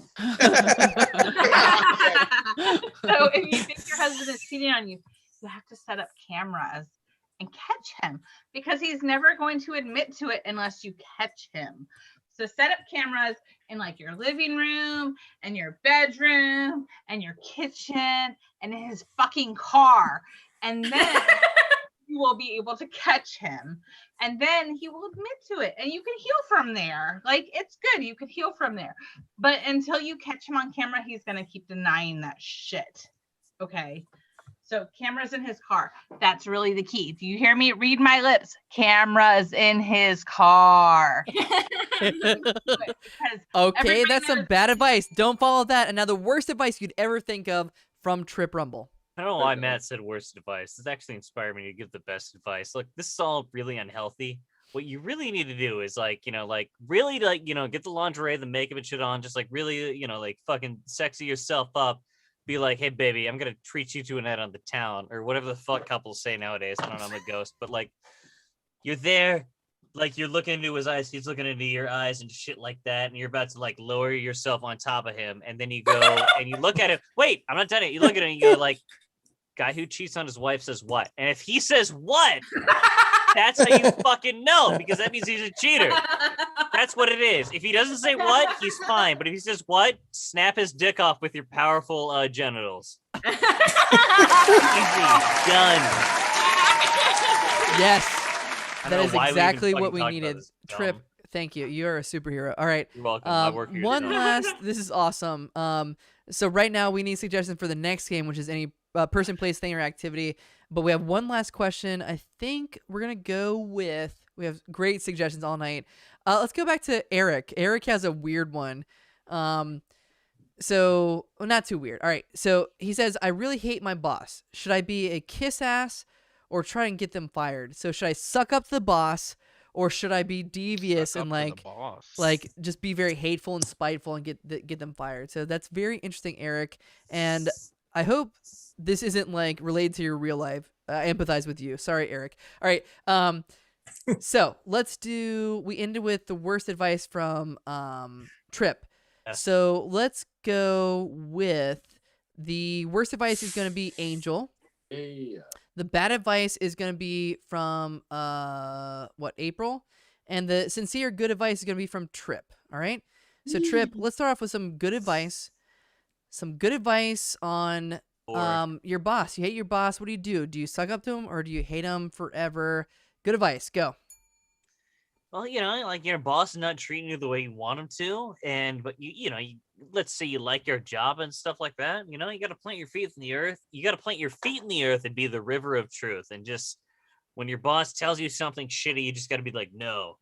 if you think your husband is cheating on you, you have to set up cameras and catch him because he's never going to admit to it unless you catch him. So set up cameras in like your living room and your bedroom and your kitchen and in his fucking car. And then you will be able to catch him. And then he will admit to it and you can heal from there. Like, it's good. You can heal from there. But until you catch him on camera, he's going to keep denying that shit. Okay. So cameras in his car. That's really the key. Do you hear me? Read my lips. Cameras in his car. Okay, that's some bad advice. Don't follow that. And now the worst advice you'd ever think of from Trip Rumble. I don't know why Matt said worst advice. This actually inspired me to give the best advice. Look, this is all really unhealthy. What you really need to do is really get the lingerie, the makeup and shit on, just really, fucking sexy yourself up. Be like, hey baby, I'm gonna treat you to a night on the town, or whatever the fuck couples say nowadays. I don't know, I'm a ghost, but you're there, you're looking into his eyes, he's looking into your eyes and shit like that, and you're about to lower yourself on top of him, and then you go and you look at him. Wait, I'm not done it. You look at him and you go guy who cheats on his wife says what? And if he says what, that's how you fucking know, because that means he's a cheater. That's what it is. If he doesn't say what, he's fine. But if he says what, snap his dick off with your powerful genitals. Easy. Done. Yes. That is exactly what we needed. Trip, thank you. You're a superhero. All right. You're welcome. I work here. One last. This is awesome. So right now we need suggestions for the next game, which is any person, place, thing, or activity. But we have one last question. I think we're going to go with, we have great suggestions all night. Let's go back to Eric. Eric has a weird one. Not too weird. All right. So he says, I really hate my boss. Should I be a kiss ass or try and get them fired? So should I suck up to the boss or should I be devious and just be very hateful and spiteful and get them fired? So that's very interesting, Eric. And I hope this isn't related to your real life. I empathize with you. Sorry, Eric. All right. So we ended with the worst advice from Trip. Yeah. So let's go with the worst advice is going to be Angel. Yeah. The bad advice is going to be from April, and the sincere good advice is going to be from Trip. All right. So Trip, let's start off with some good advice. Some good advice on your boss. You hate your boss. What do? Do you suck up to him or do you hate him forever? Good advice. Go. Well, like your boss is not treating you the way you want him to, but let's say you like your job and stuff like that. You got to plant your feet in the earth. You got to plant your feet in the earth and be the river of truth. And just when your boss tells you something shitty, you just got to be like, no,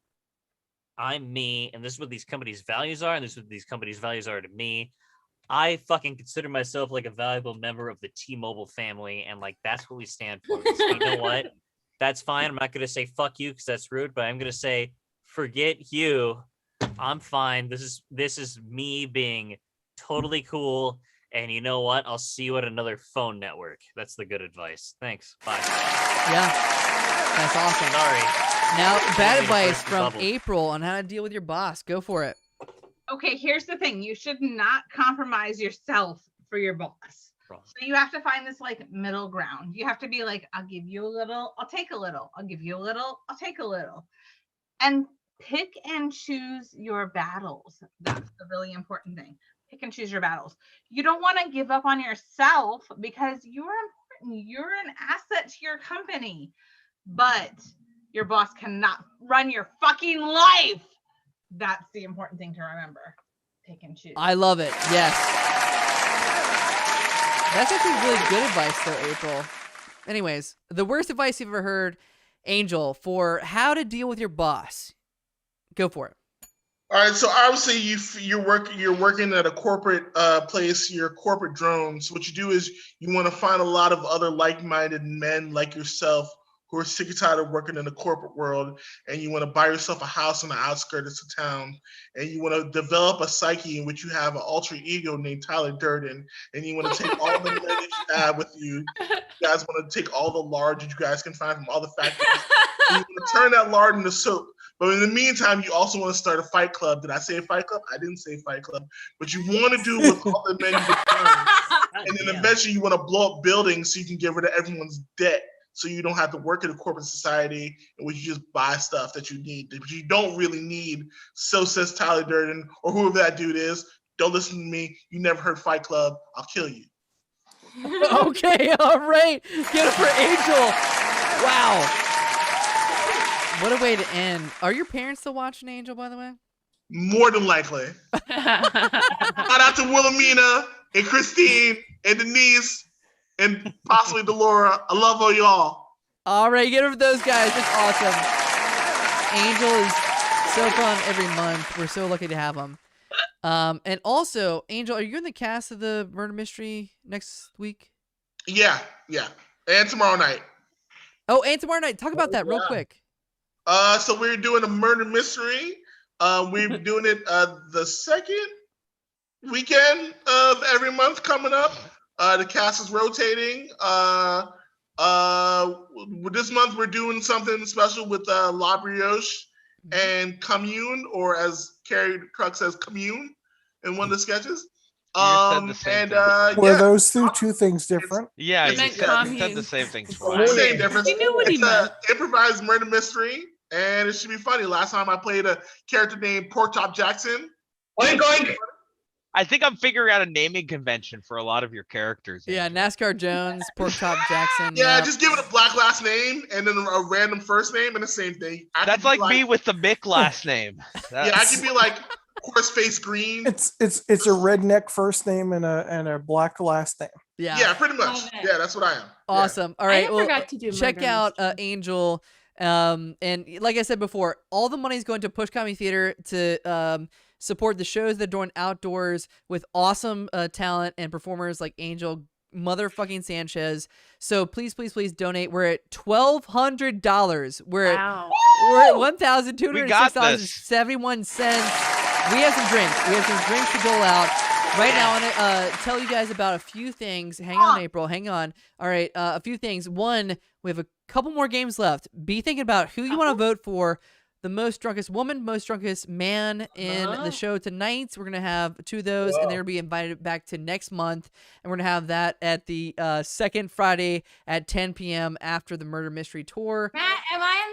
I'm me, and this is what these companies' values are, and this is what these companies' values are to me. I fucking consider myself like a valuable member of the T-Mobile family, and like that's what we stand for. So you know what? That's fine. I'm not going to say fuck you because that's rude, but I'm going to say forget you. I'm fine. This is me being totally cool. And you know what? I'll see you at another phone network. That's the good advice. Thanks. Bye. Yeah. That's awesome. Sorry. Now, bad advice from April on how to deal with your boss. Go for it. Okay, here's the thing. You should not compromise yourself for your boss. So you have to find this like middle ground. You have to be like, I'll give you a little, I'll take a little. I'll give you a little, I'll take a little. And pick and choose your battles. That's the really important thing. Pick and choose your battles. You don't want to give up on yourself because you're important. You're an asset to your company. But your boss cannot run your fucking life. That's the important thing to remember. Pick and choose. I love it. Yes. That's actually really good advice, though, April. Anyways, the worst advice you've ever heard, Angel, for how to deal with your boss. Go for it. All right, so obviously you're working at a corporate place. You're a corporate drone. So what you do is you want to find a lot of other like-minded men like yourself who are sick and tired of working in the corporate world, and you want to buy yourself a house on the outskirts of town, and you want to develop a psyche in which you have an alter ego named Tyler Durden, and you want to take all the men that you have with you. You guys want to take all the lard that you guys can find from all the factories, and you want to turn that lard into soap. But in the meantime, you also want to start a fight club. Did I say fight club? I didn't say fight club. But you want to do with all the men you can find. And then eventually you want to blow up buildings so you can get rid of everyone's debt. So you don't have to work in a corporate society in which you just buy stuff that you need, but you don't really need. So says Tyler Durden, or whoever that dude is. Don't listen to me. You never heard Fight Club. I'll kill you. Okay, all right. Get it for Angel. Wow. What a way to end. Are your parents still watching, Angel, by the way? More than likely. Shout out to Wilhelmina and Christine and Denise and possibly Delora. I love all y'all. All right, get over those guys. That's awesome. Angel is so fun every month. We're so lucky to have him. And also, Angel, are you in the cast of the Murder Mystery next week? Yeah. And tomorrow night. Oh, and tomorrow night. Talk about that real quick. So we're doing a Murder Mystery. We're doing it the second weekend of every month coming up. The cast is rotating. This month we're doing something special with La Brioche and Commune, or as Carrie Krug says, Commune, in one of the sketches. Were those two things different? Yeah, you said the same thing twice. Same difference. You knew what he meant. Improvised murder mystery, and it should be funny. Last time I played a character named Pork Chop Jackson. Oink. I think I'm figuring out a naming convention for a lot of your characters. Yeah, NASCAR Jones, Pork Chop Jackson. Yeah, just give it a black last name and then a random first name and the same thing. That's like me with the Mick last name. Yeah, I could be like Horseface Green. It's a redneck first name and a black last name. Yeah, pretty much. Yeah, that's what I am. Awesome. All right, I forgot to do check Murder out Mystery. Angel. And like I said before, all the money is going to Push Comedy Theater to support the shows that are doing outdoors with awesome talent and performers like Angel motherfucking Sanchez. So please donate. We're at $1,200. We're at $1,206.71. We have some drinks to dole out. Right now, I want to tell you guys about a few things. Hang on, April. Hang on. All right, a few things. One, we have a couple more games left. Be thinking about who you want to vote for. The most drunkest woman, most drunkest man in the show tonight. We're going to have two of those, and they're going to be invited back to next month. And we're going to have that at the second Friday at 10 p.m. after the Murder Mystery Tour. Matt, am I in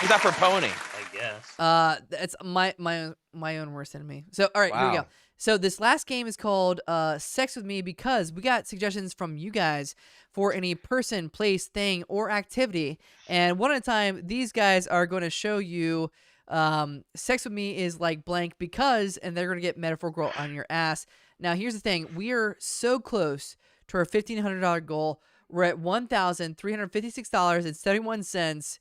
Who's that for pony? I guess. It's my own worst enemy. So all right, here we go. Wow. So this last game is called Sex With Me because we got suggestions from you guys for any person, place, thing, or activity. And one at a time, these guys are going to show you Sex With Me is like blank because, and they're going to get metaphorical on your ass. Now, here's the thing. We are so close to our $1,500 goal. We're at $1,356.71.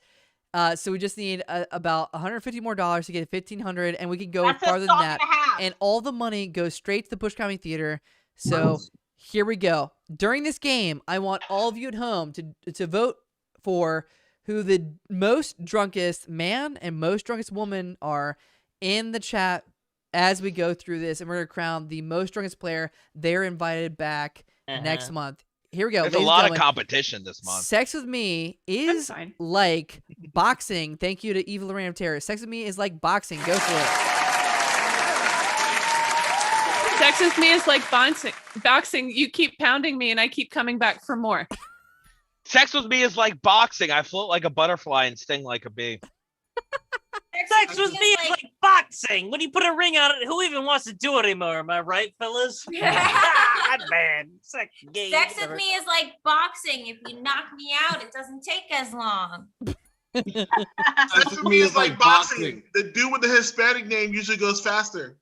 So we just need about $150 more to get $1,500, and we can go That's farther a than song that. and a half. And all the money goes straight to the Bush Comedy Theater. So here we go. During this game, I want all of you at home to vote for who the most drunkest man and most drunkest woman are in the chat as we go through this, and we're gonna crown the most drunkest player. They're invited back next month. Here we go. There's a ladies and lot of gentlemen. competition this month. Sex With Me is fine. like boxing. Thank you to Eva Lorraine of Terror. Sex With Me is like boxing. Go for it. Sex with me is like boxing. You keep pounding me and I keep coming back for more. Sex with me is like boxing. I float like a butterfly and sting like a bee. Sex with me is like boxing. When you put a ring on it, who even wants to do it anymore? Am I right, fellas? God, man. Sex gay, Sex with whatever. me is like boxing. If you knock me out, it doesn't take as long. Sex with me is like boxing. The dude with the Hispanic name usually goes faster.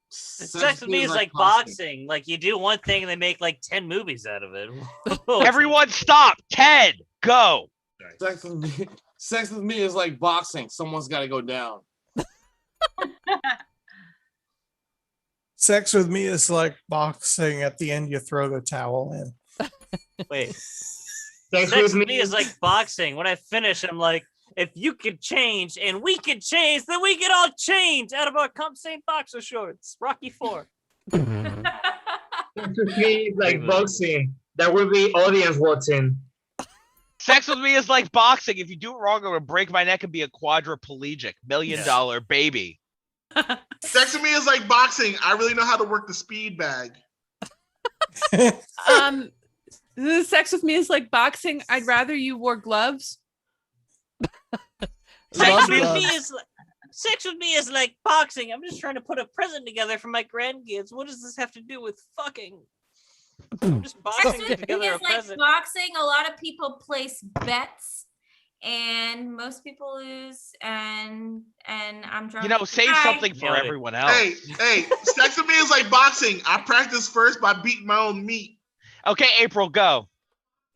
Sex with me is like boxing. Like you do one thing and they make like 10 movies out of it. Everyone stop. 10. Go. Sex with me is like boxing. Someone's got to go down. Sex with me is like boxing. At the end, you throw the towel in. Wait. Sex Sex with with me me is like boxing. When I finish, I'm like, if you could change and we could change, then we can all change out of our Comp St. boxer shorts. Rocky 4. Sex with me is like boxing. That will be audience watching. Sex with me is like boxing. If you do it wrong, I'm going to break my neck and be a quadriplegic $1 million baby. Sex with me is like boxing. I really know how to work the speed bag. The sex with me is like boxing. I'd rather you wore gloves. Sex with me is like boxing. I'm just trying to put a present together for my grandkids. What does this have to do with fucking? I'm just boxing Sex with me together a is like present. boxing. A lot of people place bets, and most people lose. And I'm drunk. You know, save Hi. something for everyone else. Hey, sex with me is like boxing. I practice first by beating my own meat. Okay, April, go.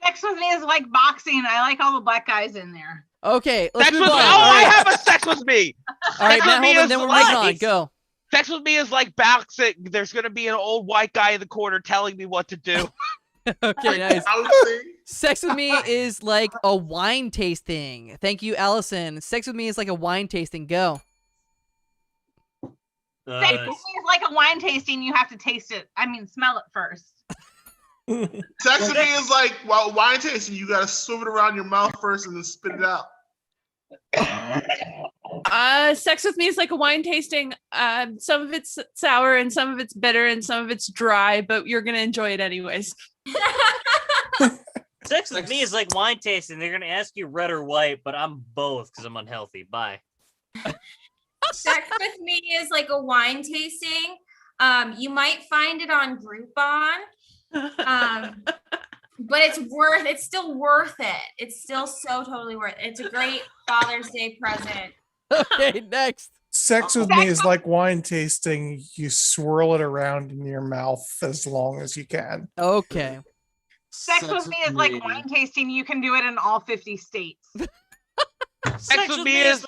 Sex with me is like boxing. I like all the black guys in there. Okay, let's Sex move with on. me. Oh, All I right. have a sex with me. All right, Sex Matt with me Holman, is then we're like- moving on. Go. Sex with me is like boxing. There's going to be an old white guy in the corner telling me what to do. Okay, nice. Allison. Sex with me is like a wine tasting. Thank you, Allison. Sex with me is like a wine tasting. Go. Sex with me is like a wine tasting. You have to taste it. I mean, smell it first. Sex with me is like wine tasting. You gotta swim it around your mouth first and then spit it out. Sex with me is like a wine tasting. Some of it's sour and some of it's bitter and some of it's dry, but you're gonna enjoy it anyways. Sex with me is like wine tasting. They're gonna ask you red or white, but I'm both because I'm unhealthy. Bye. Sex with me is like a wine tasting. You might find it on Groupon. But it's still worth it. It's still so totally worth it. It's a great Father's Day present. Okay, next. Sex with me is like wine tasting. You swirl it around in your mouth as long as you can. Okay. Sex with me is like wine tasting. You can do it in all 50 states. Sex with me is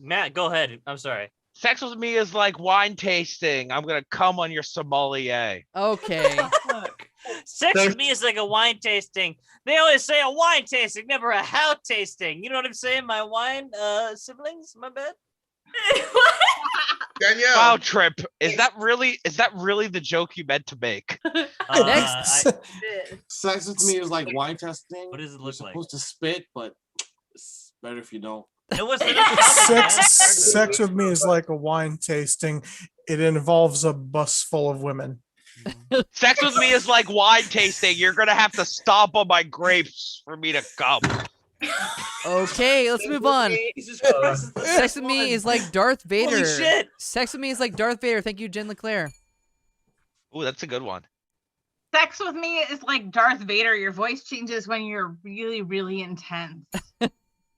Matt, go ahead. I'm sorry. Sex with me is like wine tasting. I'm going to come on your sommelier. Okay. Sex with me is like a wine tasting. They always say a wine tasting, never a how tasting. You know what I'm saying? My wine siblings, my bad. Danielle. Wow, Trip. Is that really the joke you meant to make? Next. Sex with me is like wine testing. What does it look You're like? supposed to spit, but it's better if you don't. It was Sex with me is like a wine tasting. It involves a bus full of women. Sex with me is like wine tasting. You're going to have to stomp on my grapes for me to come. Okay, let's move on. Jesus Christ. Sex with me is like Darth Vader. Holy shit. Sex with me is like Darth Vader. Thank you, Jen LeClaire. Ooh, that's a good one. Sex with me is like Darth Vader. Your voice changes when you're really, really intense.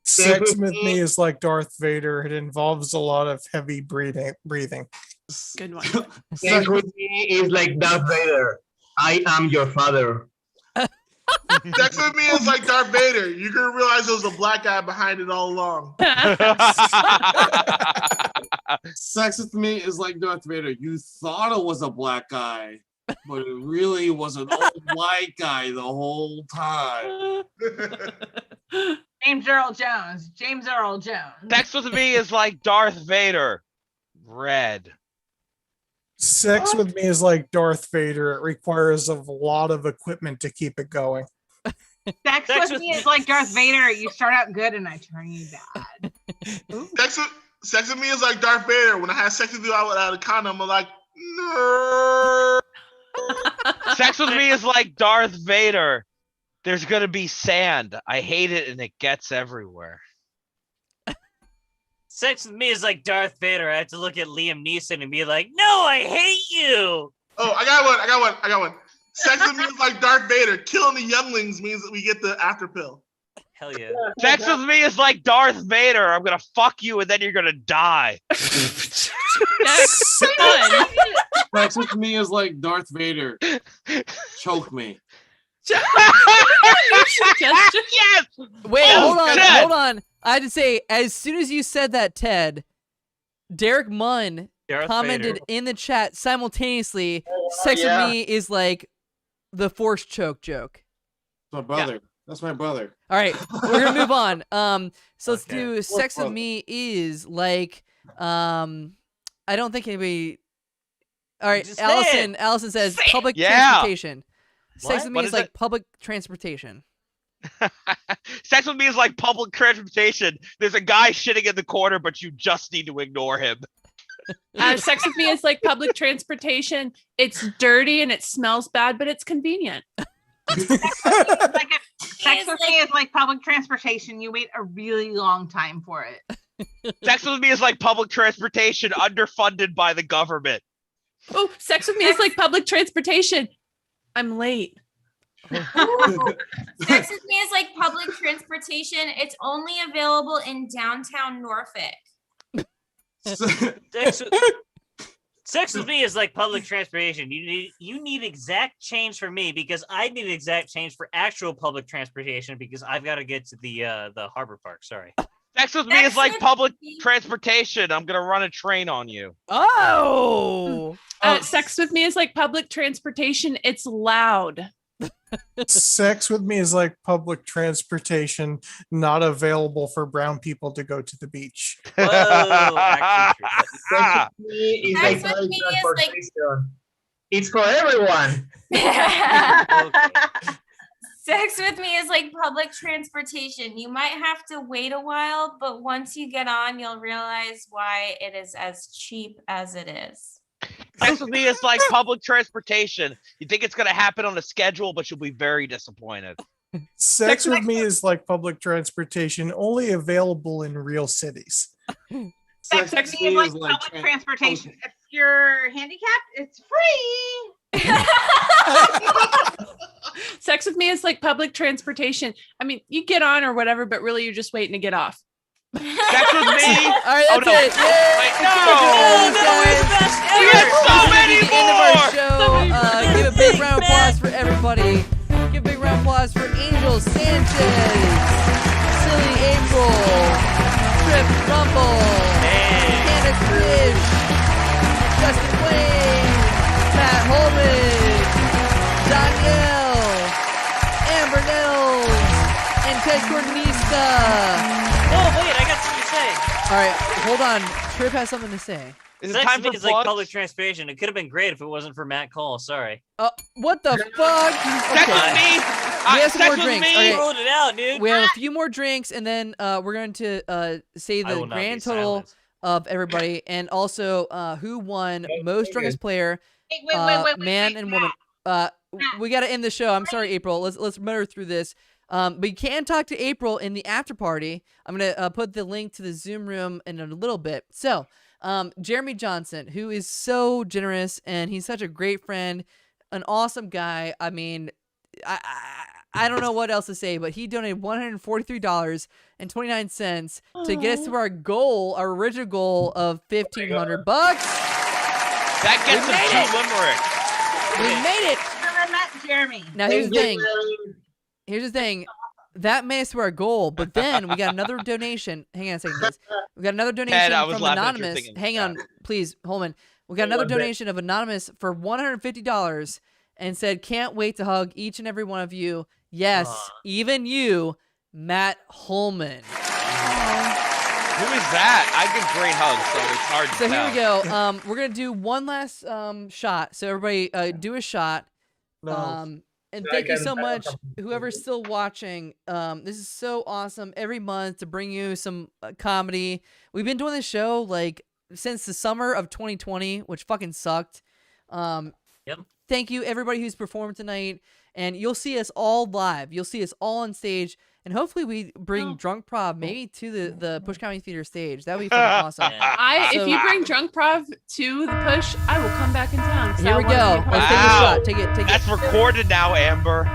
Sex with me is like Darth Vader. It involves a lot of heavy breathing. Good one. Sex with me is like Darth Vader. I am your father. Sex with me is like Darth Vader. You're gonna realize there was a black guy behind it all along. Sex with me is like Darth Vader. You thought it was a black guy, but it really was an old white guy the whole time. James Earl Jones. James Earl Jones. Sex with me is like Darth Vader. Red. Sex with me is like Darth Vader. It requires a lot of equipment to keep it going. Sex with me is like Darth Vader. You start out good and I turn you bad. Sex with me is like Darth Vader. When I have sex with you without a condom, I'm like, no. Sex with me is like Darth Vader. There's gonna be sand. I hate it and it gets everywhere. Sex with me is like Darth Vader. I have to look at Liam Neeson and be like, no, I hate you. Oh, I got one. Sex with me is like Darth Vader. Killing the younglings means that we get the after pill. Hell yeah. Sex with me is like Darth Vader. I'm gonna fuck you and then you're gonna die. That's fun. Sex with me is like Darth Vader. Choke me. Yes. Wait, Oh, hold on. I had to say, as soon as you said that, Ted, Derek Munn commented in the chat simultaneously, sex with me is like the force choke joke. My brother. That's my brother. All right, we're gonna move on. So let's do sex with me is like, I don't think anybody. All right, Allison says public transportation. Sex with me is like public transportation. Sex with me is like public transportation. There's a guy shitting in the corner, but you just need to ignore him. Sex with me is like public transportation. It's dirty and it smells bad, but it's convenient. Sex with me is like public transportation. You wait a really long time for it. Sex with me is like public transportation underfunded by the government. Oh, sex with me is like public transportation. I'm late. Sex with me is like public transportation. It's only available in downtown Norfolk. Sex with me is like public transportation. You need exact change for me because I need exact change for actual public transportation because I've got to get to the harbor park. Sorry. Sex with me is like public transportation. I'm gonna run a train on you. Oh. Sex with me is like public transportation. It's loud. Sex with me is like public transportation, not available for brown people to go to the beach. Whoa, actually true. Sex with me is like public transportation. It's for everyone. Sex with me is like public transportation. You might have to wait a while, but once you get on, you'll realize why it is as cheap as it is. Sex with me is like public transportation. You think it's gonna happen on a schedule, but you'll be very disappointed. Sex with me is like public transportation, only available in real cities. Sex with me is like public transportation. If you're handicapped, it's free. Sex with me is like public transportation. I mean, you get on or whatever, but really you're just waiting to get off. Sex with me. All right, that's it. Wait, we have so many more. Give a big round of applause for everybody. Give a big round of applause for Angel Sanchez, Silly April, Trip Rumble, Hannah Fish, Justin Wayne, Matt Holman, Danielle, Amber Nels, and Ted Cornista. Oh, wait, I got something to say. All right, hold on. Trip has something to say. Is it Sex time with me for is like plugs? public transportation. It could have been great if it wasn't for Matt Cole. Sorry. What the fuck? Sex with me. We have some Sex more with drinks. me. Okay. Rolled it out, dude. We have a few more drinks, and then we're going to say I the will not grand be total silent. of everybody, and also who won most drunkest player, Wait, man and woman. We got to end the show. I'm sorry, April. Let's mutter through this. But you can talk to April in the after party. I'm going to put the link to the Zoom room in a little bit. So, Jeremy Johnson, who is so generous, and he's such a great friend, an awesome guy. I mean, I don't know what else to say, but he donated $143.29 to get us to our goal, our original goal of $1,500. That gets us 2 limericks. We made it. I met Jeremy. Now here's the thing. Here's the thing. That made us to our goal, but then we got another donation. Hang on a second, guys. We got another donation from Anonymous. Hang on, please, Holman. We got another donation of Anonymous for $150 and said, can't wait to hug each and every one of you. Yes, even you, Matt Holman. Who is that? I give great hugs, so it's hard to So tell. here we go. We're going to do one last shot. So everybody do a shot. And thank you so much, whoever's still watching. This is so awesome every month to bring you some comedy. We've been doing this show like since the summer of 2020, which fucking sucked. Thank you, everybody who's performed tonight. And you'll see us all live. You'll see us all on stage. And hopefully we bring Drunkprov maybe to the Push Comedy Theater stage. That would be fucking awesome. If you bring Drunkprov to the Push, I will come back in town. Here we go. Let's take a shot. Take it. That's recorded now, Amber.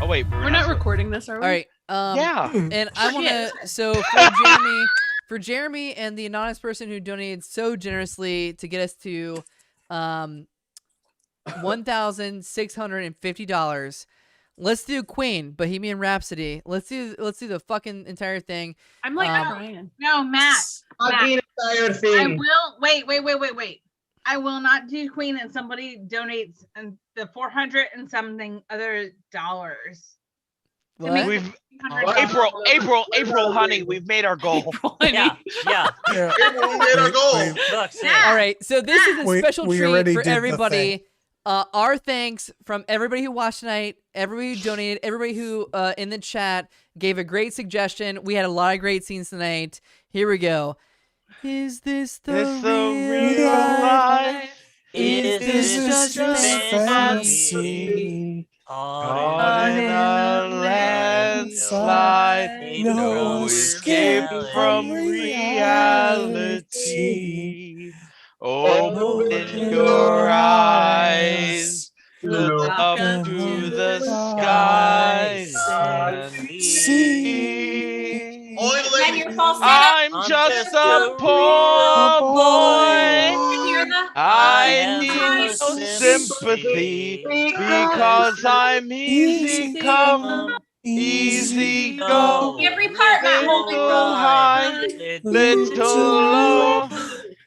Oh wait, we're not recording this, are we? All right. Yeah. And I want to. So for Jeremy and the anonymous person who donated so generously to get us to $1,650. Let's do Queen, Bohemian Rhapsody. Let's do the fucking entire thing. I'm like crying. No, Matt. The entire thing. I will wait. I will not do Queen and somebody donates the 400 and something other dollars. What? We've April, honey, we've made our goal. Yeah. We made our goal. All right, so this is a special we treat already for did the everybody. Our thanks from everybody who watched tonight, everybody who donated, everybody who in the chat gave a great suggestion. We had a lot of great scenes tonight. Here we go. Is this the real life? Is this just fantasy? Caught in a landslide, no escape from reality. Open your eyes, look up to the skies and see. I'm just a poor boy. I need no sympathy because I'm easy come, easy go. Every part, Matt, little high, little low.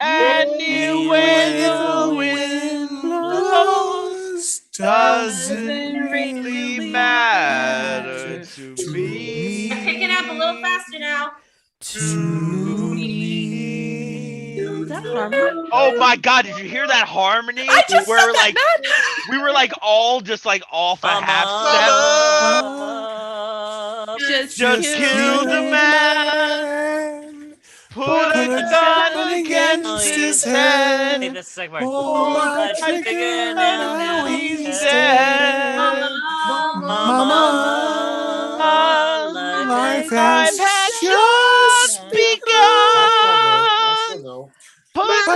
Anyway the wind blows doesn't really matter to me. Pick it up a little faster now. Oh my god, did you hear that harmony? Where like we were like all just like off a half step. Just kill the man. Put a gun against his head. Hey, this is Oh my trigger, now he's dead. Mama, life has just begun. But now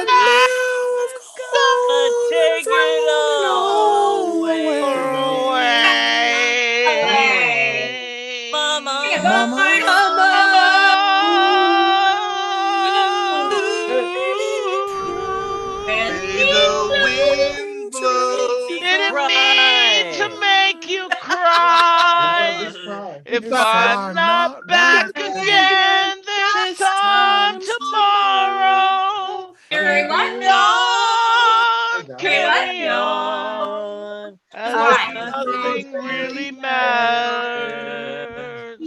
take it away. Mama, didn't mean to make you cry. If I'm not back again this time tomorrow, carry on, as nothing really matters.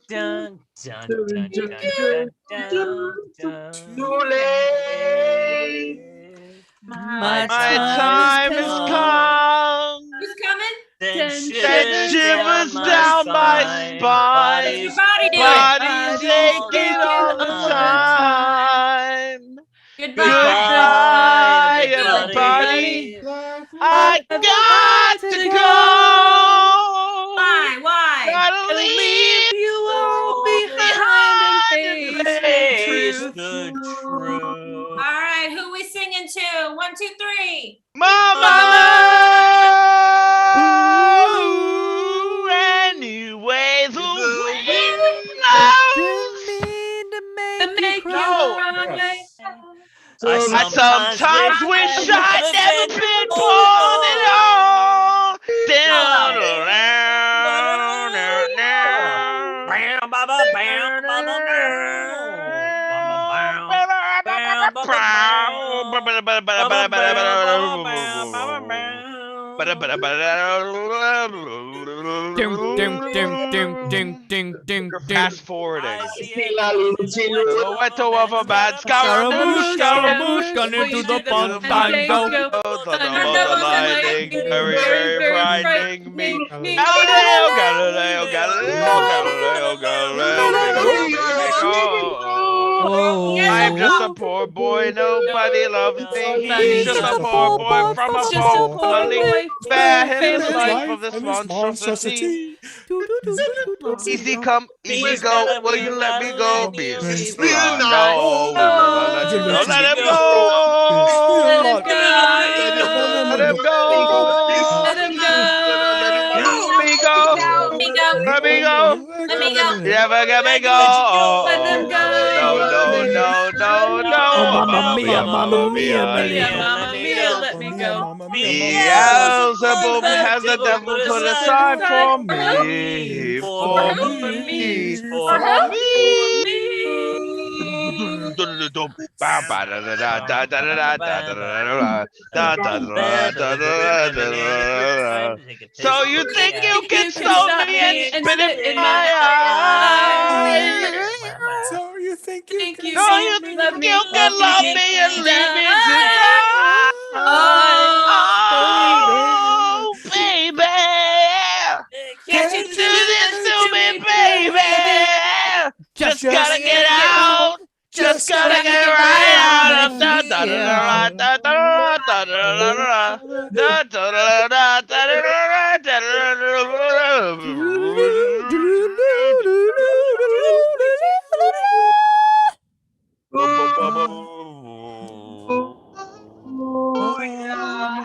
Dun, dun, dun, dun, dun, dun. Too late. My time has come. Who's coming? Then Shivers down my spine. Body's aching all the time. Goodbye, everybody. I got to go. Why? Gotta leave you all behind and face the the truth. truth. All right, who we singing to? 1, 2, 3. Mama. Ooh, anyway, the wind blows. To make you cry. I sometimes wish I'd never been born at all. Down Fast forwarding. The wetter of a bad Scaramouche, into the fandango. the lightning, very, very frightening me. Galileo, I'm just a poor boy, nobody loves me. He's just a poor boy from a poor family. Spare him the life of this monstrosity. Easy come, easy go. Will you let me go? No, don't let him go. Let him go. Let him go. Let me go. Never let me go. Let him go. No. Mamma mia, let me go. Beelzebub has the devil put aside for me. So you think you can stop me and spit it in my eyes? So you think you can No, you think you can love me and leave me to die? Oh, baby, can't you do this to me, baby? Just gotta get out. Just gotta get right out of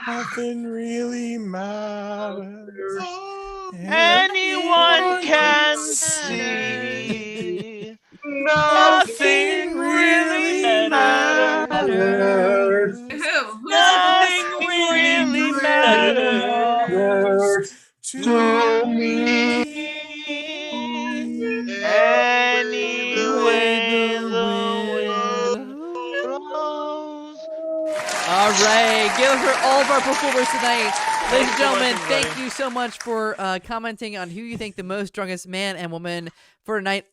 nothing really matters. Anyone can see. Nothing really matters. Nothing really matters to me. Anyway, the wind blows. All right, give it for all of our performers tonight. Ladies and gentlemen, thank you so much for commenting on who you think the most drunkest man and woman for tonight.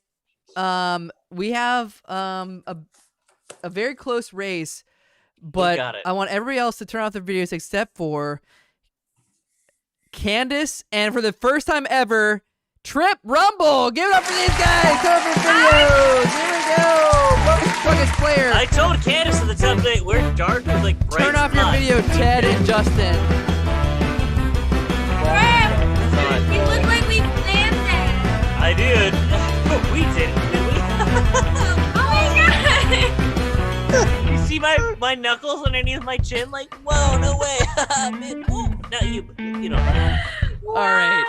We have a very close race, but I want everybody else to turn off their videos except for Candace, and for the first time ever, Trip Rumble. Give it up for these guys. Turn off your videos. Here we go. Drunkest player. I told Candace at the top today, we're dark with like bright Turn off your spots. video, Ted and Justin. You look like we planned that. I did. We did, did we? Oh my god. You see my knuckles underneath my chin? Like, whoa, no way. Ooh, not you, but you know. All right.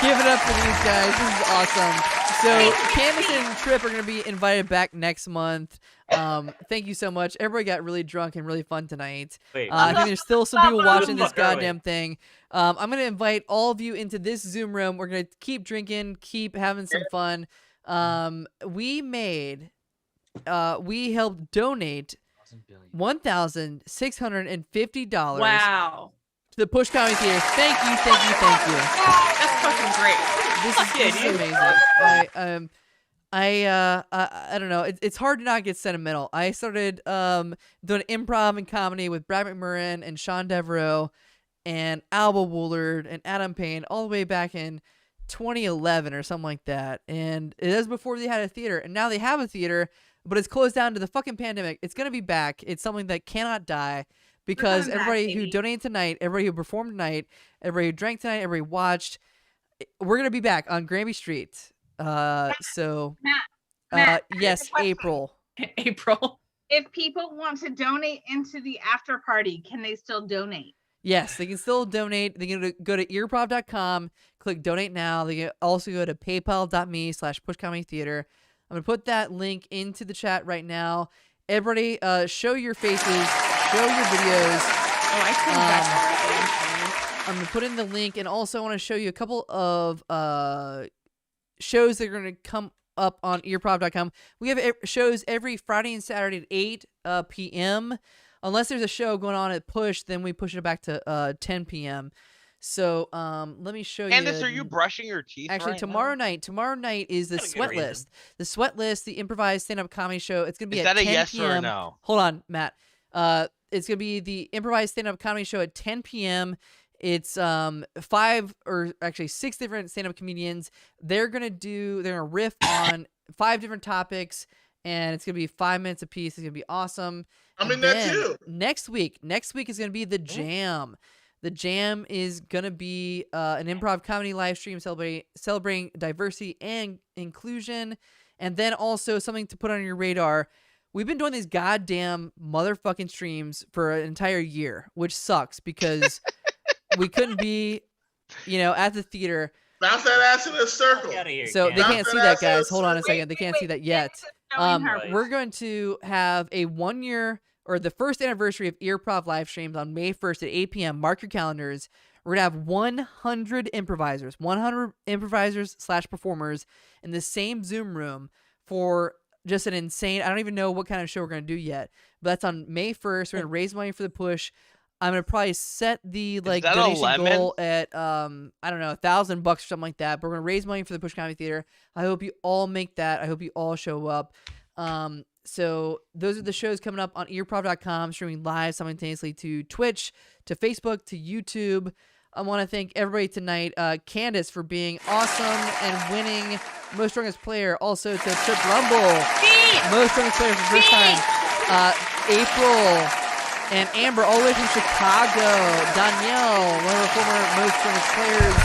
Give it up for these guys. This is awesome. So Candace and Trip are going to be invited back next month. Thank you so much. Everybody got really drunk and really fun tonight. I think there's still some people watching this goddamn thing. I'm going to invite all of you into this Zoom room. We're going to keep drinking, keep having some fun. We helped donate $1,650. Wow. To the Push Comedy Theater. Thank you. That's fucking great. This is amazing. I don't know. It's hard to not get sentimental. I started doing improv and comedy with Brad McMurrin and Sean Devereaux and Alba Woolard and Adam Payne all the way back in 2011 or something like that. And it was before they had a theater, and now they have a theater, but it's closed down to the fucking pandemic. It's gonna be back. It's something that cannot die because coming back, everybody who baby. donated tonight, everybody who performed tonight, everybody who drank tonight, everybody who watched, we're gonna be back on Granby Street. So Matt, yes, question. April. April. If people want to donate into the after party, can they still donate? Yes, they can still donate. They can go to earprov.com, click donate now. They can also go to paypal.me/pushcomedytheater. I'm going to put that link into the chat right now. Everybody, show your faces, show your videos. Oh, I came back already. I'm going to put in the link, and also I want to show you a couple of shows that are going to come up on earprov.com. We have shows every Friday and Saturday at 8 p.m. Unless there's a show going on at Push, then we push it back to 10 p.m. So let me show you. Candace, are you brushing your teeth? Actually, right tomorrow now? night. Tomorrow night is the Gotta get a Sweat reason. List. The Sweat List, the improvised stand-up comedy show. It's gonna be Is at that a 10 yes p.m. or a no? Hold on, Matt. It's gonna be the improvised stand-up comedy show at 10 p.m. It's 5 or actually 6 different stand-up comedians. They're gonna riff on 5 different topics, and it's gonna be 5 minutes apiece. It's gonna be awesome. I'm And in that then too. Next week is gonna be the Jam. The Jam is gonna be an improv comedy live stream celebrating diversity and inclusion, and then also something to put on your radar. We've been doing these goddamn motherfucking streams for an entire year, which sucks because we couldn't be, at the theater. Bounce that ass in a circle. Get outta here, So they Ken. can't see that, guys. Hold on a second. They can't see that yet. Showing her. Right. We're going to have a 1 year or the first anniversary of Earprov live streams on May 1st at 8 p.m. Mark your calendars. We're going to have 100 improvisers / performers in the same Zoom room for just an insane, I don't even know what kind of show we're going to do yet, but that's on May 1st. We're going to raise money for the push. I'm going to probably set the that donation 11? goal at, I don't know, $1,000 or something like that. But we're going to raise money for the Push Comedy Theater. I hope you all make that. I hope you all show up. So those are the shows coming up on earprov.com, streaming live simultaneously to Twitch, to Facebook, to YouTube. I want to thank everybody tonight. Candace for being awesome and winning Most Drunkest Player. Also to Trip Rumble, Most Drunkest Player for the first time. April and Amber, all the way from Chicago. Danielle, one of our former Most Drunkest Players.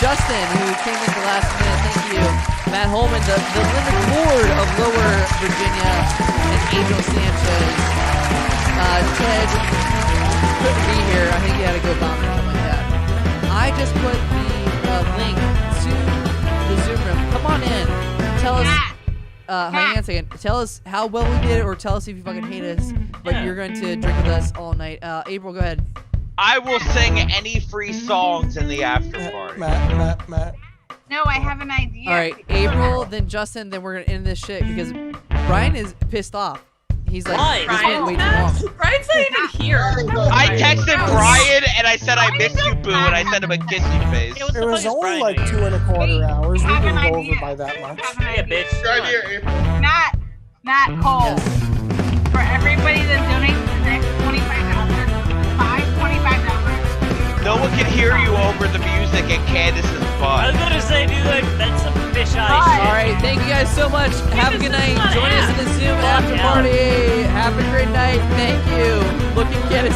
Justin, who came in the last minute. Thank you. Matt Holman, the Limerick Lord of Lower Virginia, and Angel Sanchez. Ted couldn't be here. I think he had to go bomb or something like that. I just put the link to the Zoom room. Come on in. Tell us. Hang on a second. Tell us how well we did, or tell us if you fucking hate us. But you're going to drink with us all night. April, go ahead. I will sing any free songs in the after party. Matt. No, I have an idea. All right, April, then Justin, then we're gonna end this shit because Brian is pissed off. He's like, Why? this went way too long. Brian's not even here. I texted Brian and I said I miss you, boo, and I sent him a kissy face. Hey, what the It fuck was is only Brian like doing? 2.25 hours. We Have an didn't go idea. over by that much. Have an Yeah, idea. bitch. Good come on. idea, April. Not Cole. For everybody that donates the next $25, $25. No one can hear you over the music and Candace's I was butt. gonna say, dude, that's some fish eye Bye. shit. All right, thank you guys so much. Have a good night. not Join us in the Zoom Fuck after yeah. party. Have a great night. Thank you. Looking at us.